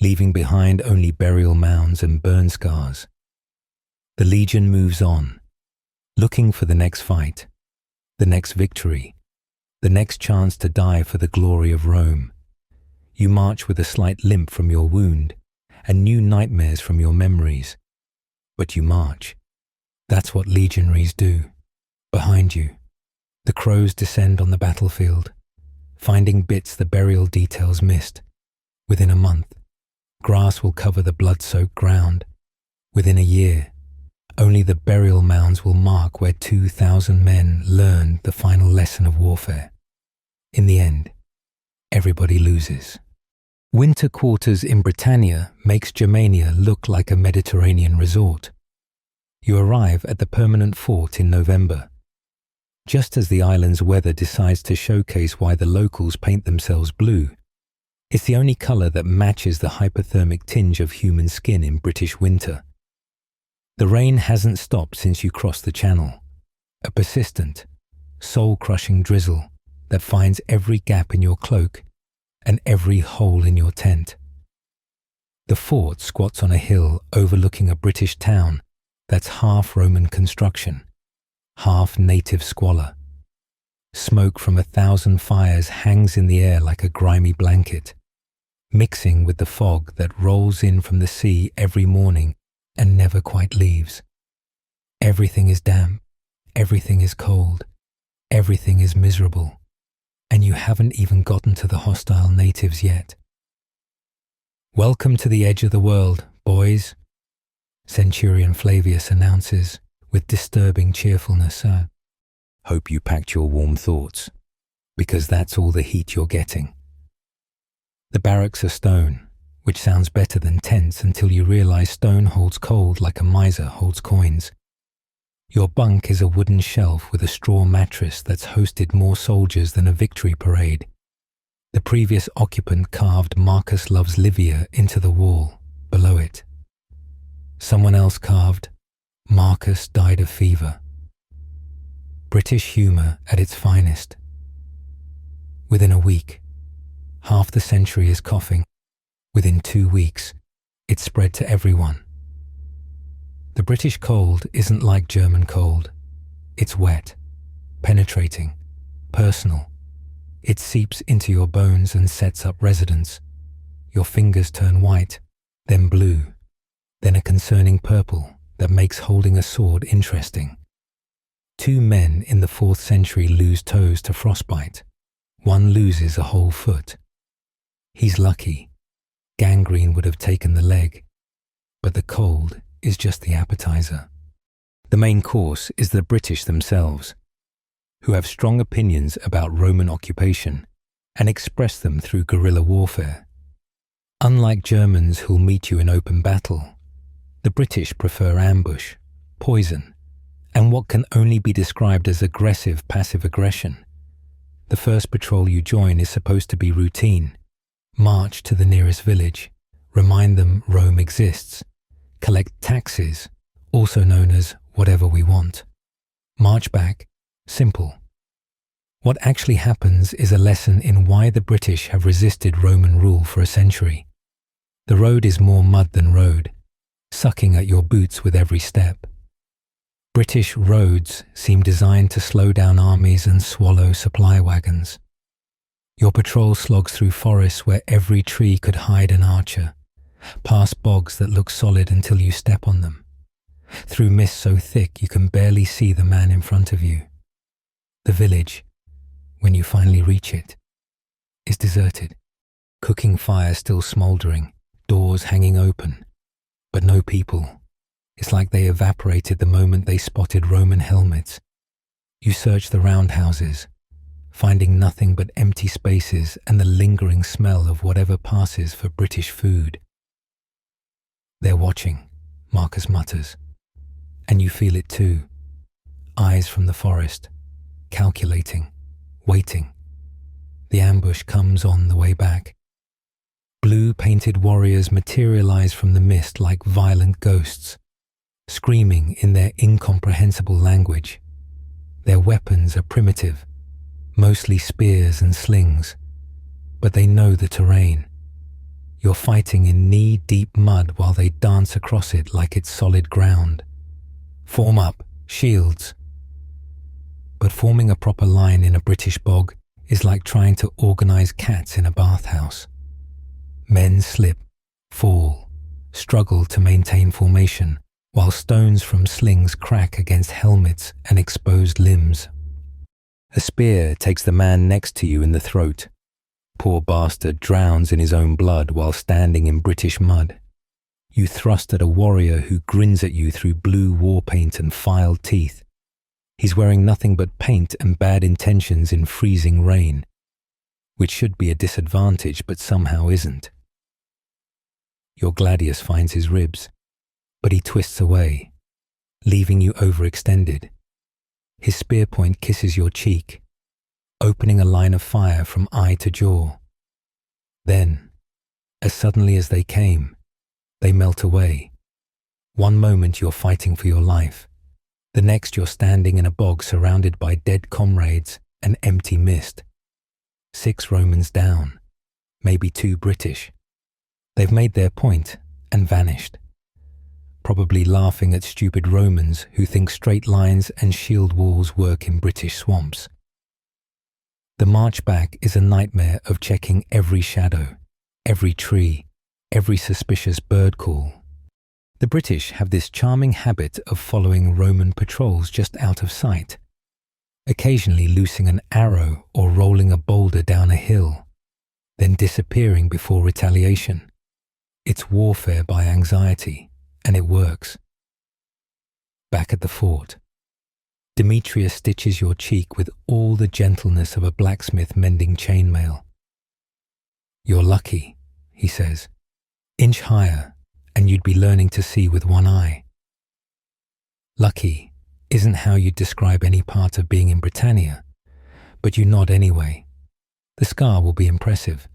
leaving behind only burial mounds and burn scars. The legion moves on, looking for the next fight, the next victory, the next chance to die for the glory of Rome. You march with a slight limp from your wound and new nightmares from your memories. But you march. That's what legionaries do. Behind you, the crows descend on the battlefield, finding bits the burial details missed. Within a month, grass will cover the blood-soaked ground. Within a year, only the burial mounds will mark where 2,000 men learned the final lesson of warfare. In the end, everybody loses. Winter quarters in Britannia makes Germania look like a Mediterranean resort. You arrive at the permanent fort in November, just as the island's weather decides to showcase why the locals paint themselves blue. It's the only colour that matches the hypothermic tinge of human skin in British winter. The rain hasn't stopped since you crossed the channel, a persistent, soul-crushing drizzle that finds every gap in your cloak and every hole in your tent. The fort squats on a hill overlooking a British town that's half Roman construction, half native squalor. Smoke from 1,000 fires hangs in the air like a grimy blanket, mixing with the fog that rolls in from the sea every morning and never quite leaves. Everything is damp, everything is cold, everything is miserable, and you haven't even gotten to the hostile natives yet. "Welcome to the edge of the world, boys," Centurion Flavius announces with disturbing cheerfulness. Hope you packed your warm thoughts, because that's all the heat you're getting. The barracks are stone, which sounds better than tents until you realize stone holds cold like a miser holds coins. Your bunk is a wooden shelf with a straw mattress that's hosted more soldiers than a victory parade. The previous occupant carved "Marcus loves Livia" into the wall below it. Someone else carved "Marcus died of fever." British humour at its finest. Within a week, half the century is coughing. Within 2 weeks, it's spread to everyone. The British cold isn't like German cold. It's wet, penetrating, personal. It seeps into your bones and sets up residence. Your fingers turn white, then blue, then a concerning purple that makes holding a sword interesting. 2 men in the 4th century lose toes to frostbite. One loses a whole foot. He's lucky. Gangrene would have taken the leg, but the cold is just the appetizer. The main course is the British themselves, who have strong opinions about Roman occupation and express them through guerrilla warfare. Unlike Germans who'll meet you in open battle, the British prefer ambush, poison, and what can only be described as aggressive passive aggression. The first patrol you join is supposed to be routine. March to the nearest village, remind them Rome exists, collect taxes, also known as whatever we want. March back, simple. What actually happens is a lesson in why the British have resisted Roman rule for a century. The road is more mud than road, sucking at your boots with every step. British roads seem designed to slow down armies and swallow supply wagons. Your patrol slogs through forests where every tree could hide an archer, past bogs that look solid until you step on them, through mist so thick you can barely see the man in front of you. The village, when you finally reach it, is deserted, cooking fire still smouldering, doors hanging open, but no people. It's like they evaporated the moment they spotted Roman helmets. You search the roundhouses, finding nothing but empty spaces and the lingering smell of whatever passes for British food. They're watching, Marcus mutters, and you feel it too. Eyes from the forest, calculating, waiting. The ambush comes on the way back. Blue-painted warriors materialize from the mist like violent ghosts, screaming in their incomprehensible language. Their weapons are primitive, mostly spears and slings, but they know the terrain. You're fighting in knee-deep mud while they dance across it like it's solid ground. Form up, shields. But forming a proper line in a British bog is like trying to organize cats in a bathhouse. Men slip, fall, struggle to maintain formation, while stones from slings crack against helmets and exposed limbs. A spear takes the man next to you in the throat. Poor bastard drowns in his own blood while standing in British mud. You thrust at a warrior who grins at you through blue war paint and filed teeth. He's wearing nothing but paint and bad intentions in freezing rain, which should be a disadvantage but somehow isn't. Your gladius finds his ribs, but he twists away, leaving you overextended. His spear point kisses your cheek, opening a line of fire from eye to jaw. Then, as suddenly as they came, they melt away. One moment you're fighting for your life. The next you're standing in a bog surrounded by dead comrades and empty mist. 6 Romans down, maybe 2 British. They've made their point and vanished, probably laughing at stupid Romans who think straight lines and shield walls work in British swamps. The march back is a nightmare of checking every shadow, every tree, every suspicious bird call. The British have this charming habit of following Roman patrols just out of sight, occasionally loosing an arrow or rolling a boulder down a hill, then disappearing before retaliation. It's warfare by anxiety, and it works. Back at the fort, Demetrius stitches your cheek with all the gentleness of a blacksmith mending chainmail. "You're lucky," he says. "Inch higher, and you'd be learning to see with one eye." Lucky isn't how you'd describe any part of being in Britannia, but you nod anyway. The scar will be impressive,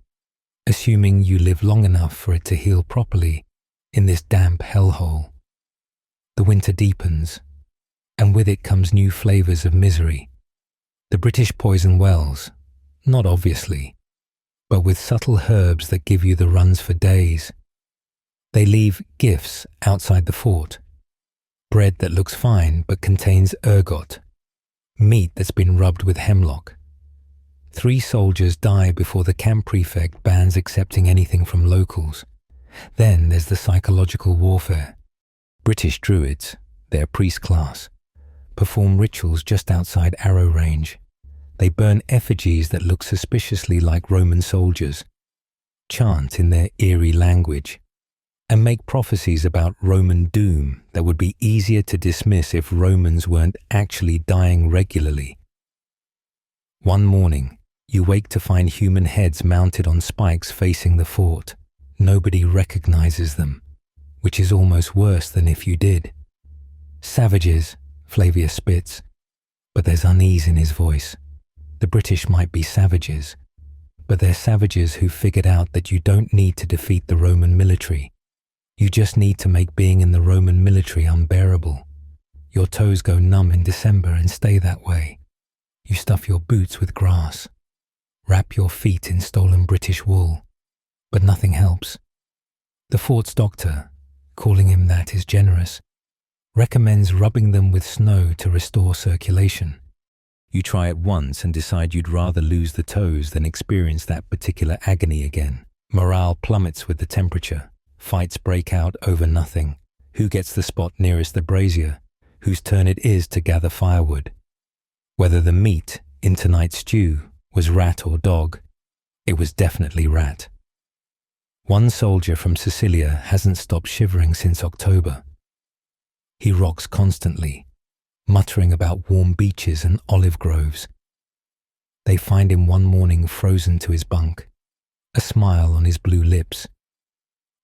assuming you live long enough for it to heal properly in this damp hellhole. The winter deepens, and with it comes new flavors of misery. The British poison wells, not obviously, but with subtle herbs that give you the runs for days. They leave gifts outside the fort. Bread that looks fine but contains ergot, meat that's been rubbed with hemlock. 3 soldiers die before the camp prefect bans accepting anything from locals. Then there's the psychological warfare. British Druids, their priest class, perform rituals just outside arrow range. They burn effigies that look suspiciously like Roman soldiers, chant in their eerie language, and make prophecies about Roman doom that would be easier to dismiss if Romans weren't actually dying regularly. One morning, you wake to find human heads mounted on spikes facing the fort. Nobody recognizes them, which is almost worse than if you did. Savages, Flavius spits, but there's unease in his voice. The British might be savages, but they're savages who figured out that you don't need to defeat the Roman military. You just need to make being in the Roman military unbearable. Your toes go numb in December and stay that way. You stuff your boots with grass, wrap your feet in stolen British wool, but nothing helps. The fort's doctor, calling him that is generous, recommends rubbing them with snow to restore circulation. You try it once and decide you'd rather lose the toes than experience that particular agony again. Morale plummets with the temperature. Fights break out over nothing. Who gets the spot nearest the brazier? Whose turn it is to gather firewood? Whether the meat in tonight's stew was rat or dog, it was definitely rat. One soldier from Sicilia hasn't stopped shivering since October. He rocks constantly, muttering about warm beaches and olive groves. They find him one morning frozen to his bunk, a smile on his blue lips.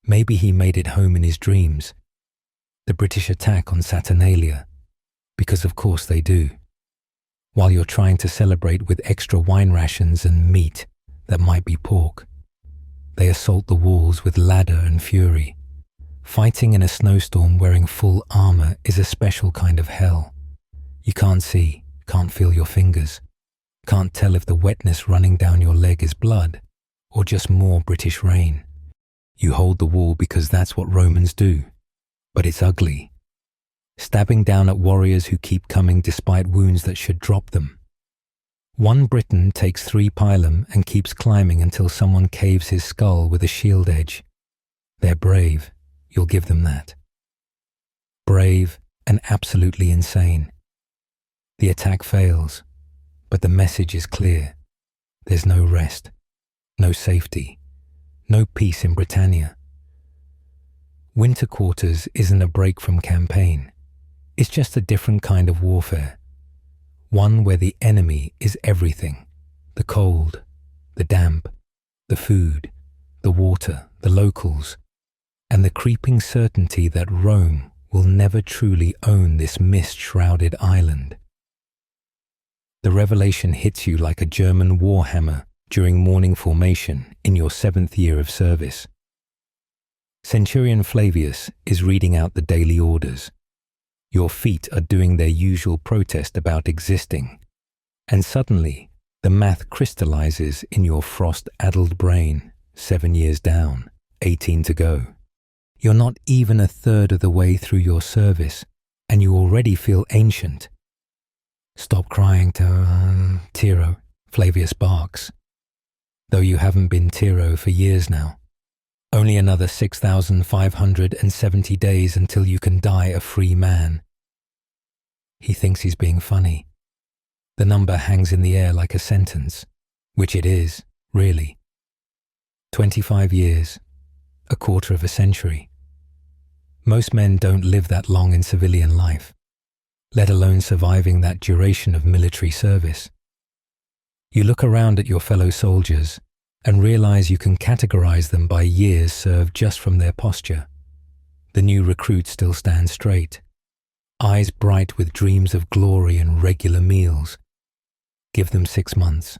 Maybe he made it home in his dreams. The British attack on Saturnalia, because of course they do. While you're trying to celebrate with extra wine rations and meat that might be pork, they assault the walls with ladder and fury. Fighting in a snowstorm wearing full armor is a special kind of hell. You can't see, can't feel your fingers, can't tell if the wetness running down your leg is blood or just more British rain. You hold the wall because that's what Romans do, but it's ugly. Stabbing down at warriors who keep coming despite wounds that should drop them. One Briton takes 3 pilum and keeps climbing until someone caves his skull with a shield edge. They're brave, you'll give them that. Brave and absolutely insane. The attack fails, but the message is clear. There's no rest, no safety, no peace in Britannia. Winter quarters isn't a break from campaign. It's just a different kind of warfare. One where the enemy is everything. The cold, the damp, the food, the water, the locals, and the creeping certainty that Rome will never truly own this mist-shrouded island. The revelation hits you like a German warhammer during morning formation in your 7th year of service. Centurion Flavius is reading out the daily orders. Your feet are doing their usual protest about existing, and suddenly the math crystallizes in your frost-addled brain, 7 years down, 18 to go. You're not even a third of the way through your service, and you already feel ancient. Stop crying, Tiro, Flavius barks. Though you haven't been Tiro for years now. Only another 6,570 days until you can die a free man. He thinks he's being funny. The number hangs in the air like a sentence, which it is, really. 25 years, a quarter of a century. Most men don't live that long in civilian life, let alone surviving that duration of military service. You look around at your fellow soldiers and realize you can categorize them by years served just from their posture. The new recruits still stand straight, eyes bright with dreams of glory and regular meals. Give them 6 months.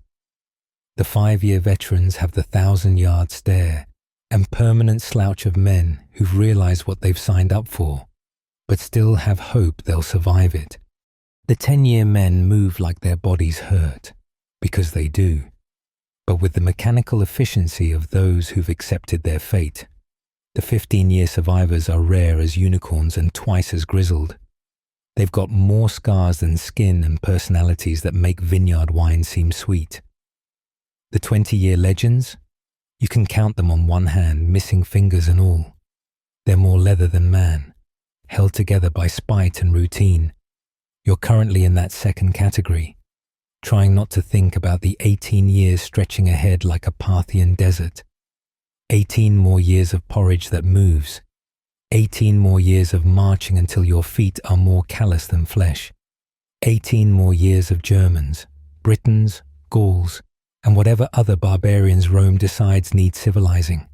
The 5-year veterans have the 1,000-yard stare and permanent slouch of men who've realized what they've signed up for, but still have hope they'll survive it. The 10-year men move like their bodies hurt, because they do, but with the mechanical efficiency of those who've accepted their fate. The 15-year survivors are rare as unicorns and twice as grizzled. They've got more scars than skin and personalities that make vineyard wine seem sweet. The 20-year legends? You can count them on one hand, missing fingers and all. They're more leather than man, held together by spite and routine. You're currently in that second category, trying not to think about the 18 years stretching ahead like a Parthian desert. 18 more years of porridge that moves. 18 more years of marching until your feet are more callous than flesh. 18 more years of Germans, Britons, Gauls, and whatever other barbarians Rome decides need civilizing.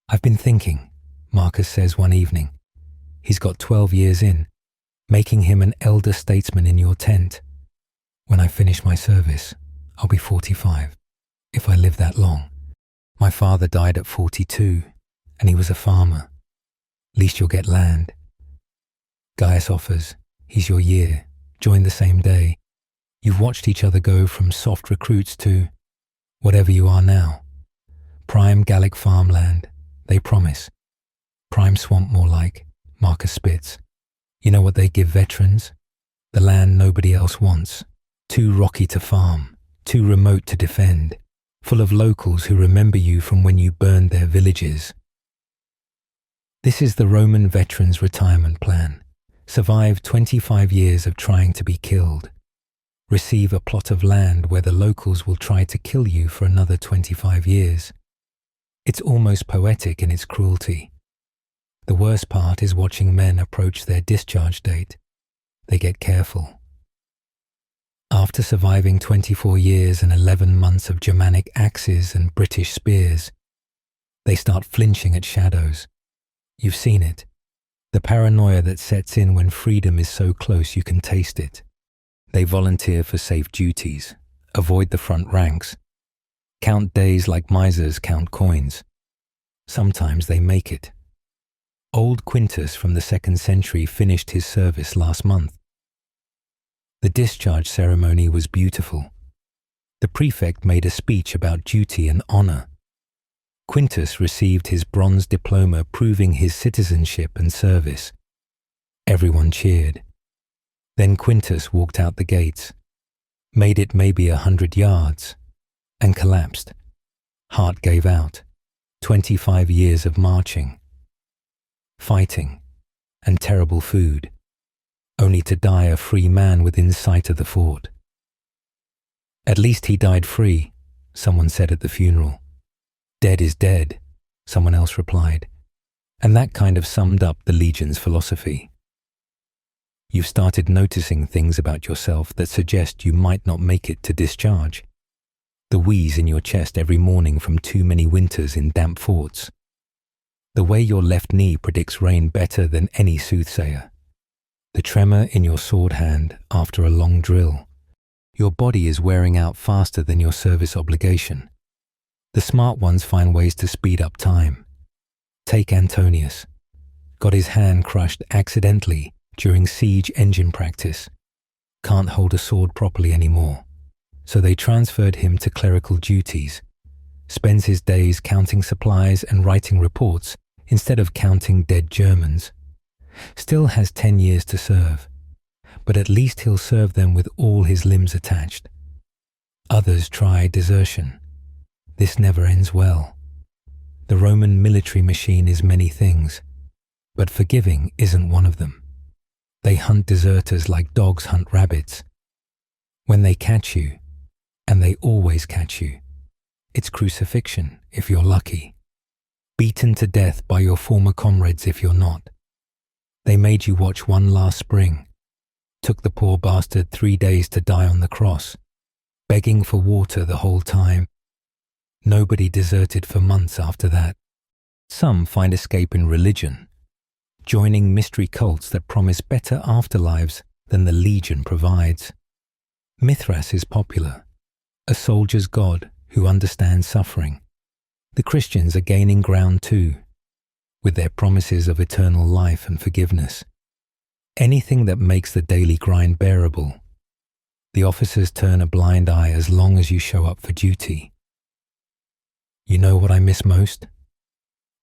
I've been thinking, Marcus says one evening. He's got 12 years in, making him an elder statesman in your tent. When I finish my service, I'll be 45, if I live that long. My father died at 42, and he was a farmer. Least you'll get land. Gaius offers, he's your year, join the same day. You've watched each other go from soft recruits to whatever you are now. Prime Gallic farmland, they promise. Prime swamp more like, Marcus spits. You know what they give veterans? The land nobody else wants. Too rocky to farm, too remote to defend, full of locals who remember you from when you burned their villages. This is the Roman veteran's retirement plan. Survive 25 years of trying to be killed. Receive a plot of land where the locals will try to kill you for another 25 years. It's almost poetic in its cruelty. The worst part is watching men approach their discharge date. They get careful. After surviving 24 years and 11 months of Germanic axes and British spears, they start flinching at shadows. You've seen it. The paranoia that sets in when freedom is so close you can taste it. They volunteer for safe duties, avoid the front ranks, count days like misers count coins. Sometimes they make it. Old Quintus from the 2nd century finished his service last month. The discharge ceremony was beautiful. The prefect made a speech about duty and honor. Quintus received his bronze diploma proving his citizenship and service. Everyone cheered. Then Quintus walked out the gates, made it maybe 100 yards, and collapsed. Heart gave out. 25 years of marching, fighting, and terrible food, only to die a free man within sight of the fort. At least he died free, someone said at the funeral. Dead is dead, someone else replied, and that kind of summed up the Legion's philosophy. You've started noticing things about yourself that suggest you might not make it to discharge. The wheeze in your chest every morning from too many winters in damp forts. The way your left knee predicts rain better than any soothsayer. The tremor in your sword hand after a long drill. Your body is wearing out faster than your service obligation. The smart ones find ways to speed up time. Take Antonius. Got his hand crushed accidentally during siege engine practice. Can't hold a sword properly anymore. So they transferred him to clerical duties. Spends his days counting supplies and writing reports instead of counting dead Germans. Still has 10 years to serve, but at least he'll serve them with all his limbs attached. Others try desertion. This never ends well. The Roman military machine is many things, but forgiving isn't one of them. They hunt deserters like dogs hunt rabbits. When they catch you, and they always catch you, it's crucifixion if you're lucky. Beaten to death by your former comrades if you're not. They made you watch one last spring. Took the poor bastard 3 days to die on the cross, begging for water the whole time. Nobody deserted for months after that. Some find escape in religion, joining mystery cults that promise better afterlives than the Legion provides. Mithras is popular, a soldier's god who understands suffering. The Christians are gaining ground too, with their promises of eternal life and forgiveness. Anything that makes the daily grind bearable. The officers turn a blind eye as long as you show up for duty. You know what I miss most?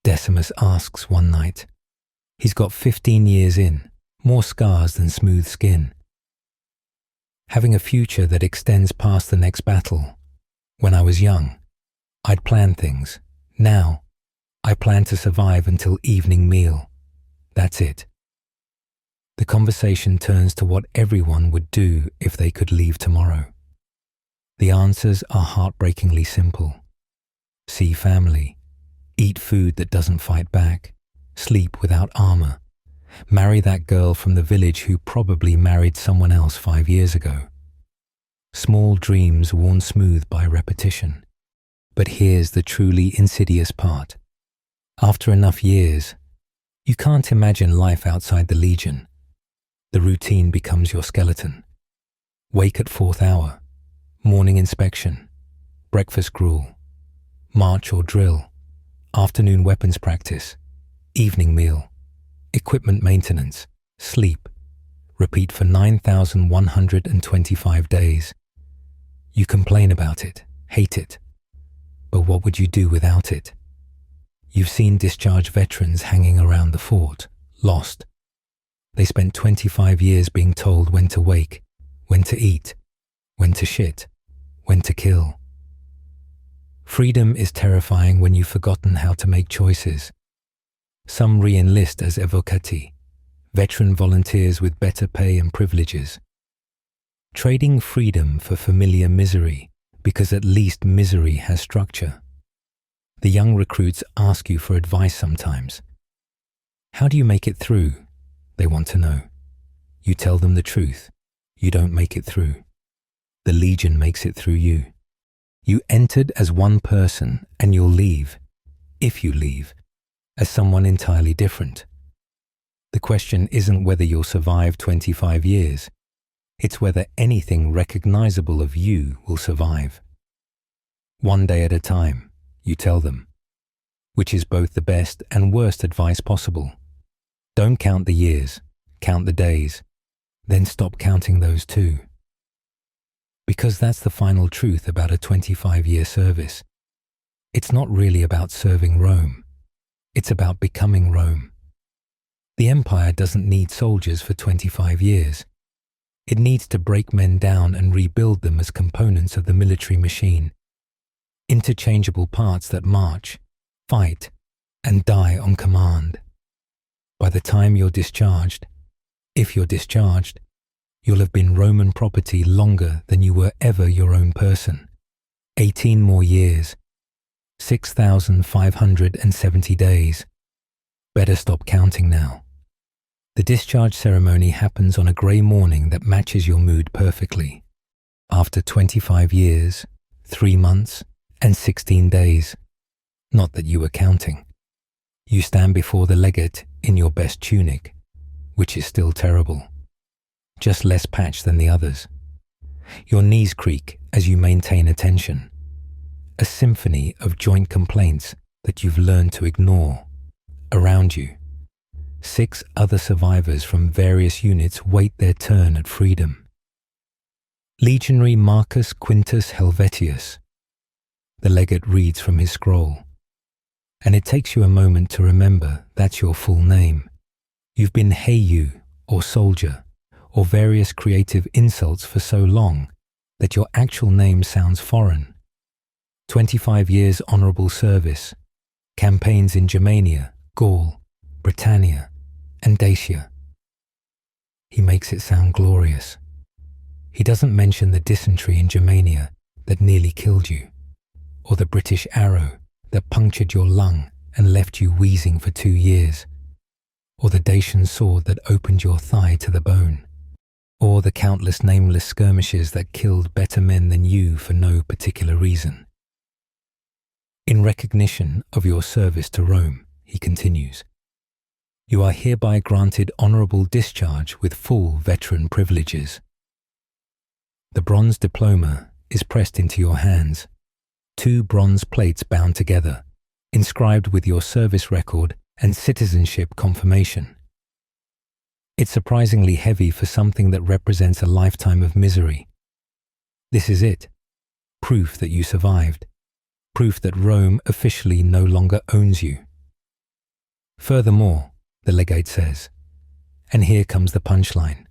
Decimus asks one night. He's got 15 years in, more scars than smooth skin. Having a future that extends past the next battle. When I was young, I'd plan things. Now, I plan to survive until evening meal. That's it. The conversation turns to what everyone would do if they could leave tomorrow. The answers are heartbreakingly simple. See family, eat food that doesn't fight back, sleep without armor, marry that girl from the village who probably married someone else 5 years ago. Small dreams worn smooth by repetition. But here's the truly insidious part. After enough years, you can't imagine life outside the Legion. The routine becomes your skeleton. Wake at 4th hour, morning inspection, breakfast gruel, march or drill, afternoon weapons practice, evening meal, equipment maintenance, sleep. Repeat for 9,125 days. You complain about it, hate it, but what would you do without it? You've seen discharged veterans hanging around the fort, lost. They spent 25 years being told when to wake, when to eat, when to shit, when to kill. Freedom is terrifying when you've forgotten how to make choices. Some re-enlist as evocati, veteran volunteers with better pay and privileges. Trading freedom for familiar misery, because at least misery has structure. The young recruits ask you for advice sometimes. How do you make it through? They want to know. You tell them the truth. You don't make it through. The Legion makes it through you. You entered as one person and you'll leave, if you leave, as someone entirely different. The question isn't whether you'll survive 25 years. It's whether anything recognizable of you will survive. One day at a time, you tell them, which is both the best and worst advice possible. Don't count the years, count the days, then stop counting those too. Because that's the final truth about a 25-year service. It's not really about serving Rome. It's about becoming Rome. The Empire doesn't need soldiers for 25 years. It needs to break men down and rebuild them as components of the military machine. Interchangeable parts that march, fight, and die on command. By the time you're discharged, if you're discharged, you'll have been Roman property longer than you were ever your own person. 18 more years. 6,570 days. Better stop counting now. The discharge ceremony happens on a grey morning that matches your mood perfectly. After 25 years, 3 months, and 16 days. Not that you were counting. You stand before the legate in your best tunic, which is still terrible. Just less patched than the others. Your knees creak as you maintain attention. A symphony of joint complaints that you've learned to ignore. Around you, 6 other survivors from various units wait their turn at freedom. Legionary Marcus Quintus Helvetius. The legate reads from his scroll. And it takes you a moment to remember that's your full name. You've been Heyu, or soldier, or various creative insults for so long that your actual name sounds foreign. 25 years honourable service, campaigns in Germania, Gaul, Britannia, and Dacia. He makes it sound glorious. He doesn't mention the dysentery in Germania that nearly killed you, or the British arrow that punctured your lung and left you wheezing for 2 years, or the Dacian sword that opened your thigh to the bone, or the countless nameless skirmishes that killed better men than you for no particular reason. In recognition of your service to Rome, he continues, you are hereby granted honourable discharge with full veteran privileges. The bronze diploma is pressed into your hands, 2 bronze plates bound together, inscribed with your service record and citizenship confirmation. It's surprisingly heavy for something that represents a lifetime of misery. This is it, proof that you survived, proof that Rome officially no longer owns you. Furthermore, the legate says, and here comes the punchline,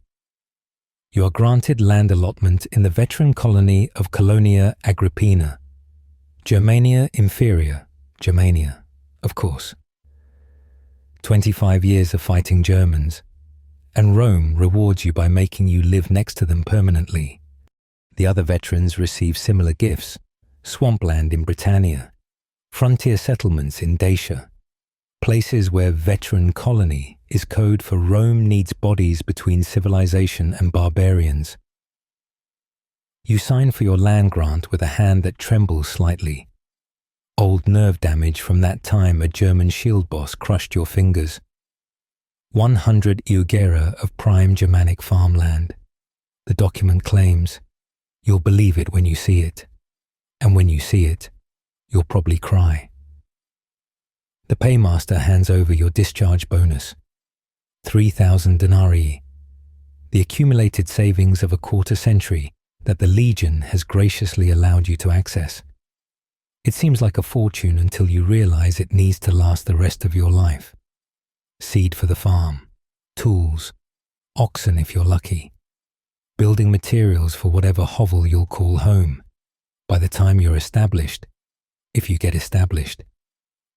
you are granted land allotment in the veteran colony of Colonia Agrippina, Germania Inferior, Germania, of course. 25 years of fighting Germans, and Rome rewards you by making you live next to them permanently. The other veterans receive similar gifts: swampland in Britannia, frontier settlements in Dacia, places where veteran colony is code for Rome needs bodies between civilization and barbarians. You sign for your land grant with a hand that trembles slightly. Old nerve damage from that time a German shield boss crushed your fingers. 100 eugera of prime Germanic farmland. The document claims, you'll believe it when you see it. And when you see it, you'll probably cry. The paymaster hands over your discharge bonus, 3,000 denarii, the accumulated savings of a quarter century that the Legion has graciously allowed you to access. It seems like a fortune until you realize it needs to last the rest of your life. Seed for the farm, tools, oxen if you're lucky, building materials for whatever hovel you'll call home. By the time you're established, if you get established,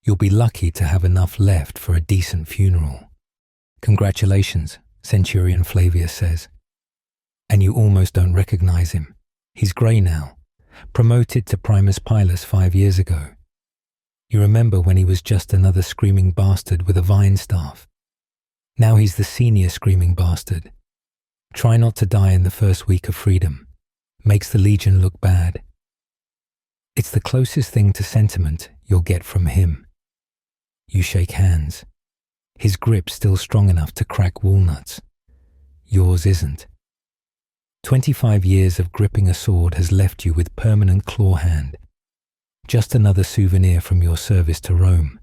you'll be lucky to have enough left for a decent funeral. Congratulations, Centurion Flavius says. And you almost don't recognize him. He's grey now, promoted to Primus Pilus 5 years ago. You remember when he was just another screaming bastard with a vine staff. Now he's the senior screaming bastard. Try not to die in the first week of freedom. Makes the Legion look bad. It's the closest thing to sentiment you'll get from him. You shake hands. His grip's still strong enough to crack walnuts. Yours isn't. 25 years of gripping a sword has left you with permanent claw hand. Just another souvenir from your service to Rome.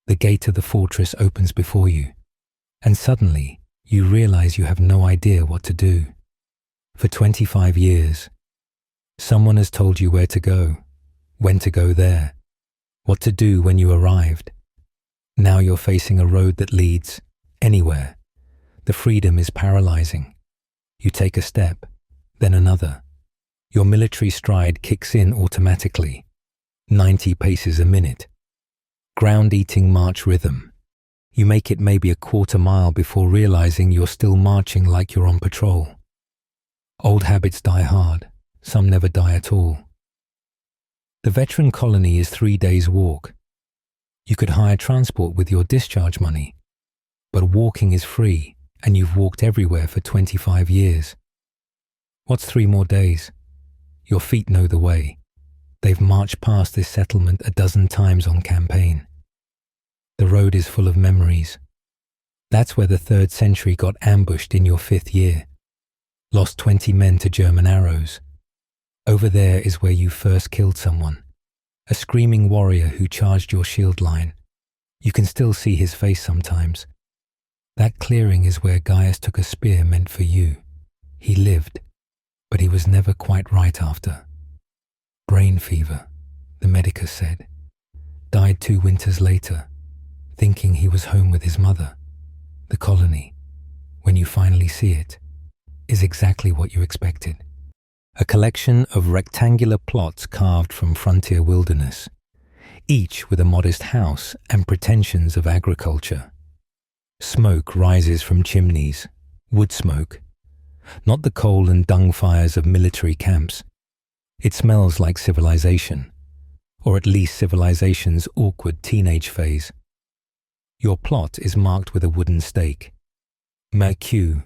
The gate of the fortress opens before you, and suddenly you realize you have no idea what to do. For 25 years, someone has told you where to go, when to go there, what to do when you arrived. Now you're facing a road that leads anywhere. The freedom is paralyzing. You take a step, then another. Your military stride kicks in automatically. 90 paces a minute. Ground-eating march rhythm. You make it maybe a quarter mile before realizing you're still marching like you're on patrol. Old habits die hard. Some never die at all. The veteran colony is 3 days' walk. You could hire transport with your discharge money, but walking is free and you've walked everywhere for 25 years. What's 3 more days? Your feet know the way. They've marched past this settlement a dozen times on campaign. The road is full of memories. That's where the 3rd century got ambushed in your 5th year. Lost 20 men to German arrows. Over there is where you first killed someone. A screaming warrior who charged your shield line. You can still see his face sometimes. That clearing is where Gaius took a spear meant for you. He lived, but he was never quite right after. Brain fever, the medicus said. Died 2 winters later, thinking he was home with his mother. The colony, when you finally see it, is exactly what you expected. A collection of rectangular plots carved from frontier wilderness, each with a modest house and pretensions of agriculture. Smoke rises from chimneys, wood smoke, not the coal and dung fires of military camps. It smells like civilization, or at least civilization's awkward teenage phase. Your plot is marked with a wooden stake. Mercue,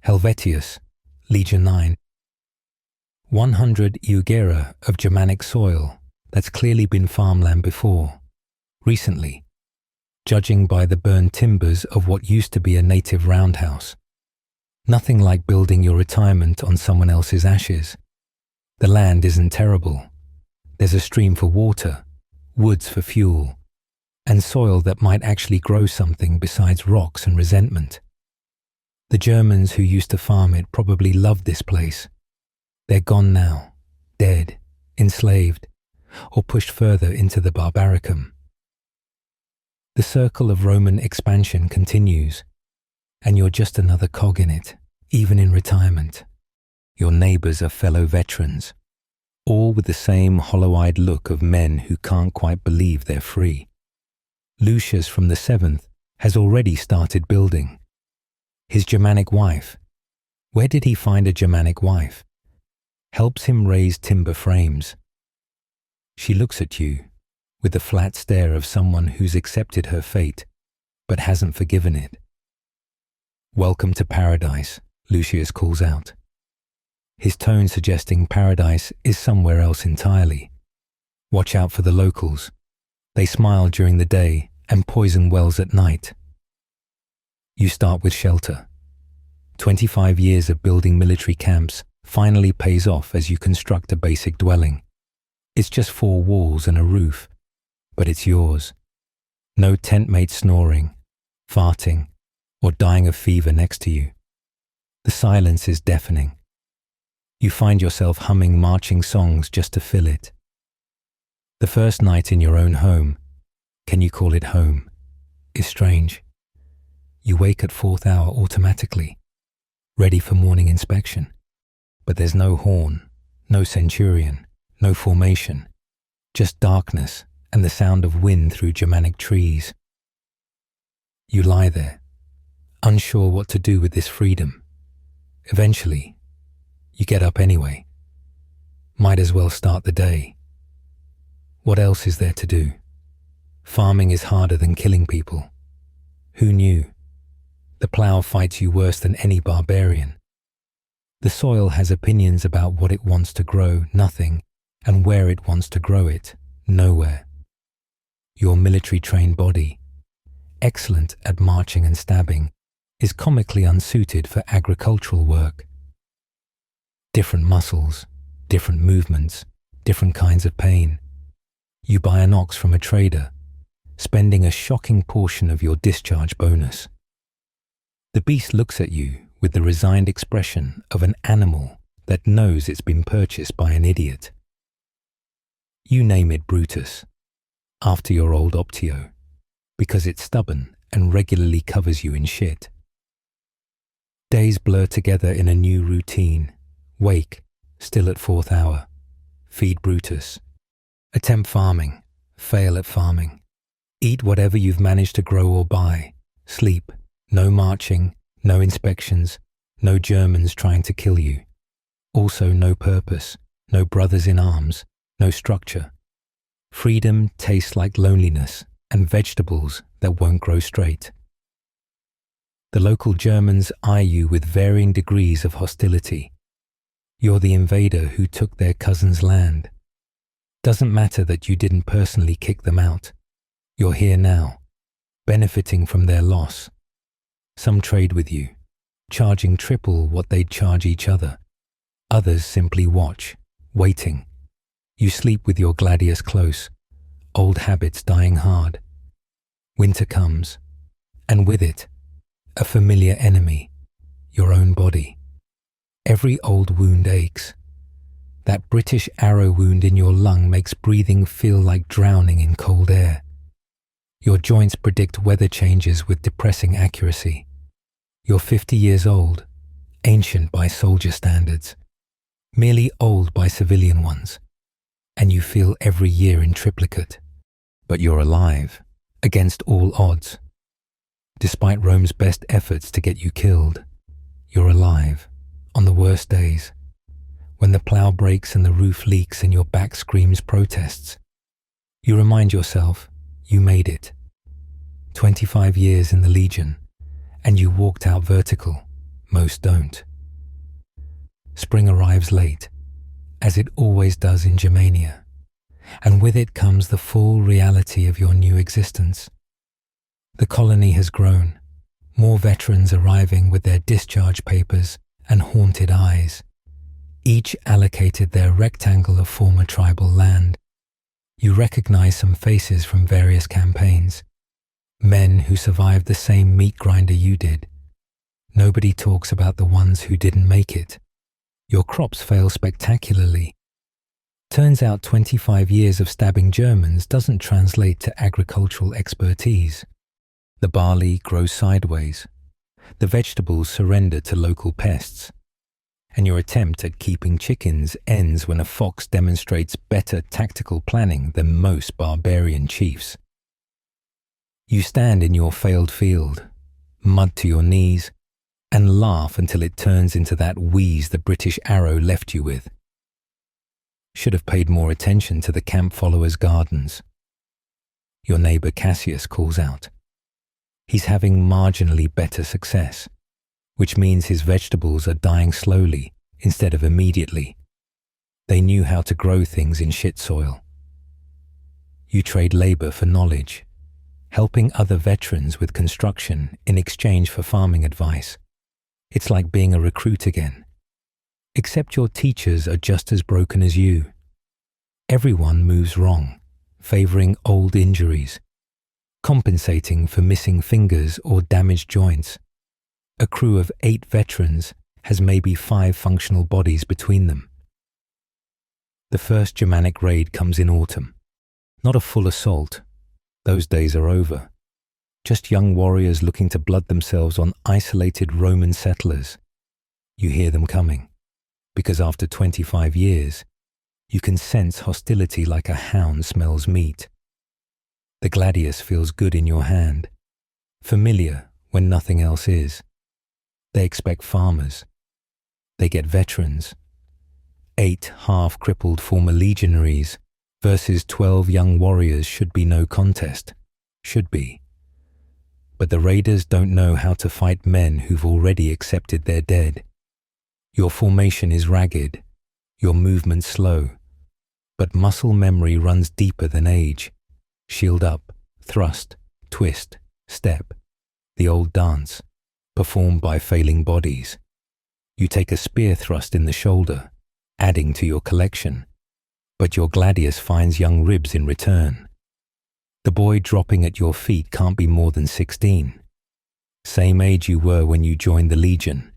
Helvetius, Legion 9. 100 eugera of Germanic soil that's clearly been farmland before, recently, judging by the burned timbers of what used to be a native roundhouse. Nothing like building your retirement on someone else's ashes. The land isn't terrible. There's a stream for water, woods for fuel, and soil that might actually grow something besides rocks and resentment. The Germans who used to farm it probably loved this place. They're gone now, dead, enslaved, or pushed further into the barbaricum. The circle of Roman expansion continues, and you're just another cog in it, even in retirement. Your neighbors are fellow veterans, all with the same hollow-eyed look of men who can't quite believe they're free. Lucius from the 7th has already started building. His Germanic wife. Where did he find a Germanic wife? Helps him raise timber frames. She looks at you with the flat stare of someone who's accepted her fate but hasn't forgiven it. Welcome to paradise, Lucius calls out, his tone suggesting paradise is somewhere else entirely. Watch out for the locals. They smile during the day and poison wells at night. You start with shelter. 25 years of building military camps finally pays off as you construct a basic dwelling. It's just 4 walls and a roof, but it's yours. No tent mate snoring, farting, or dying of fever next to you. The silence is deafening. You find yourself humming marching songs just to fill it. The first night in your own home, can you call it home, is strange. You wake at 4th hour automatically, ready for morning inspection. But there's no horn, no centurion, no formation, just darkness and the sound of wind through Germanic trees. You lie there, unsure what to do with this freedom. Eventually, you get up anyway. Might as well start the day. What else is there to do? Farming is harder than killing people. Who knew? The plough fights you worse than any barbarian. The soil has opinions about what it wants to grow, nothing, and where it wants to grow it, nowhere. Your military-trained body, excellent at marching and stabbing, is comically unsuited for agricultural work. Different muscles, different movements, different kinds of pain. You buy an ox from a trader, spending a shocking portion of your discharge bonus. The beast looks at you with the resigned expression of an animal that knows it's been purchased by an idiot. You name it Brutus, after your old Optio, because it's stubborn and regularly covers you in shit. Days blur together in a new routine. Wake, still at 4th hour. Feed Brutus. Attempt farming. Fail at farming. Eat whatever you've managed to grow or buy. Sleep. No marching. No inspections. No Germans trying to kill you. Also no purpose. No brothers in arms. No structure. Freedom tastes like loneliness and vegetables that won't grow straight. The local Germans eye you with varying degrees of hostility. You're the invader who took their cousin's land. Doesn't matter that you didn't personally kick them out. You're here now, benefiting from their loss. Some trade with you, charging triple what they'd charge each other. Others simply watch, waiting. You sleep with your gladius close, old habits dying hard. Winter comes, and with it, a familiar enemy, your own body. Every old wound aches. That British arrow wound in your lung makes breathing feel like drowning in cold air. Your joints predict weather changes with depressing accuracy. You're 50 years old, ancient by soldier standards, merely old by civilian ones, and you feel every year in triplicate. But you're alive, against all odds. Despite Rome's best efforts to get you killed, you're alive, on the worst days, when the plough breaks and the roof leaks and your back screams protests. You remind yourself you made it. 25 years in the Legion, and you walked out vertical. Most don't. Spring arrives late, as it always does in Germania, and with it comes the full reality of your new existence. The colony has grown, more veterans arriving with their discharge papers and haunted eyes, each allocated their rectangle of former tribal land. You recognize some faces from various campaigns, men who survived the same meat grinder you did. Nobody talks about the ones who didn't make it. Your crops fail spectacularly. Turns out 25 years of stabbing Germans doesn't translate to agricultural expertise. The barley grows sideways. The vegetables surrender to local pests. And your attempt at keeping chickens ends when a fox demonstrates better tactical planning than most barbarian chiefs. You stand in your failed field, mud to your knees, and laugh until it turns into that wheeze the British arrow left you with. Should have paid more attention to the camp followers' gardens. Your neighbor Cassius calls out. He's having marginally better success, which means his vegetables are dying slowly instead of immediately. They knew how to grow things in shit soil. You trade labor for knowledge, helping other veterans with construction in exchange for farming advice. It's like being a recruit again. Except your teachers are just as broken as you. Everyone moves wrong, favoring old injuries, compensating for missing fingers or damaged joints. A crew of 8 veterans has maybe 5 functional bodies between them. The first Germanic raid comes in autumn. Not a full assault. Those days are over. Just young warriors looking to blood themselves on isolated Roman settlers. You hear them coming, because after 25 years, you can sense hostility like a hound smells meat. The gladius feels good in your hand, familiar when nothing else is. They expect farmers. They get veterans. 8 half-crippled former legionaries versus 12 young warriors should be no contest. Should be. But the raiders don't know how to fight men who've already accepted their dead. Your formation is ragged, your movement slow, but muscle memory runs deeper than age. Shield up, thrust, twist, step, the old dance, performed by failing bodies. You take a spear thrust in the shoulder, adding to your collection, but your gladius finds young ribs in return. The boy dropping at your feet can't be more than 16. Same age you were when you joined the Legion.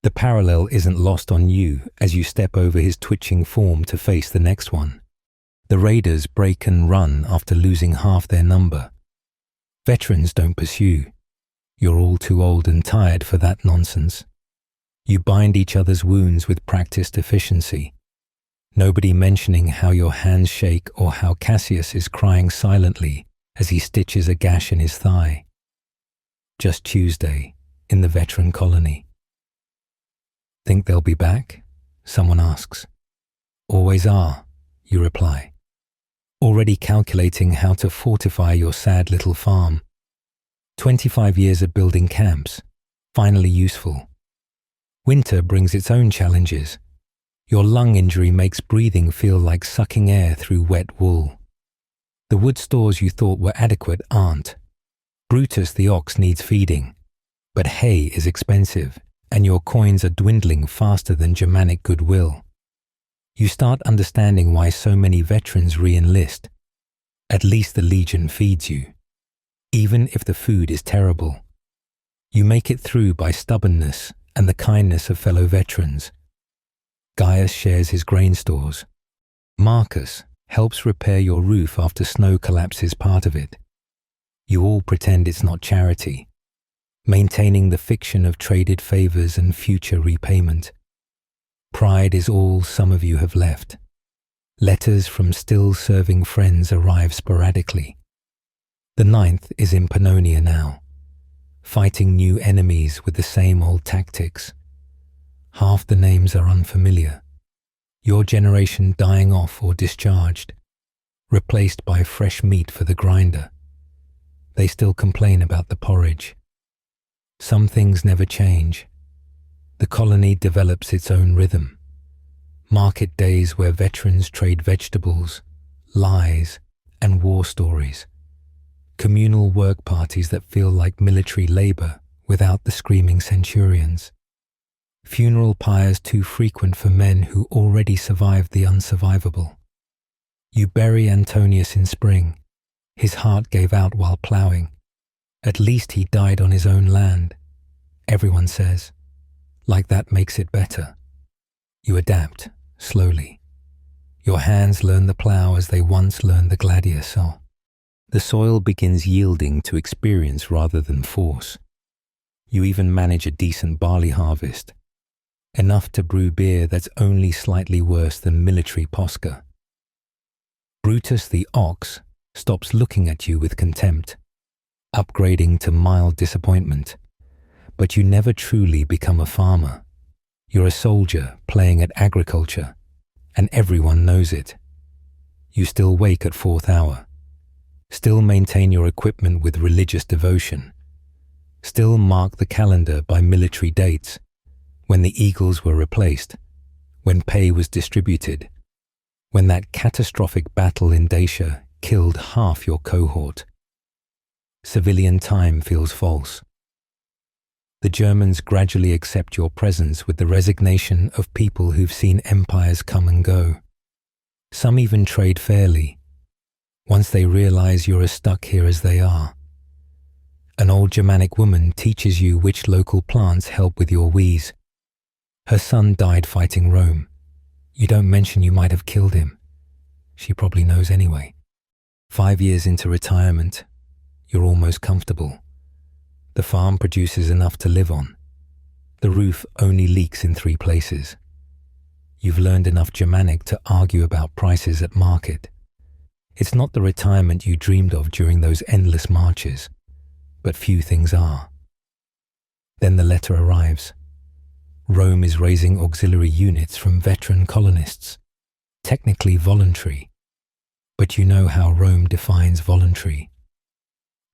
The parallel isn't lost on you as you step over his twitching form to face the next one. The raiders break and run after losing half their number. Veterans don't pursue. You're all too old and tired for that nonsense. You bind each other's wounds with practiced efficiency. Nobody mentioning how your hands shake or how Cassius is crying silently as he stitches a gash in his thigh. Just Tuesday, in the veteran colony. Think they'll be back? Someone asks. Always are, you reply. Already calculating how to fortify your sad little farm. 25 years of building camps, finally useful. Winter brings its own challenges. Your lung injury makes breathing feel like sucking air through wet wool. The wood stores you thought were adequate aren't. Brutus the ox needs feeding, but hay is expensive, and your coins are dwindling faster than Germanic goodwill. You start understanding why so many veterans re-enlist. At least the Legion feeds you, even if the food is terrible. You make it through by stubbornness and the kindness of fellow veterans. Gaius shares his grain stores. Marcus helps repair your roof after snow collapses part of it. You all pretend it's not charity, maintaining the fiction of traded favors and future repayment. Pride is all some of you have left. Letters from still-serving friends arrive sporadically. The 9th is in Pannonia now, fighting new enemies with the same old tactics. Half the names are unfamiliar. Your generation dying off or discharged, replaced by fresh meat for the grinder. They still complain about the porridge. Some things never change. The colony develops its own rhythm. Market days where veterans trade vegetables, lies, and war stories. Communal work parties that feel like military labor without the screaming centurions. Funeral pyres too frequent for men who already survived the unsurvivable. You bury Antonius in spring. His heart gave out while ploughing. At least he died on his own land, everyone says. Like that makes it better. You adapt, slowly. Your hands learn the plough as they once learned the gladius. The soil begins yielding to experience rather than force. You even manage a decent barley harvest. Enough to brew beer that's only slightly worse than military posca. Brutus the ox stops looking at you with contempt, upgrading to mild disappointment. But you never truly become a farmer. You're a soldier playing at agriculture, and everyone knows it. You still wake at 4th hour, still maintain your equipment with religious devotion, still mark the calendar by military dates, when the eagles were replaced, when pay was distributed, when that catastrophic battle in Dacia killed half your cohort. Civilian time feels false. The Germans gradually accept your presence with the resignation of people who've seen empires come and go. Some even trade fairly, once they realize you're as stuck here as they are. An old Germanic woman teaches you which local plants help with your wheeze. Her son died fighting Rome. You don't mention you might have killed him. She probably knows anyway. 5 years into retirement, you're almost comfortable. The farm produces enough to live on. The roof only leaks in 3 places. You've learned enough Germanic to argue about prices at market. It's not the retirement you dreamed of during those endless marches, but few things are. Then the letter arrives. Rome is raising auxiliary units from veteran colonists, technically voluntary, but you know how Rome defines voluntary.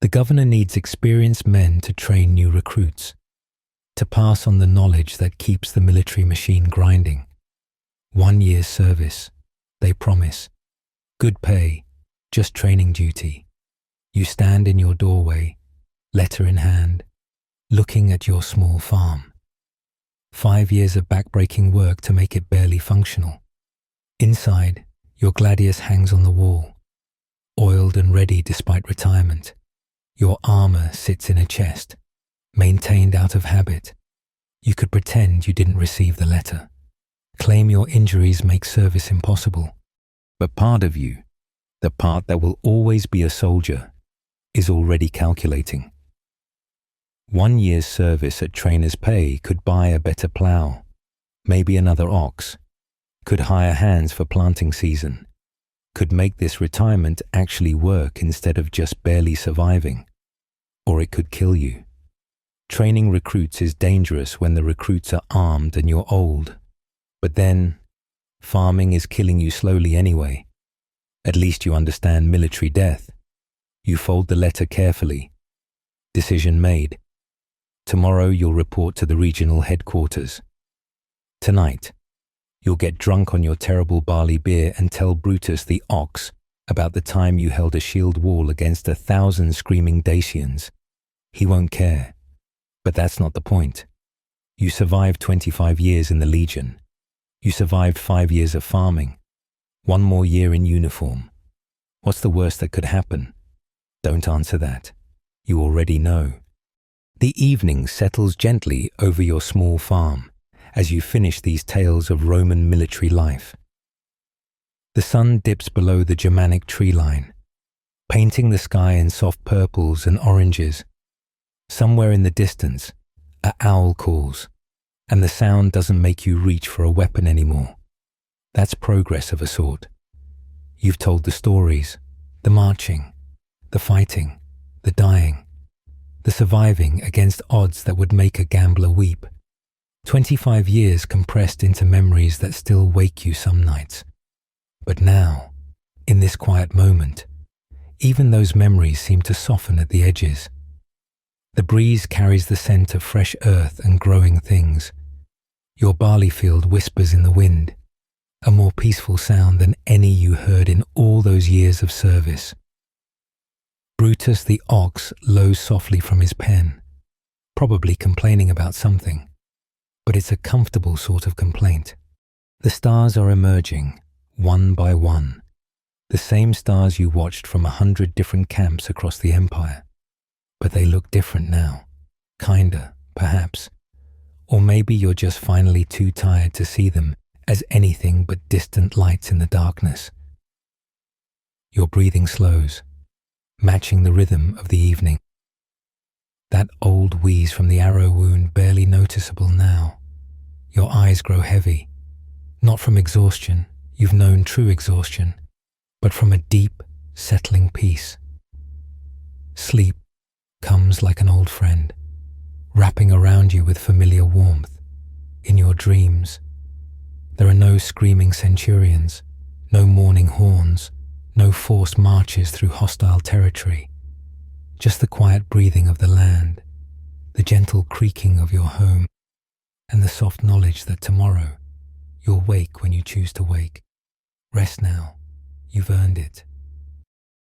The governor needs experienced men to train new recruits, to pass on the knowledge that keeps the military machine grinding. 1 year's service, they promise. Good pay, just training duty. You stand in your doorway, letter in hand, looking at your small farm. 5 years of backbreaking work to make it barely functional. Inside, your gladius hangs on the wall, oiled and ready despite retirement. Your armor sits in a chest, maintained out of habit. You could pretend you didn't receive the letter. Claim your injuries make service impossible. But part of you, the part that will always be a soldier, is already calculating. 1 year's service at trainer's pay could buy a better plough, maybe another ox, could hire hands for planting season, could make this retirement actually work instead of just barely surviving. Or it could kill you. Training recruits is dangerous when the recruits are armed and you're old. But then, farming is killing you slowly anyway. At least you understand military death. You fold the letter carefully. Decision made. Tomorrow you'll report to the regional headquarters. Tonight, you'll get drunk on your terrible barley beer and tell Brutus the ox about the time you held a shield wall against 1,000 screaming Dacians. He won't care. But that's not the point. You survived 25 years in the Legion. You survived 5 years of farming. 1 more year in uniform. What's the worst that could happen? Don't answer that. You already know. The evening settles gently over your small farm as you finish these tales of Roman military life. The sun dips below the Germanic tree line, painting the sky in soft purples and oranges. Somewhere in the distance, an owl calls, and the sound doesn't make you reach for a weapon anymore. That's progress of a sort. You've told the stories, the marching, the fighting, the dying, the surviving against odds that would make a gambler weep. 25 years compressed into memories that still wake you some nights. But now, in this quiet moment, even those memories seem to soften at the edges. The breeze carries the scent of fresh earth and growing things. Your barley field whispers in the wind, a more peaceful sound than any you heard in all those years of service. Brutus the ox lows softly from his pen, probably complaining about something, but it's a comfortable sort of complaint. The stars are emerging, one by one, the same stars you watched from 100 different camps across the empire. But they look different now, kinder, perhaps. Or maybe you're just finally too tired to see them as anything but distant lights in the darkness. Your breathing slows, matching the rhythm of the evening. That old wheeze from the arrow wound barely noticeable now. Your eyes grow heavy, not from exhaustion, you've known true exhaustion, but from a deep, settling peace. Sleep comes like an old friend, wrapping around you with familiar warmth. In your dreams, there are no screaming centurions, no morning horns, no forced marches through hostile territory, just the quiet breathing of the land, the gentle creaking of your home, and the soft knowledge that tomorrow you'll wake when you choose to wake. Rest now, you've earned it.